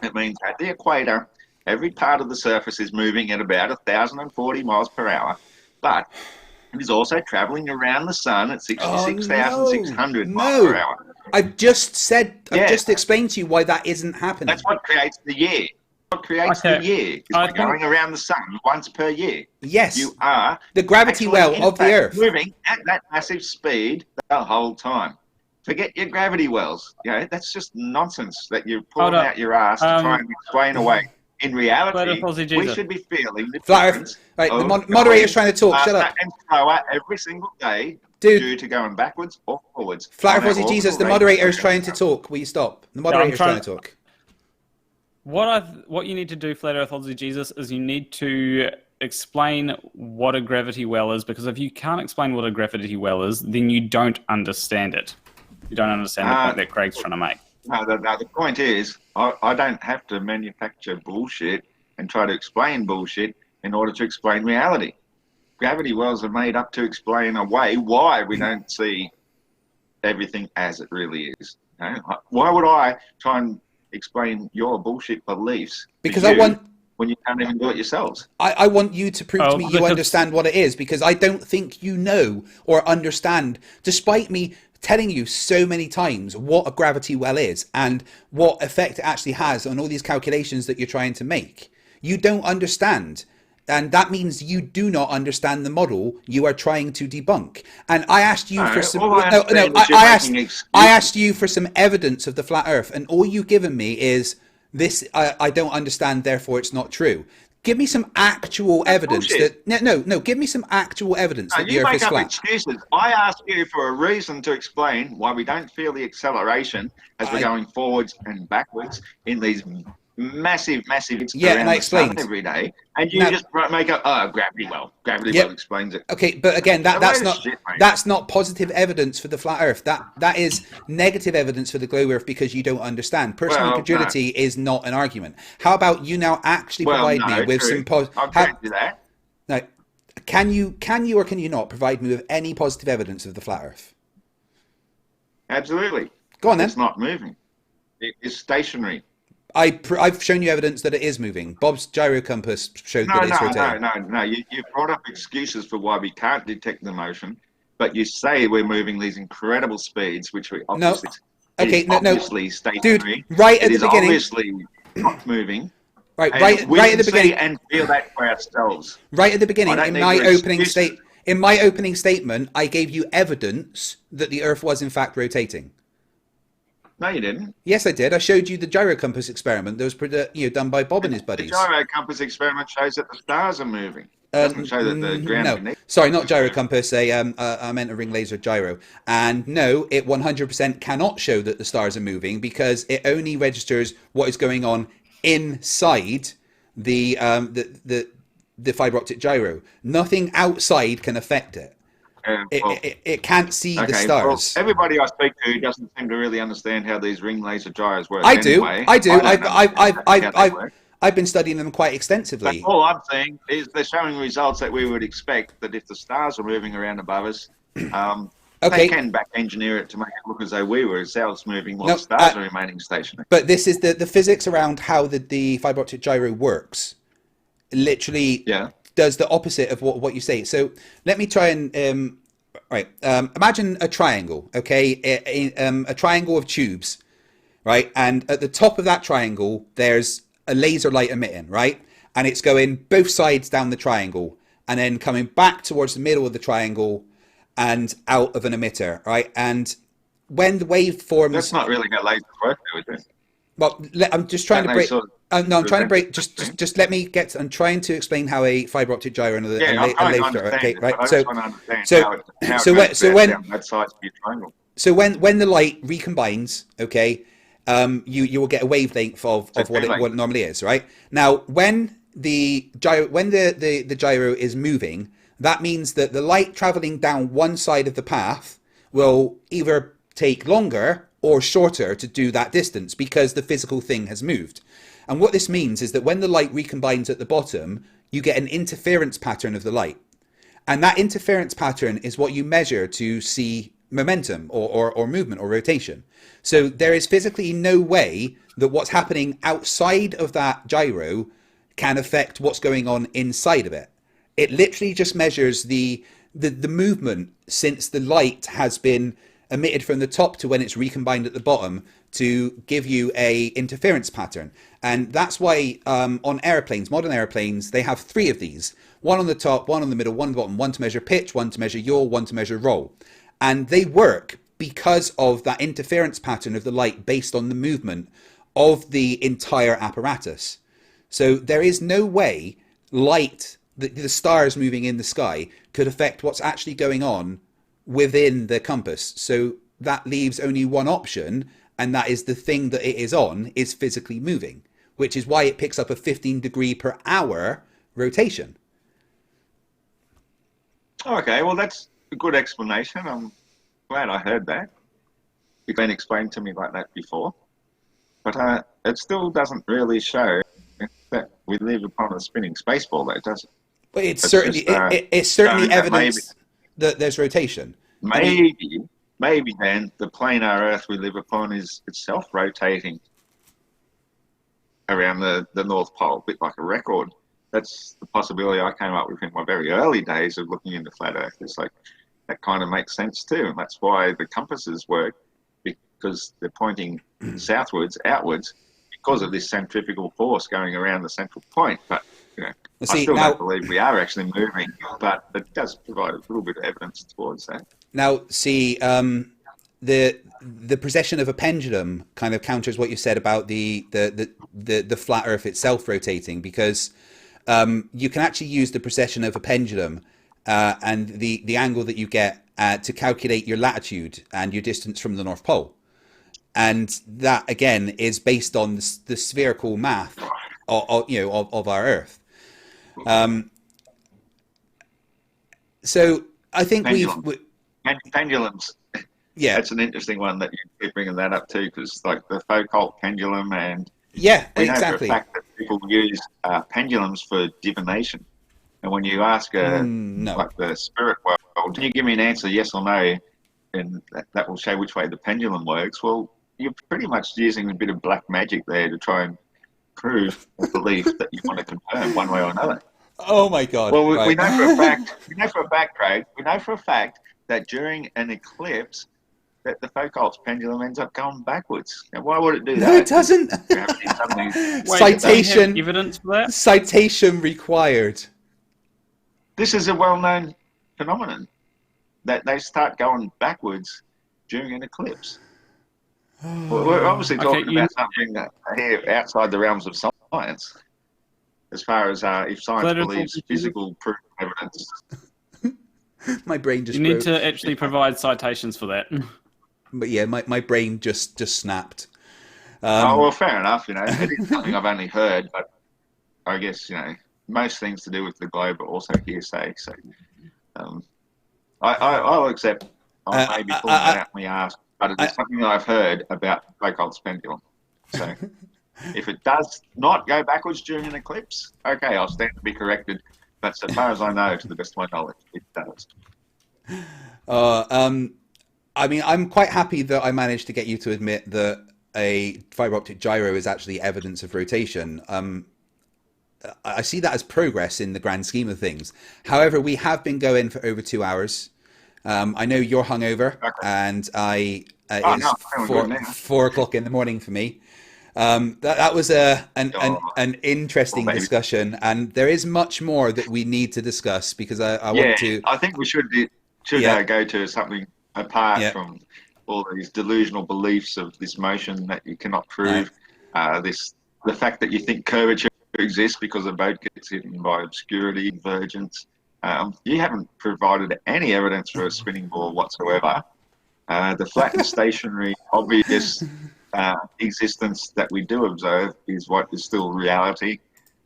it means at the equator, every part of the surface is moving at about 1,040 miles per hour, but it is also traveling around the sun at 66,600 miles per hour. I've just explained to you why that isn't happening. That's what creates the year. What creates the year is going around the sun once per year. Yes. You are the gravity well of the Earth. Moving at that massive speed the whole time. Forget your gravity wells. You know, that's just nonsense that you're pulling out your ass to try and explain away. In reality, we should be feeling the difference. Right, the moderator's trying to talk. Shut up. And slower every single day due to going backwards or forwards. Flat Earth Aussie Jesus, the moderator is trying to talk. Will you stop? The moderator is trying to talk. What you need to do, Flat Earth Aussie Jesus, is you need to explain what a gravity well is, because if you can't explain what a gravity well is, then you don't understand it. You don't understand the point that Craig's trying to make. No, the point is, I don't have to manufacture bullshit and try to explain bullshit in order to explain reality. Gravity wells are made up to explain away why we don't see everything as it really is. You know? Why would I try and explain your bullshit beliefs because I want when you can't even do it yourselves? I want you to prove to me you understand what it is, because I don't think you know or understand, despite me telling you so many times what a gravity well is and what effect it actually has on all these calculations that you're trying to make. You don't understand. And that means you do not understand the model you are trying to debunk. And I asked you for some. I asked you for some evidence of the flat Earth, and all you've given me is this. I don't understand. Therefore, it's not true. Give me some actual evidence that. No. Give me some actual evidence that the Earth is flat. You make up excuses. I asked you for a reason to explain why we don't feel the acceleration as we're going forwards and backwards in these massive and I explained every day, and you just make up gravity well explains it. Okay, but again, that's not positive evidence for the flat Earth. That is negative evidence for the globe Earth, because you don't understand. Personal incredulity is not an argument. How about you now actually provide me with some I can't do that. Now, can you or can you not provide me with any positive evidence of the flat Earth? Absolutely. Go on then. It's not moving. It is stationary. I've shown you evidence that it is moving. Bob's gyro compass showed that it's rotating. No. You brought up excuses for why we can't detect the motion, but you say we're moving these incredible speeds, which we obviously obviously stationary. Dude, right at the beginning, obviously not moving. Right at the beginning, and feel that for ourselves. Right at the beginning, in my opening statement, I gave you evidence that the Earth was in fact rotating. No, you didn't. Yes, I did. I showed you the gyro compass experiment that was done by Bob and his buddies. The gyro compass experiment shows that the stars are moving. It doesn't show that the ground beneath. Sorry, not gyro compass. I meant a ring laser gyro. And no, it 100% cannot show that the stars are moving because it only registers what is going on inside the fiber optic gyro. Nothing outside can affect it. It can't see the stars. Well, everybody I speak to doesn't seem to really understand how these ring laser gyros work. I do. Anyway. I've been studying them quite extensively. But all I'm saying is they're showing results that we would expect that if the stars are moving around above us, they can back engineer it to make it look as though we were ourselves moving while the stars are remaining stationary. But this is the physics around how the fiber optic gyro works. Literally does the opposite of what you say. So let me try and imagine a triangle, okay? A triangle of tubes, right? And at the top of that triangle, there's a laser light emitting, right? And it's going both sides down the triangle and then coming back towards the middle of the triangle and out of an emitter, right? And when the wave forms... That's not really how lasers work, though, is it? Well, I'm just trying to break... I'm trying to break... Just let me get... I'm trying to explain how a fiber optic gyro and a laser... Okay, right? So when the light recombines, okay, you will get a wavelength of what it normally is, right? Now, when the gyro is moving, that means that the light traveling down one side of the path will either take longer or shorter to do that distance because the physical thing has moved. And what this means is that when the light recombines at the bottom, you get an interference pattern of the light. And that interference pattern is what you measure to see momentum or movement or rotation. So there is physically no way that what's happening outside of that gyro can affect what's going on inside of it. It literally just measures the movement since the light has been emitted from the top to when it's recombined at the bottom to give you a interference pattern. And that's why on airplanes, modern airplanes, they have 3 of these. One on the top, one on the middle, one on the bottom, one to measure pitch, one to measure yaw, one to measure roll. And they work because of that interference pattern of the light based on the movement of the entire apparatus. So there is no way light, the stars moving in the sky, could affect what's actually going on within the compass. So that leaves only one option, and that is the thing that it is on is physically moving, which is why it picks up a 15 degree per hour rotation. Okay, well, that's a good explanation. I'm glad I heard that. It's been explained to me like that before. But it still doesn't really show that we live upon a spinning space ball, though, does it? But it's certainly evidence that there's rotation. Maybe then the planar Earth we live upon is itself rotating around the North Pole, a bit like a record. That's the possibility I came up with in my very early days of looking into flat Earth. It's like, that kind of makes sense too. And that's why the compasses work, because they're pointing southwards, outwards, because of this centrifugal force going around the central point. But, I still don't believe we are actually moving, but it does provide a little bit of evidence towards that. Now, see, the precession of a pendulum kind of counters what you said about the flat Earth itself rotating, because you can actually use the precession of a pendulum and the angle that you get to calculate your latitude and your distance from the North Pole. And that, again, is based on the spherical math of our Earth. So I think pendulums. Yeah, it's an interesting one that you keep bringing that up too, because like the Foucault pendulum, and we know for a fact that people use pendulums for divination. And when you ask like the spirit world, can you give me an answer, yes or no, and that will show which way the pendulum works? Well, you're pretty much using a bit of black magic there to try and disprove a belief that you want to confirm one way or another. Oh my God! Well, we Right. know for a fact. We know for a fact, Craig. We know for a fact that during an eclipse, that the Foucault's pendulum ends up going backwards. Now, why would it do that? No, it doesn't. Gravity suddenly- Wait, Citation. do we have evidence for that? Citation required. This is a well-known phenomenon that they start going backwards during an eclipse. We're obviously talking about something that here outside the realms of science, as far as if science believes physical proof evidence. My brain just You need broke. to actually provide citations for that. But yeah, my brain just snapped. Oh, well, fair enough. It is something I've only heard, but I guess, most things to do with the globe are also hearsay. So I'll accept I may be pulling that out my ass, but it is something that I've heard about Foucault's pendulum. So if it does not go backwards during an eclipse, okay, I'll stand to be corrected. But so far as I know, to the best of my knowledge, it does. I mean, I'm quite happy that I managed to get you to admit that a fiber optic gyro is actually evidence of rotation. I see that as progress in the grand scheme of things. However, we have been going for over 2 hours. I know you're hungover, and it's 4 o'clock in the morning for me. That was an interesting discussion, and there is much more that we need to discuss because I want to. I think we should go to something apart from all these delusional beliefs of this motion that you cannot prove. The fact that you think curvature exists because a boat gets hidden by obscurity, divergence. You haven't provided any evidence for a spinning ball whatsoever. The flat and stationary, obvious existence that we do observe is what is still reality.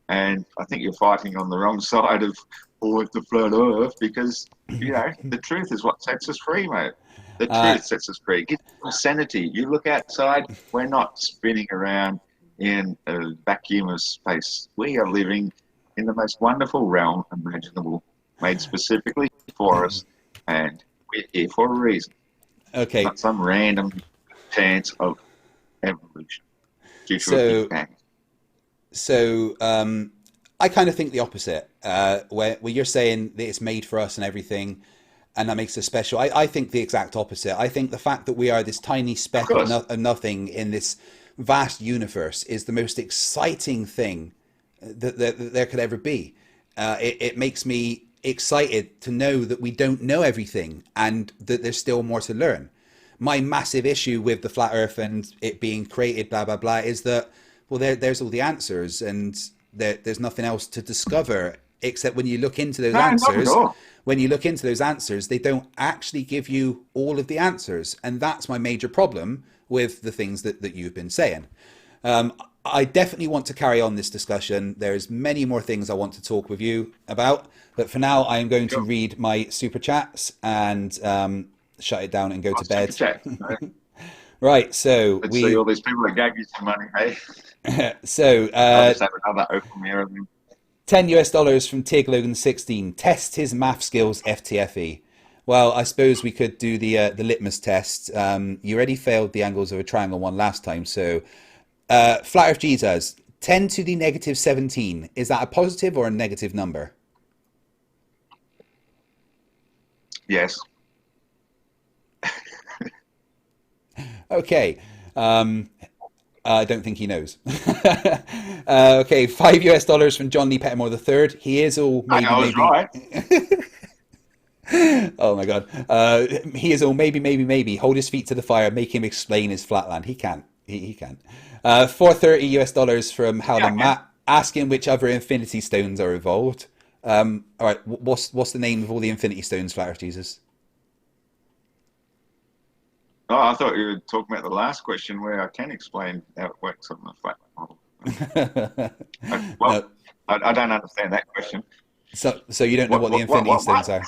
And I think you're fighting on the wrong side of the flat Earth because, the truth is what sets us free, mate. The truth sets us free. Get some sanity. You look outside, we're not spinning around in a vacuum of space. We are living in the most wonderful realm imaginable, made specifically for us, and we're here for a reason. Okay. Not some random chance of evolution due to a Big Bang. So, I kind of think the opposite. Where you're saying that it's made for us and everything, and that makes us special. I think the exact opposite. I think the fact that we are this tiny speck of nothing in this vast universe is the most exciting thing that there could ever be. It makes me excited to know that we don't know everything and that there's still more to learn. My massive issue with the flat Earth and it being created, blah, blah, blah, is that, well, there's all the answers and there's nothing else to discover except when you look into those answers. When you look into those answers, they don't actually give you all of the answers. And that's my major problem with the things that you've been saying. I definitely want to carry on this discussion. There's many more things I want to talk with you about. But for now, I am going to read my super chats and shut it down and go to bed. Right, so Let's see all these people that gave you some money, hey? So I'll just have another open mirror. $10 from Tig Logan 16. Test his math skills, FTFE. Well, I suppose we could do the litmus test. You already failed the angles of a triangle one last time, so Flat Earth Jesus, 10 to the negative 17. Is that a positive or a negative number? Yes. Okay. I don't think he knows. Okay, $5 from John Lee Pettimore III. He is all maybe. I was right. Oh my God. He is all maybe. Hold his feet to the fire. Make him explain his flatland. He can't. He can't. $430 from Howland Matt. Asking which other Infinity Stones are involved. All right. What's the name of all the Infinity Stones, Flat Earth Jesus? Oh, I thought you were talking about the last question where I can explain how it works on the flat model. I don't understand that question. So you don't know what the Infinity Stones are?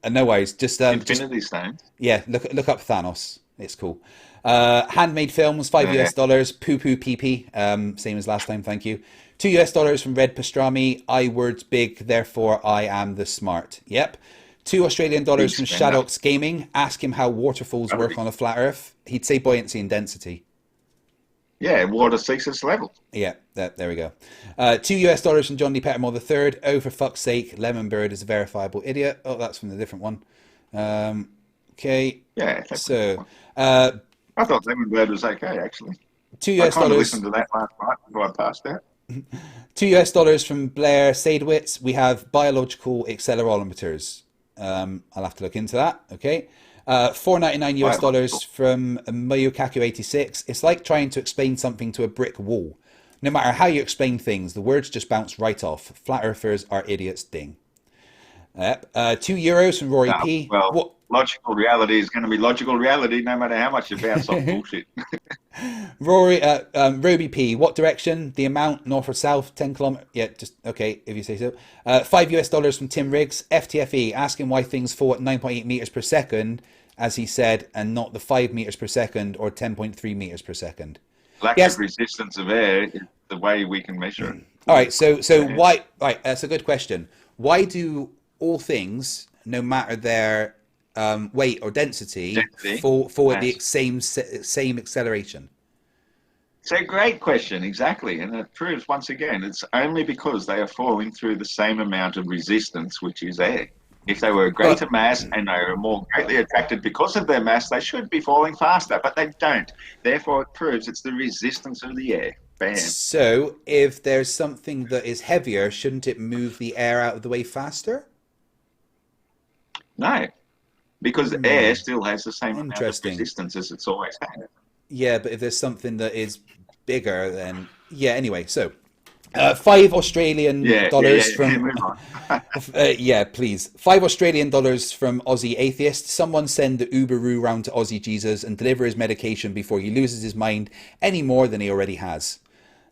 No worries. Just Infinity Stones? Yeah, look up Thanos. It's cool. Handmade Films, $5 Poo Poo Pee Pee. Same as last time, thank you. $2 from Red Pastrami. I words big, therefore I am the smart. Yep. $2 Australian from Shadox Gaming. Ask him how waterfalls work on a flat Earth. He'd say buoyancy and density. water seeks its level. Yeah, there we go. $2 from John D. Pettermore III. Oh, for fuck's sake, Lemon Bird is a verifiable idiot. Oh, that's from a different one. Okay. Yeah. So, I thought Lemon Bird was okay, actually. $2. I kind of listened to that last night before I passed out. $2 from Blair Sadewitz. We have biological accelerometers. I'll have to look into that. Okay. $4.99 from Mayukaku86. It's like trying to explain something to a brick wall. No matter how you explain things, the words just bounce right off. Flat earthers are idiots, ding. Yep. €2 from Rory P. Well, what? Logical reality is going to be logical reality no matter how much you bounce off bullshit. Roby P. What direction? The amount, north or south? 10 kilometers? Yeah, just okay, if you say so. $5 from Tim Riggs. FTFE, asking why things fall at 9.8 meters per second, as he said, and not the 5 meters per second or 10.3 meters per second. Lack of resistance of air is the way we can measure it. All right, so why? Right, that's a good question. Why do all things, no matter their weight or density fall at the same acceleration? It's a great question, exactly. And it proves once again, it's only because they are falling through the same amount of resistance, which is air. If they were a greater mass and they were more greatly attracted because of their mass, they should be falling faster, but they don't. Therefore, it proves it's the resistance of the air. Bam. So if there's something that is heavier, shouldn't it move the air out of the way faster? No. Because air still has the same amount of resistance as it's always had. Yeah, but if there's something that is bigger, then... Yeah, anyway, so... $5 Australian from... yeah, please. $5 Australian from Aussie Atheist. Someone send the Uberoo round to Aussie Jesus and deliver his medication before he loses his mind any more than he already has.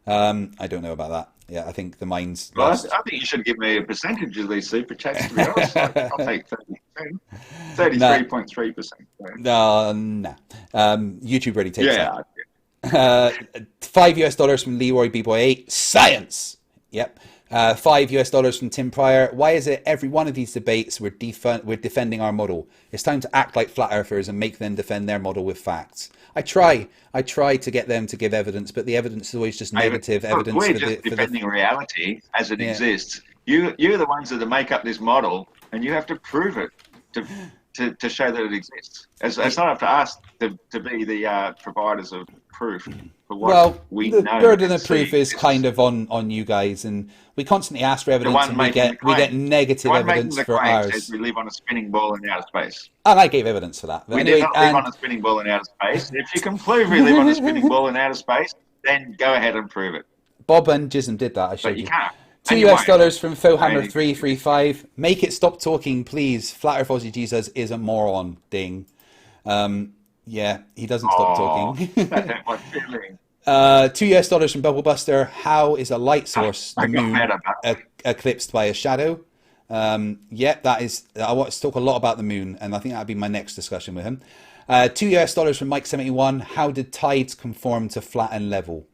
I don't know about that. Yeah, I think the mind's lost. Well, I think you should give me a percentage of these super chats, to be honest. I'll take 33.3%. No. YouTube already takes that. $5 from Leroy B-Boy 8. Science! Yep. $5 from Tim Pryor. Why is it every one of these debates we're defending our model? It's time to act like flat earthers and make them defend their model with facts. I try to get them to give evidence, but the evidence is always just negative evidence. We're just defending reality as it exists. You're the ones that make up this model, and you have to prove it to show that it exists. It's not up to us to be the providers of proof for what we know. Well, the burden of proof is kind of on you guys, and we constantly ask for evidence, and we get negative evidence for ours. Says we live on a spinning ball in outer space. And I gave evidence for that. But we anyway, do not live on a spinning ball in outer space. If you can prove we live on a spinning ball in outer space, then go ahead and prove it. Bob and Jism did that. I showed but you can't. $2 from Fohammer335. Make it stop talking, please. Flat Earth Aussie Jesus is a moron. Ding. Yeah, he doesn't stop talking. That hurt my feeling. $2 from Bubble Buster. How is a light source, the moon, eclipsed by a shadow? Yeah, that is. I want to talk a lot about the moon, and I think that'll be my next discussion with him. $2 from Mike71. How did tides conform to flat and level?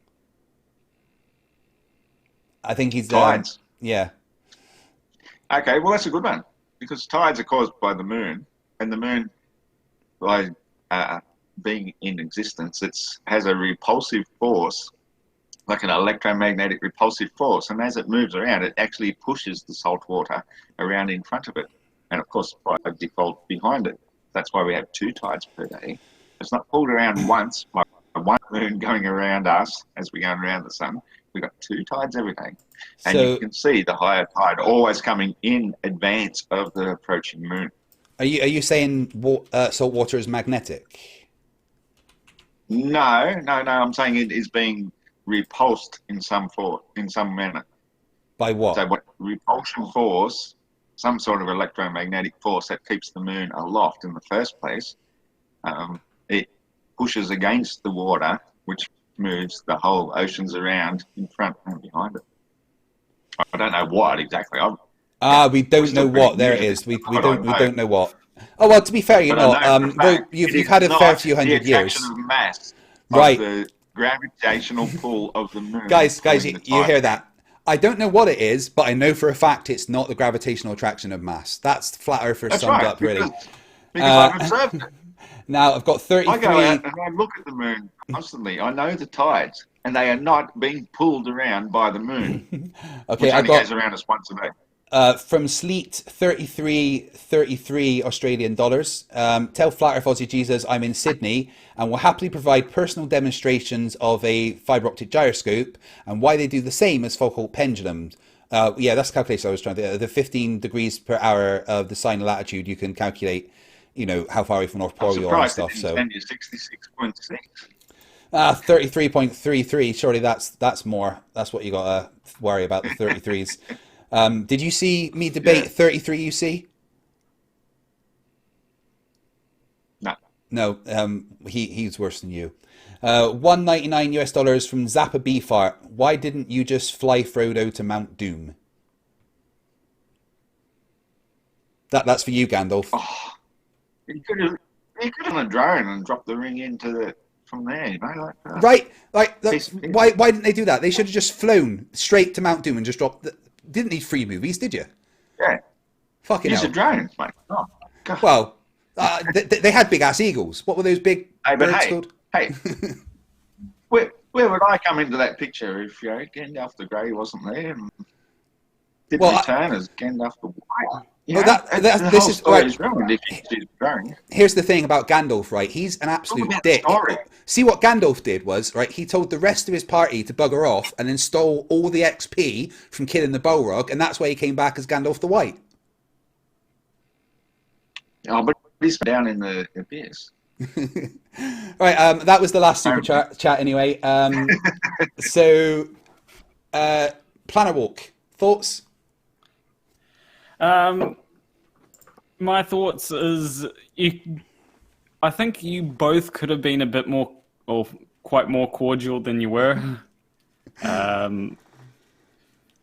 I think he's tides. Yeah. Okay, well that's a good one because tides are caused by the moon, and the moon, by being in existence, it has a repulsive force, like an electromagnetic repulsive force, and as it moves around, it actually pushes the salt water around in front of it, and of course by default behind it. That's why we have 2 tides per day. It's not pulled around once by one moon going around us as we're going around the sun. We've got 2 tides every day. And So- you can see the higher tide always coming in advance of the approaching moon. Are you saying salt water is magnetic? No. I'm saying it is being repulsed in some manner. By what? So what repulsion force, some sort of electromagnetic force that keeps the moon aloft in the first place, it pushes against the water, which moves the whole oceans around in front and behind it. I don't know what exactly. We don't know what. There it is. We don't know what. Oh well, to be fair, you've had a fair few hundred years. Of mass, right? Of the gravitational pull of the moon. Guys, you hear that? I don't know what it is, but I know for a fact it's not the gravitational attraction of mass. That's flat earthers summed up, really. Because I've observed it. Now I've got 33. I go out and I look at the moon constantly. I know the tides. and they are not being pulled around by the moon, Okay, which I only got goes around us once a day. from Sleet 33 Australian dollars. Tell Flat Earth Aussie Jesus I'm in Sydney and will happily provide personal demonstrations of a fibre optic gyroscope and why they do the same as Foucault pendulums. Yeah, that's the calculation I was trying to do. The 15 degrees per hour of the sine of latitude, you can calculate, you know, how far away from North Pole you are and stuff. So 66.6. 33.33. Surely that's more. That's what you got to worry about, the 33s. Did you see me debate 33 UC? No. No, he's worse than you. $199 US from Zappa Beefart. Why didn't you just fly Frodo to Mount Doom? That's for you, Gandalf. Oh, he could have on a drone and dropped the ring from there, you know, Right, like why didn't they do that? They should have just flown straight to Mount Doom and just dropped. Didn't need free movies, did you? Yeah. Fucking Use hell. a drone, mate. Oh, God. Well, they had big ass eagles. What were those big birds called? Hey, where would I come into that picture if Gandalf the Grey wasn't there and didn't return as Gandalf the White? This is ruined if you choose drone. Here's the thing about Gandalf, right? He's an absolute dick. See what Gandalf did was, right, he told the rest of his party to bugger off and then stole all the XP from killing the Balrog, and that's why he came back as Gandalf the White. Oh, but he's down in the abyss. Right, that was the last super chat anyway. So, Planner Walk, thoughts? My thoughts is I think you both could have been a bit more, or quite more cordial than you were. Bullshit,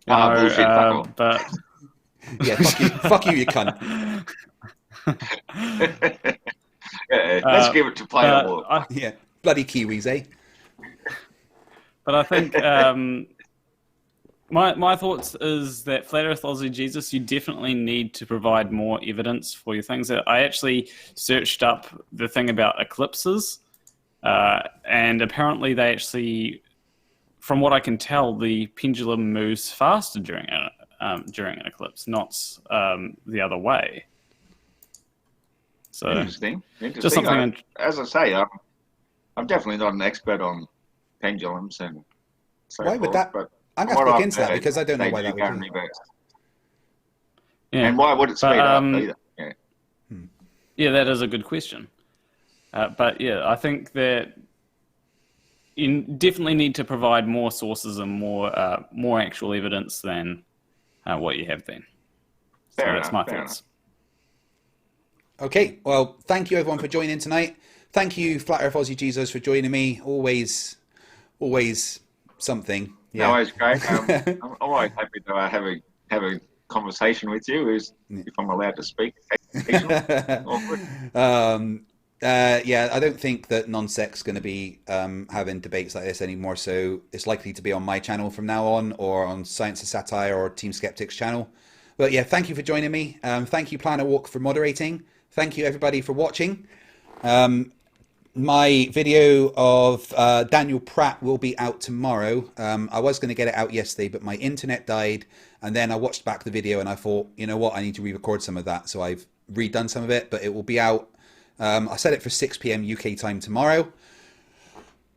but yeah, fuck you, you cunt. Let's give it to Planner Walk. Yeah, bloody Kiwis, eh? But I think my thoughts is that Flat Earth Aussie Jesus, you definitely need to provide more evidence for your things. I actually searched up the thing about eclipses, and apparently they actually, from what I can tell, the pendulum moves faster during an eclipse, not the other way. So Interesting. Just something. As I say, I'm definitely not an expert on pendulums and so Why forth, would that? but I'm going to look into that because I don't know why that would be. Yeah. And why would it speed up either? Yeah. Yeah, that is a good question. But yeah, I think that you definitely need to provide more sources and more actual evidence than what you have been. So that's my thoughts. Okay, well, thank you everyone for joining tonight. Thank you, Flat Earth Aussie Jesus, for joining me. Always something. Yeah. No, always great. I'm always happy to have a conversation with you, if I'm allowed to speak. Yeah, I don't think that Non-Sec's going to be having debates like this anymore, so it's likely to be on my channel from now on, or on Science of Satire or Team Skeptics channel. But yeah, thank you for joining me. Thank you, Planner Walk, for moderating. Thank you, everybody, for watching. My video of Daniel Pratt will be out tomorrow. I was going to get it out yesterday, but my internet died, and then I watched back the video and I thought, you know what, I need to re-record some of that, so I've redone some of it, but it will be out. I set it for 6 p.m. UK time tomorrow.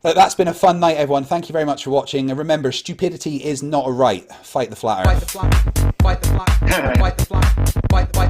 But that's been a fun night, everyone. Thank you very much for watching, and remember, stupidity is not a right. Fight the flat earth. Fight the flat. Fight the flat. Fight the flat. Fight the flat.